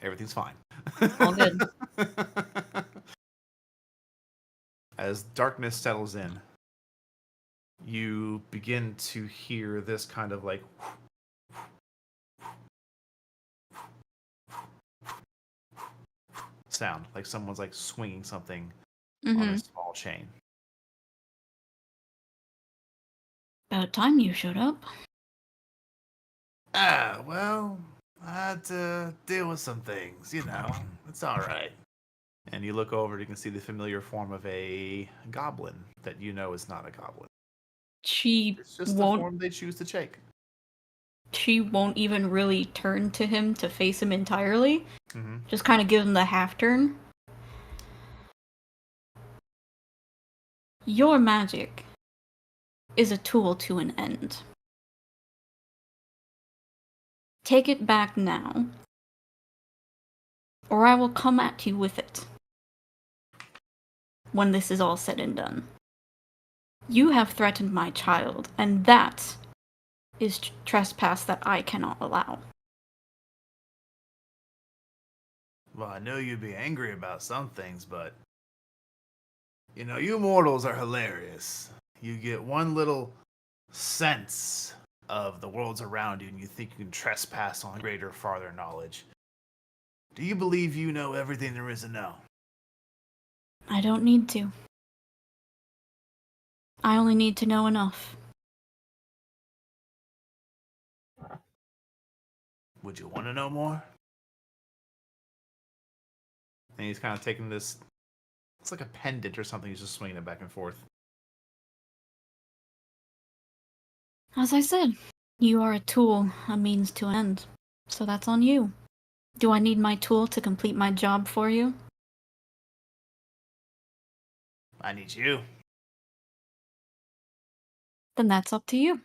Everything's fine. All good. As darkness settles in, you begin to hear this kind of like sound, like someone's like swinging something on a small chain. About time you showed up. Well, I had to deal with some things, you know. It's all right. And you look over, you can see the familiar form of a goblin that you know is not a goblin. She It's just the won't. form they choose to take. She won't even really turn to him to face him entirely. Mm-hmm. Just kind of give him the half turn. Your magic is a tool to an end. Take it back now, or I will come at you with it when this is all said and done. You have threatened my child, and that is trespass that I cannot allow. Well, I know you'd be angry about some things, but you know, you mortals are hilarious. You get one little sense of the worlds around you, and you think you can trespass on greater, farther knowledge. Do you believe you know everything there is to know? I don't need to. I only need to know enough. Would you want to know more? And he's kind of taking this. It's like a pendant or something. He's just swinging it back and forth. As I said, you are a tool, a means to an end. So that's on you. Do I need my tool to complete my job for you? I need you. Then that's up to you.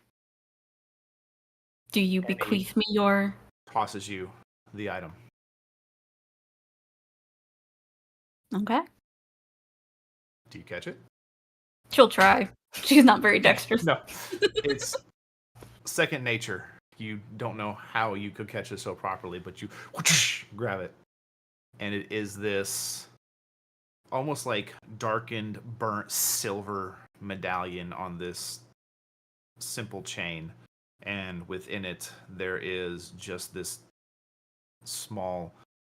Do you And he bequeath me your... tosses you the item. Okay. Do you catch it? She'll try. She's not very dexterous. No. It's second nature. You don't know how you could catch it so properly, but you grab it. And it is this almost like darkened, burnt silver medallion on this simple chain. And within it, there is just this small,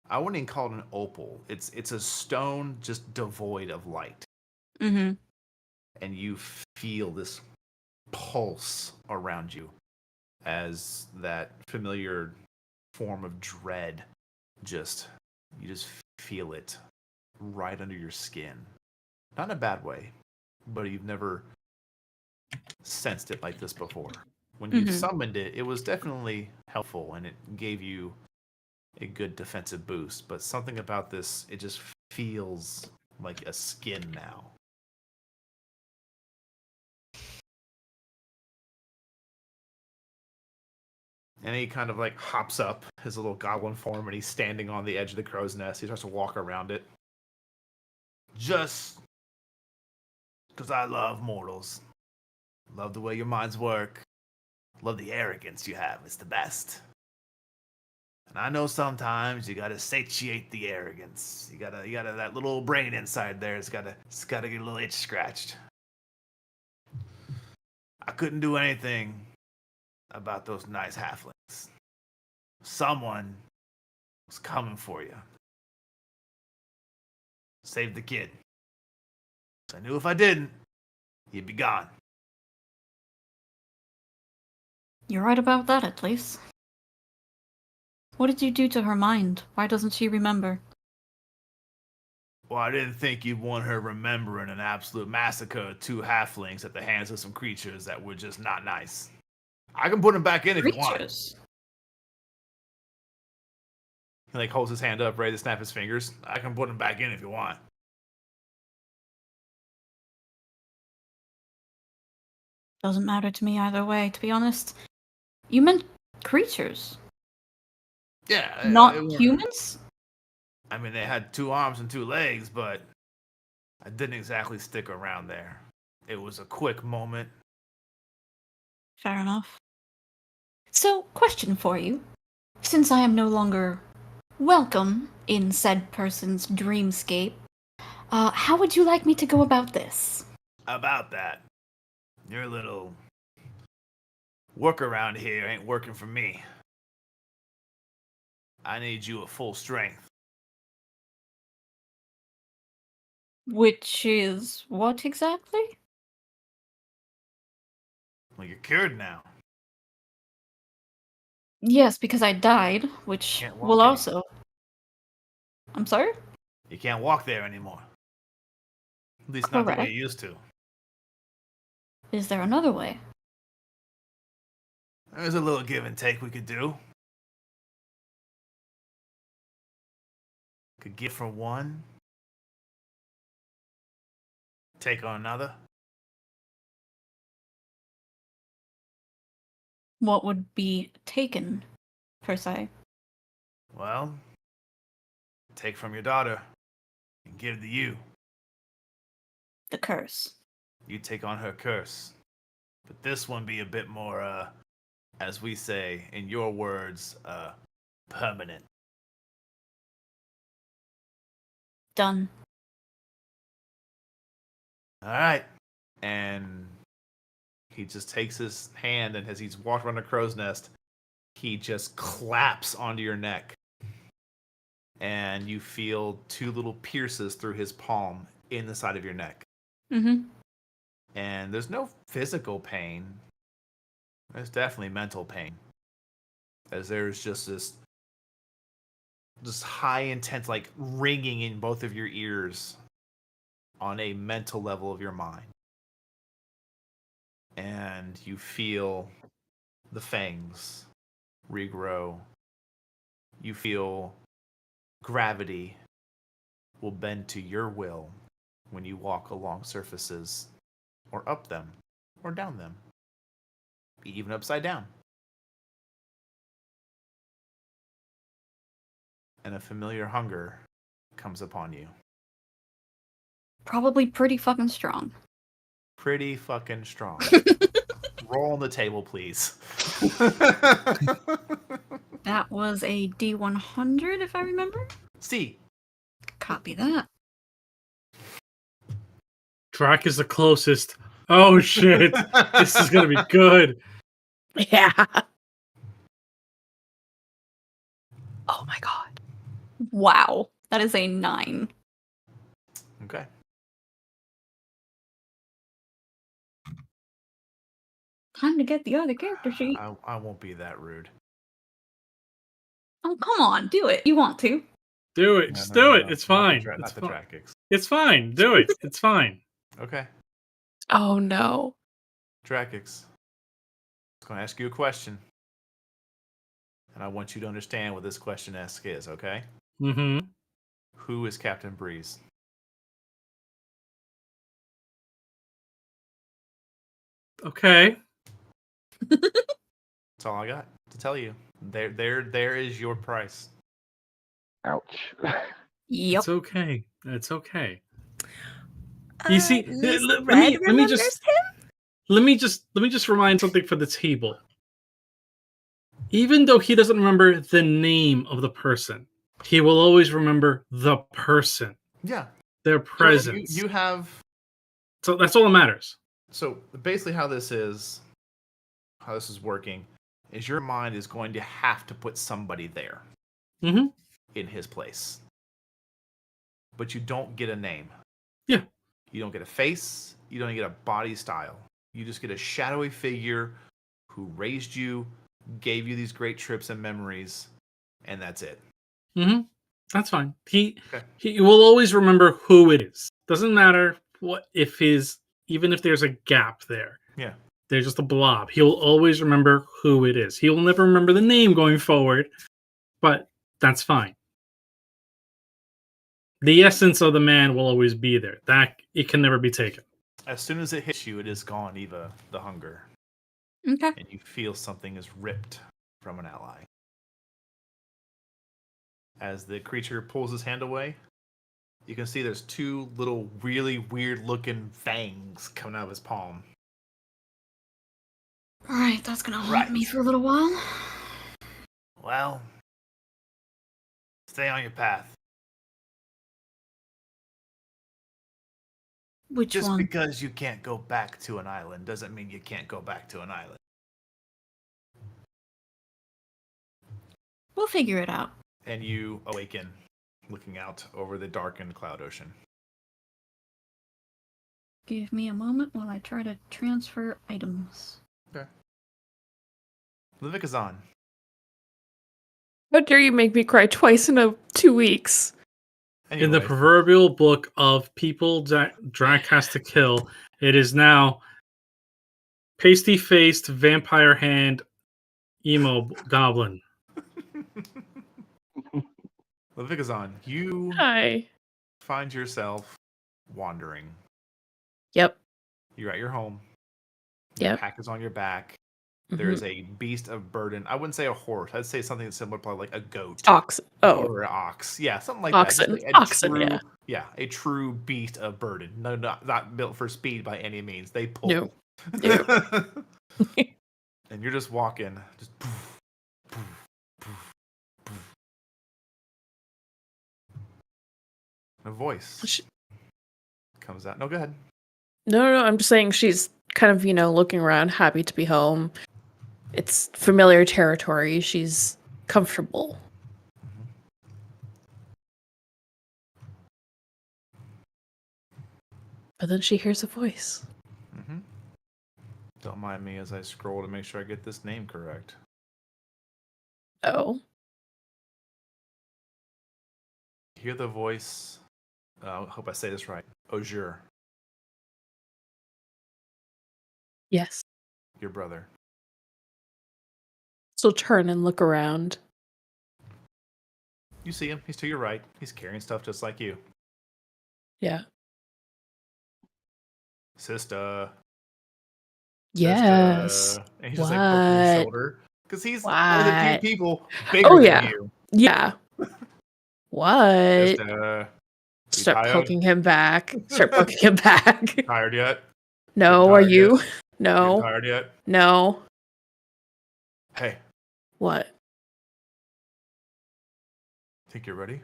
I wouldn't even call it an opal. It's a stone just devoid of light. Mm-hmm. And you feel this pulse around you as that familiar form of dread you just feel it right under your skin. Not in a bad way, but you've never sensed it like this before. When you summoned it, it was definitely helpful and it gave you a good defensive boost, but something about this, it just feels like a skin now. And he kind of like hops up his little goblin form and he's standing on the edge of the crow's nest. He starts to walk around it. Just because I love mortals. Love the way your minds work. Love the arrogance you have. It's the best. And I know sometimes you gotta satiate the arrogance. You gotta that little brain inside there. It's gotta get a little itch scratched. I couldn't do anything about those nice halflings. Someone was coming for you. Save the kid. I knew if I didn't, he'd be gone. You're right about that, at least. What did you do to her mind? Why doesn't she remember? Well, I didn't think you'd want her remembering an absolute massacre of 2 halflings at the hands of some creatures that were just not nice. I can put them back in if you want. He like holds his hand up, ready to snap his fingers. I can put them back in if you want. Doesn't matter to me either way, to be honest. You meant creatures. Yeah. Not humans? I mean, they had 2 arms and 2 legs, but I didn't exactly stick around there. It was a quick moment. Fair enough. So, question for you. Since I am no longer welcome in said person's dreamscape, how would you like me to go about this? About that, your little workaround here ain't working for me. I need you at full strength. Which is what exactly? Well, you're cured now. Yes, because I died, which will also... I'm sorry? You can't walk there anymore. At least not the way you used to. Is there another way? There's a little give and take we could do. Could give for one, take on another. What would be taken, per se? Well, take from your daughter and give to you. The curse. You take on her curse. But this one be a bit more, as we say, in your words, permanent. Done. All right. And he just takes his hand, and as he's walking around the crow's nest, he just claps onto your neck. And you feel 2 little pierces through his palm in the side of your neck. Mm-hmm. And there's no physical pain. There's definitely mental pain. As there's just this high intense, like, ringing in both of your ears on a mental level of your mind. And you feel the fangs regrow. You feel gravity will bend to your will when you walk along surfaces, or up them, or down them, even upside down. And a familiar hunger comes upon you. Probably pretty fucking strong. Pretty fucking strong. Roll on the table, please. That was a D100, if I remember. C. Copy that. Drac is the closest. Oh shit! This is gonna be good. Yeah. Oh my god. Wow. That is a 9. Okay. Time to get the other character sheet. I won't be that rude. Oh, come on. Do it. You want to. Do it. Just do it. It's fine. Not It's the fine. Drakics. It's fine. Do it. It's fine. Okay. Oh no. Drakics. I'm going to ask you a question. And I want you to understand what this question is, okay? Mm-hmm. Who is Captain Breeze? Okay. That's all I got to tell you. There is your price. Ouch. Yep. It's okay. It's okay. You see, Miss let Red me remembers just him? let me just remind something for the table. Even though he doesn't remember the name of the person, he will always remember the person, Yeah. their presence. You have... So that's all that matters. So basically how this is working is your mind is going to have to put somebody there Mm-hmm. in his place. But you don't get a name. Yeah. You don't get a face. You don't get a body style. You just get a shadowy figure who raised you, gave you these great trips and memories, and that's it. Mm-hmm. That's fine. He will always remember who it is. Doesn't matter even if there's a gap there. Yeah. There's just a blob. He'll always remember who it is. He will never remember the name going forward, but that's fine. The essence of the man will always be there. That it can never be taken. As soon as it hits you, it is gone, Eva, the hunger. Okay. And you feel something is ripped from an ally. As the creature pulls his hand away, you can see there's 2 little really weird looking fangs coming out of his palm. Alright, that's gonna haunt Right. me for a little while. Well, stay on your path. Which Just one? because you can't go back to an island doesn't mean you can't go back to an island. We'll figure it out. And you awaken, looking out over the darkened cloud ocean. Give me a moment while I try to transfer items. Okay. Livik is on. How dare you make me cry twice in 2 weeks? Anyway, In the proverbial book of people Drac has to kill, it is now pasty-faced vampire hand emo goblin. Levikazon, you Hi. find yourself wandering. Yep. You're at your home. Your Yep. pack is on your back. Mhm. There's a beast of burden. I wouldn't say a horse. I'd say something similar, probably like a goat. Ox. Oh. Or an ox. Yeah, something like Oxen. that. Just like Oxen, true, yeah. a true beast of burden. No, not built for speed by any means. They pull. No. No. And you're just walking. Just poof, poof, poof, poof. A voice comes out. No, go ahead. No. I'm just saying she's kind of, looking around, happy to be home. It's familiar territory. She's comfortable. But then she hears a voice. Mm-hmm. Don't mind me as I scroll to make sure I get this name correct. Oh. Hear the voice. I hope I say this right. Ojur, Yes. your brother. So turn and look around. You see him. He's to your right. He's carrying stuff just like you. Yeah. Sister. Yes. Sister. And he's just like poking his What? shoulder. Because he's one of the few What? people bigger Oh, than yeah. you. Yeah. What? Sister. Start tired? poking him back. Start poking him back. Tired yet? No, Getting are tired you? Yet? Getting No. tired yet? No. Hey, What? think you're ready?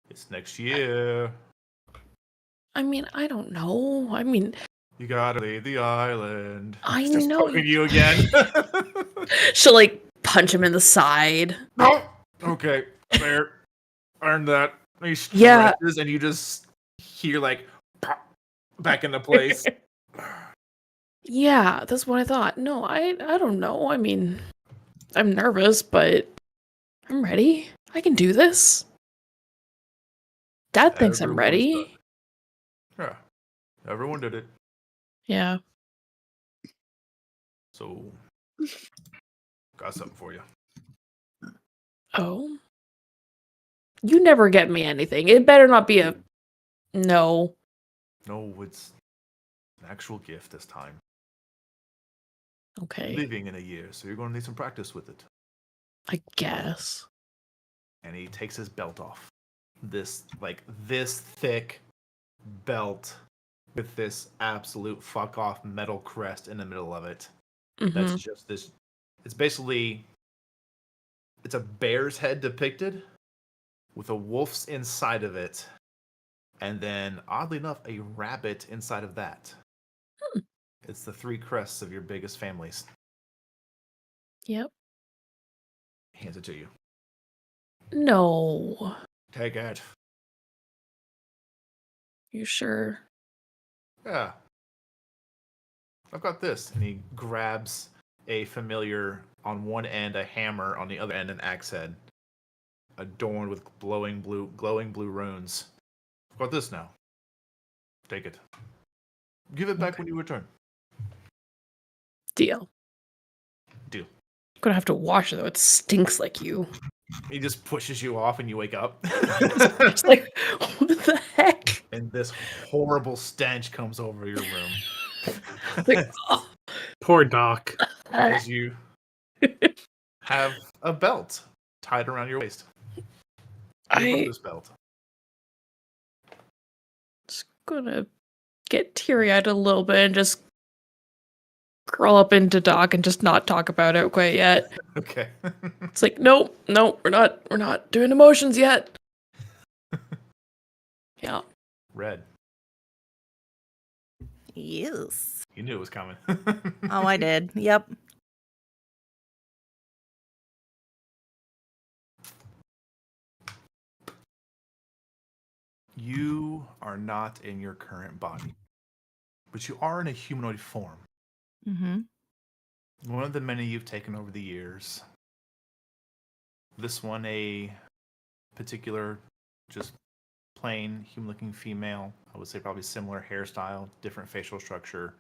It's next year. I mean, I don't know. I mean, You gotta leave the island. I Just know. poking you again. She'll like punch him in the side. No. Okay, there. Earned that. He Yeah. stretches and you just hear like pop back into place. Yeah, that's what I thought. No, I don't know. I mean, I'm nervous, but I'm ready. I can do this. Dad thinks I'm Everyone's ready. done it. Yeah, everyone did it. Yeah. So, got something for you. Oh. You never get me anything. It better not be a no. No, it's an actual gift this time. Okay. Leaving in a year, so you're going to need some practice with it. I guess. And he takes his belt off. This thick belt with this absolute fuck off metal crest in the middle of it. That's Mhm. just this. It's basically, it's a bear's head depicted with a wolf's inside of it, and then oddly enough, a rabbit inside of that. It's the three crests of your biggest families. Yep. Hands it to you. No. Take it. You sure? Yeah. I've got this. And he grabs a familiar on one end, a hammer, on the other end, an axe head, adorned with glowing blue runes. I've got this now. Take it. Give it back Okay. when you return. Deal. Deal. I'm gonna have to wash it though. It stinks like you. He just pushes you off and you wake up. It's like, what the heck? And this horrible stench comes over your room. Like, oh. Poor Doc. As you have a belt tied around your waist. Your brother's belt. Just gonna get teary-eyed a little bit and just curl up into Doc and just not talk about it quite yet. Okay. It's like, nope, we're not doing emotions yet. Yeah. Red. Yes. You knew it was coming. Oh, I did. Yep. You are not in your current body, but you are in a humanoid form. Mm-hmm. One of the many you've taken over the years. This one, a particular, just plain human-looking female. I would say probably similar hairstyle, different facial structure,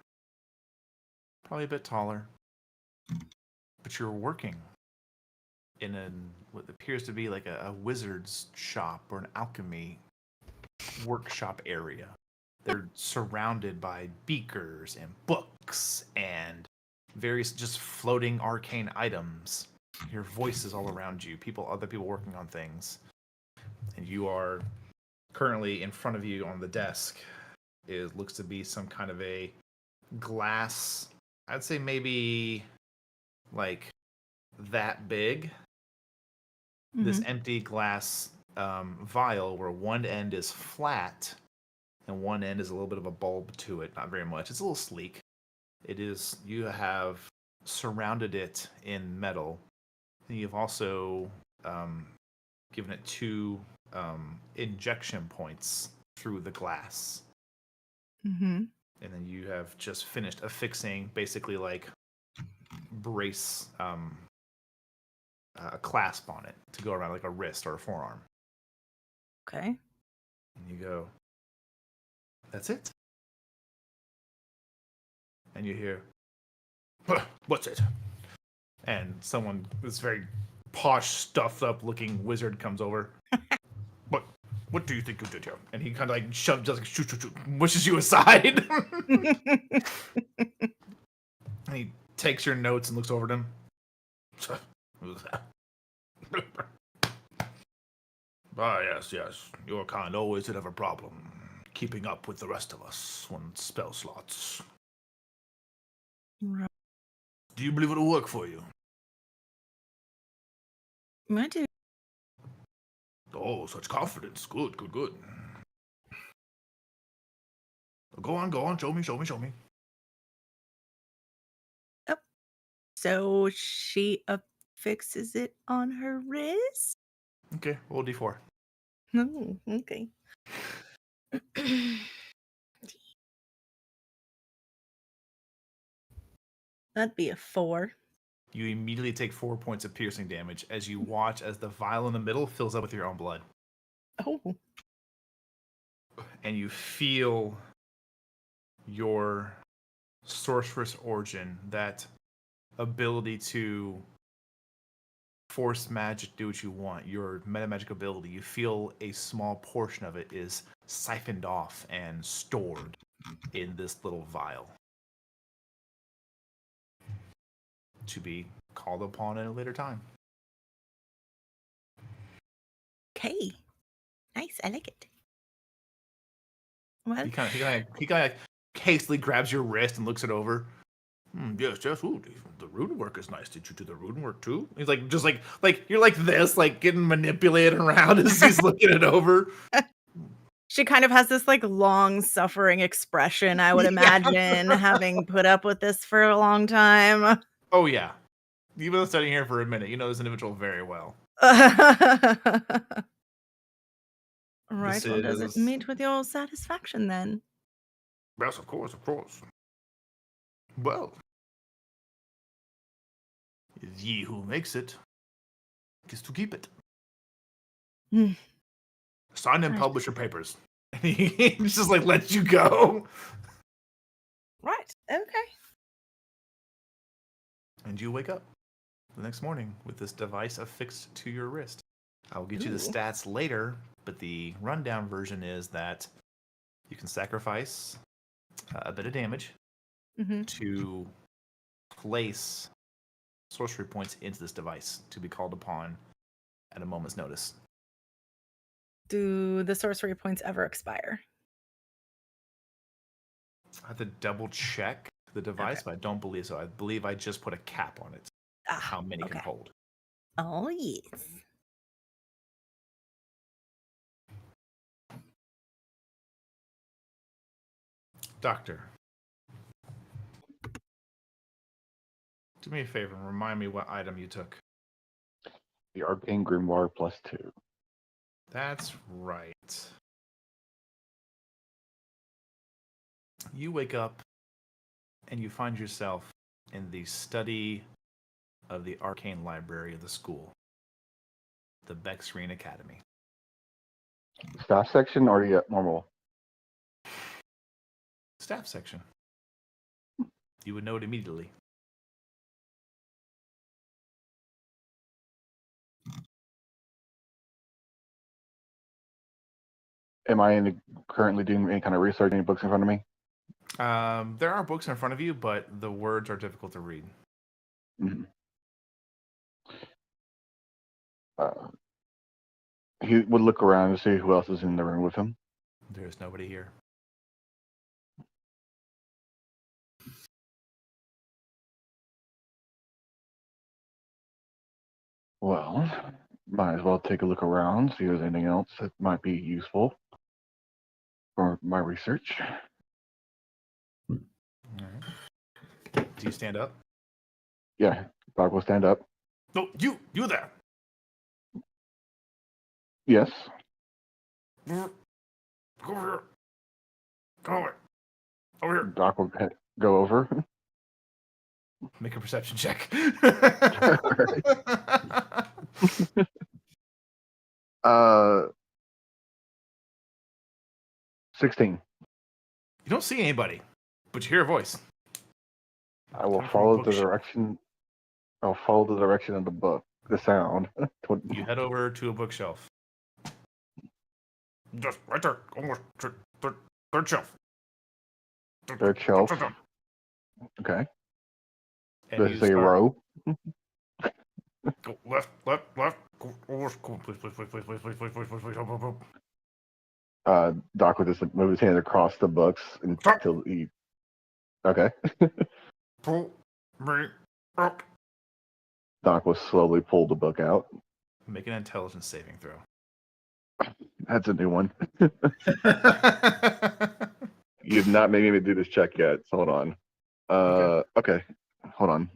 probably a bit taller. But you're working in what appears to be like a wizard's shop or an alchemy workshop area. They're surrounded by beakers and books and various just floating arcane items. Your voices all around you, other people working on things. And you are currently in front of you on the desk. It looks to be some kind of a glass, I'd say maybe like that big. This empty glass vial where one end is flat and one end is a little bit of a bulb to it. Not very much. It's a little sleek. You have surrounded it in metal. And you've also given it 2 injection points through the glass. And then you have just finished affixing basically like brace a clasp on it to go around like a wrist or a forearm. Okay. And you go, that's it. And you hear, what's it? And this very posh, stuffed up looking wizard comes over. What do you think you did here? And he kind of like shoves, like shoot, pushes you aside. And he takes your notes and looks over them. Yes. Your kind always did have a problem keeping up with the rest of us on spell slots. Right. Do you believe it'll work for you? I do. Oh, such confidence. Good. Go on. Show me. Oh. So she affixes it on her wrist? Okay, roll D4. Oh, okay. That'd be a 4. You immediately take 4 points of piercing damage as you watch as the vial in the middle fills up with your own blood. Oh. And you feel your sorceress origin, that ability to force magic, do what you want, your meta magic ability, you feel a small portion of it is siphoned off and stored in this little vial to be called upon at a later time. Okay. Nice. I like it. Well, He kind of hastily grabs your wrist and looks it over. Yes. Ooh, the rune work is nice. Did you do the rune work too? He's like, just like you're like this, like getting manipulated around as he's looking it over. she kind of has this like long suffering expression, I would imagine, having put up with this for a long time. Oh yeah, you've been studying here for a minute. You know this individual very well. Right. Well, does it meet with your satisfaction then? Yes, of course. Well, ye who makes it gets to keep it. Sign and publish your papers. And he just like lets you go. Right. Okay. And you wake up the next morning with this device affixed to your wrist. I'll get you the stats later, but the rundown version is that you can sacrifice a bit of damage to place sorcery points into this device to be called upon at a moment's notice. Do the sorcery points ever expire? I have to double check the device, but I don't believe so. I believe I just put a cap on it. How many can hold. Oh, yes. Doctor, do me a favor and remind me what item you took. The Arcane Grimoire +2. That's right. You wake up and you find yourself in the study of the arcane library of the school, the Bexrine Academy. Staff section or the normal? Staff section. You would know it immediately. Am I currently doing any kind of research? Any books in front of me? There are books in front of you, but the words are difficult to read. Mm-hmm. He would look around to see who else is in the room with him. There's nobody here. Well, might as well take a look around, see if there's anything else that might be useful for my research. All right. Do you stand up? Yeah, Doc will stand up. No, you there. Yes. Go over here. Go over. Over here. Doc will go over. Make a perception check. 16. You don't see anybody, but you hear a voice. I will Coming from a follow the bookshelf. direction. I'll follow the direction of the book, the sound. You head over to a bookshelf. Just right there, almost third shelf. Third shelf. Okay. And Does you it say start- row? Go left. Go over. Please. Doc will just move his hand across the books until he. Okay. Pull me up. Doc will slowly pull the book out. Make an intelligence saving throw. That's a new one. You've not made me do this check yet. So hold on. Okay. Hold on.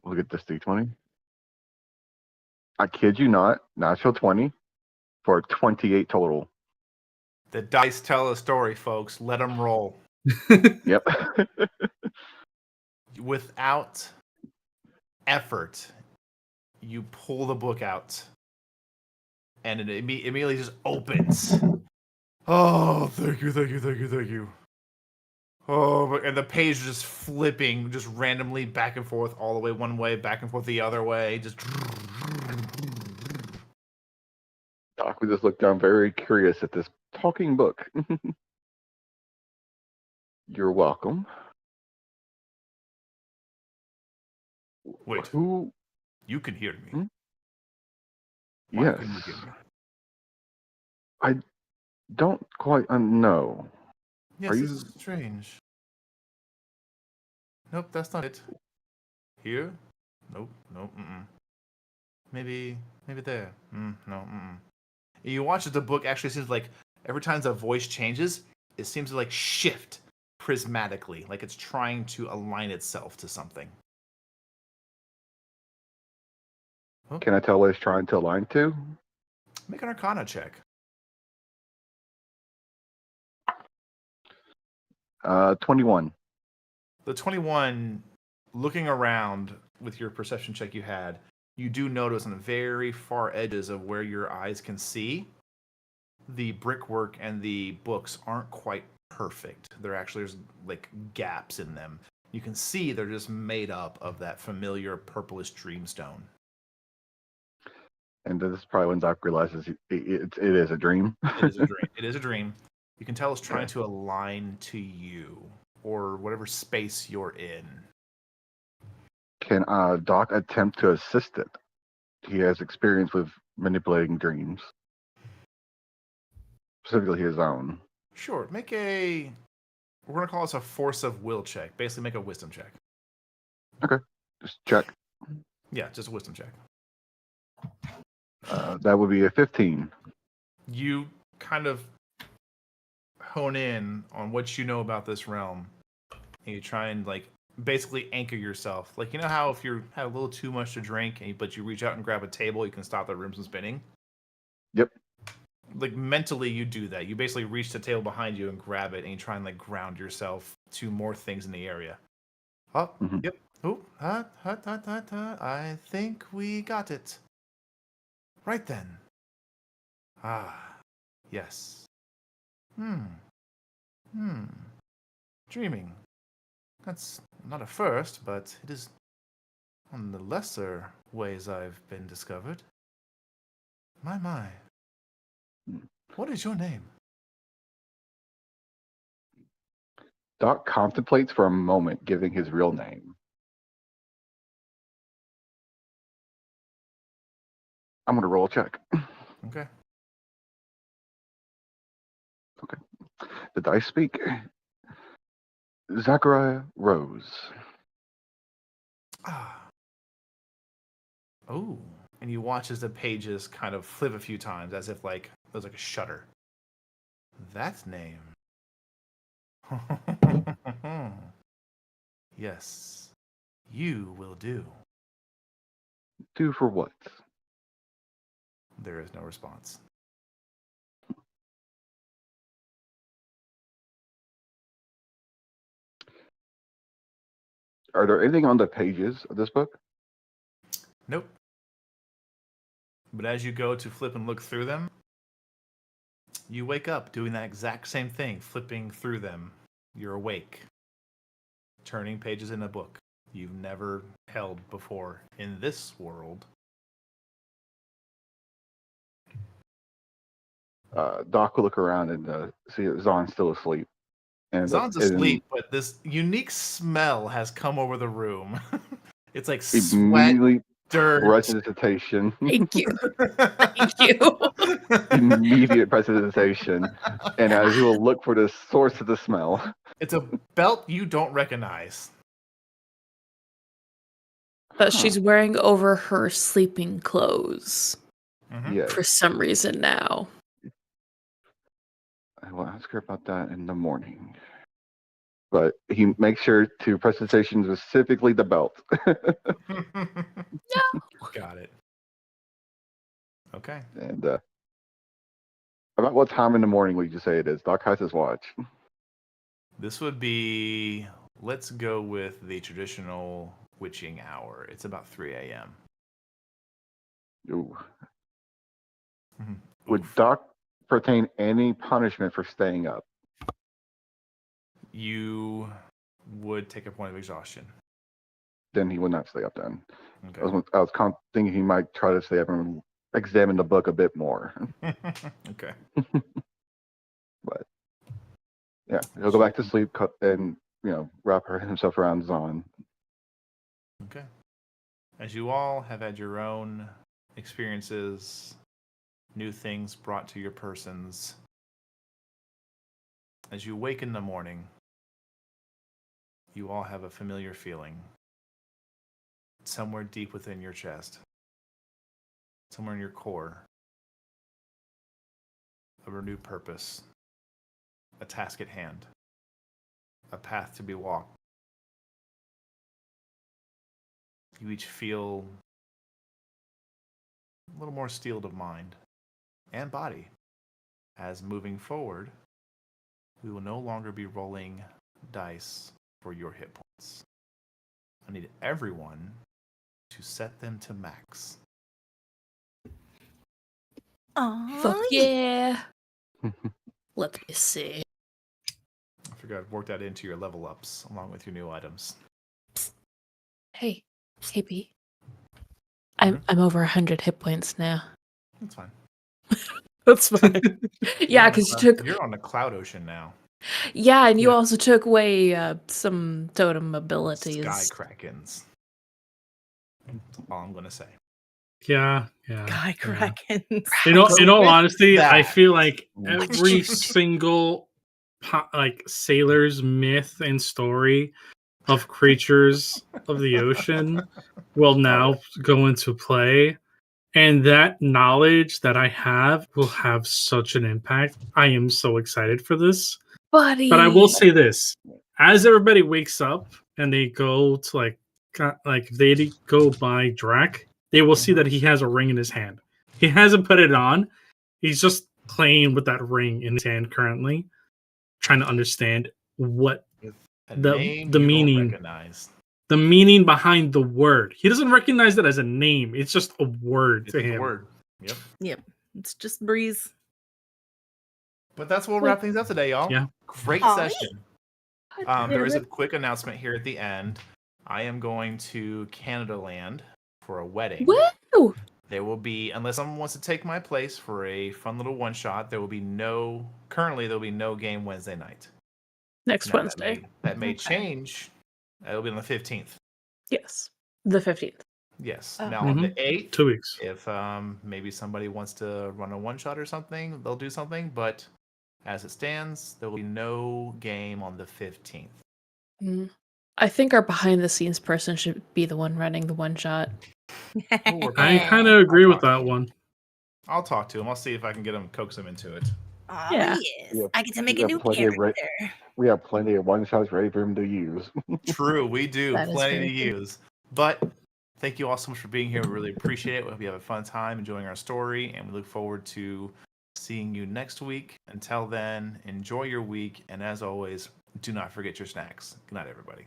Look at this D20. I kid you not. Natural 20 for 28 total. The dice tell a story, folks. Let them roll. Yep. Without effort, you pull the book out, and it immediately just opens. Oh, thank you. Oh, and the page is just flipping, just randomly back and forth, all the way one way, back and forth the other way. Just. Doc would just look down, very curious at this talking book. You're welcome. Wait, Who? you can hear me. Hmm? Why Yes. couldn't you hear me? I don't quite know. Yes, Are this you- is strange. Nope, that's not it. Here? Nope. Maybe there. No. You watch it, the book actually seems like every time the voice changes, it seems to like shift prismatically, like it's trying to align itself to something. Can I tell what it's trying to align to? Make an Arcana check. 21. The 21, looking around with your perception check you had, you do notice on the very far edges of where your eyes can see, the brickwork and the books aren't quite perfect. There's like gaps in them. You can see they're just made up of that familiar purplish dreamstone. And this is probably when Doc realizes it is a dream. It is a dream. It is a dream. You can tell it's trying to align to you or whatever space you're in. Can Doc attempt to assist it? He has experience with manipulating dreams, specifically his own. Sure. We're going to call this a force of will check. Basically, make a wisdom check. Okay, just check. Yeah, just a wisdom check. That would be a 15. You kind of hone in on what you know about this realm, and you try and like basically anchor yourself. Like, you know how if you have a little too much to drink, but you reach out and grab a table, you can stop the room from spinning? Yep. Like mentally you do that. You basically reach the table behind you and grab it, and you try and like ground yourself to more things in the area. Oh, Yep. Oh, I think we got it. Right then. Ah, yes. Dreaming. That's not a first, but it is one of the lesser ways I've been discovered. My. What is your name? Doc contemplates for a moment giving his real name. I'm going to roll a check. Okay. The dice speak. Zachariah Rose. Ah. Oh. And you watch as the pages kind of flip a few times as if like there's like a shutter. That name. Yes. You will do. Do for what? There is no response. Are there anything on the pages of this book? Nope. But as you go to flip and look through them, you wake up doing that exact same thing, flipping through them. You're awake, turning pages in a book you've never held before in this world. Doc will look around and see that Zon's still asleep. And Zon's asleep, but this unique smell has come over the room. It's like sweat, immediately dirt. precipitation. Thank you. Thank you. Immediate precipitation. And as you will look for the source of the smell. It's a belt you don't recognize. That she's wearing over her sleeping clothes Yes. for some reason now. I will ask her about that in the morning. But he makes sure to precipitation specifically the belt. Got it. Okay. And about what time in the morning would you say it is? Doc has his watch. This would be, let's go with the traditional witching hour. It's about 3 a.m. Ooh. Mhm. Would Oof. Doc pertain any punishment for staying up? You would take a point of exhaustion. Then he would not stay up then. Okay. I was thinking he might try to stay up and examine the book a bit more. Okay. But yeah, he'll go back to sleep and wrap himself around Zon. Okay. As you all have had your own experiences, new things brought to your persons, as you wake in the morning, you all have a familiar feeling somewhere deep within your chest, somewhere in your core, a renewed purpose, a task at hand, a path to be walked. You each feel a little more steeled of mind and body, as moving forward, we will no longer be rolling dice for your hit points. I need everyone to set them to max. Fuck yeah. Let me see. I figured I'd work that into your level ups along with your new items. Hey B. I'm over 100 hit points now. That's fine. That's fine. Yeah, because you're on the cloud ocean now. Yeah, and you also took away some totem abilities. Sky Krakens. That's all I'm gonna say. Yeah. Guy Krakens. In all honesty, that. I feel like every single sailor's myth and story of creatures of the ocean will now go into play. And that knowledge that I have will have such an impact. I am so excited for this. Buddy. But I will say this. As everybody wakes up and they go to if they go by Drac, they will see that he has a ring in his hand. He hasn't put it on. He's just playing with that ring in his hand currently, trying to understand what the meaning. The meaning behind the word. He doesn't recognize it as a name. It's just a word to him. A word. Yep. It's just breeze. But that's what we'll wrap things up today, y'all. Yeah. Great session. There is a quick announcement here at the end. I am going to Canada Land for a wedding. Woo! There will be, unless someone wants to take my place for a fun little one shot, there will be no game Wednesday night. Next Now, Wednesday. That may change. It'll be on the 15th. Yes. The 15th. Yes. Oh. Now on the 8th, 2 weeks. if maybe somebody wants to run a one shot or something, they'll do something. But as it stands, there will be no game on the 15th. I think our behind the scenes person should be the one running the one shot. I kind of agree with that one. I'll talk to him. I'll see if I can get him, coax him into it. Oh, Yeah. yes. Yeah, I get to make we a have new plenty of character. We have plenty of one shots ready for him to use. True, we do. That is Plenty to very true. use. But thank you all so much for being here. We really appreciate it. We hope you have a fun time enjoying our story, and we look forward to seeing you next week. Until then, enjoy your week, and as always, do not forget your snacks. Good night, everybody.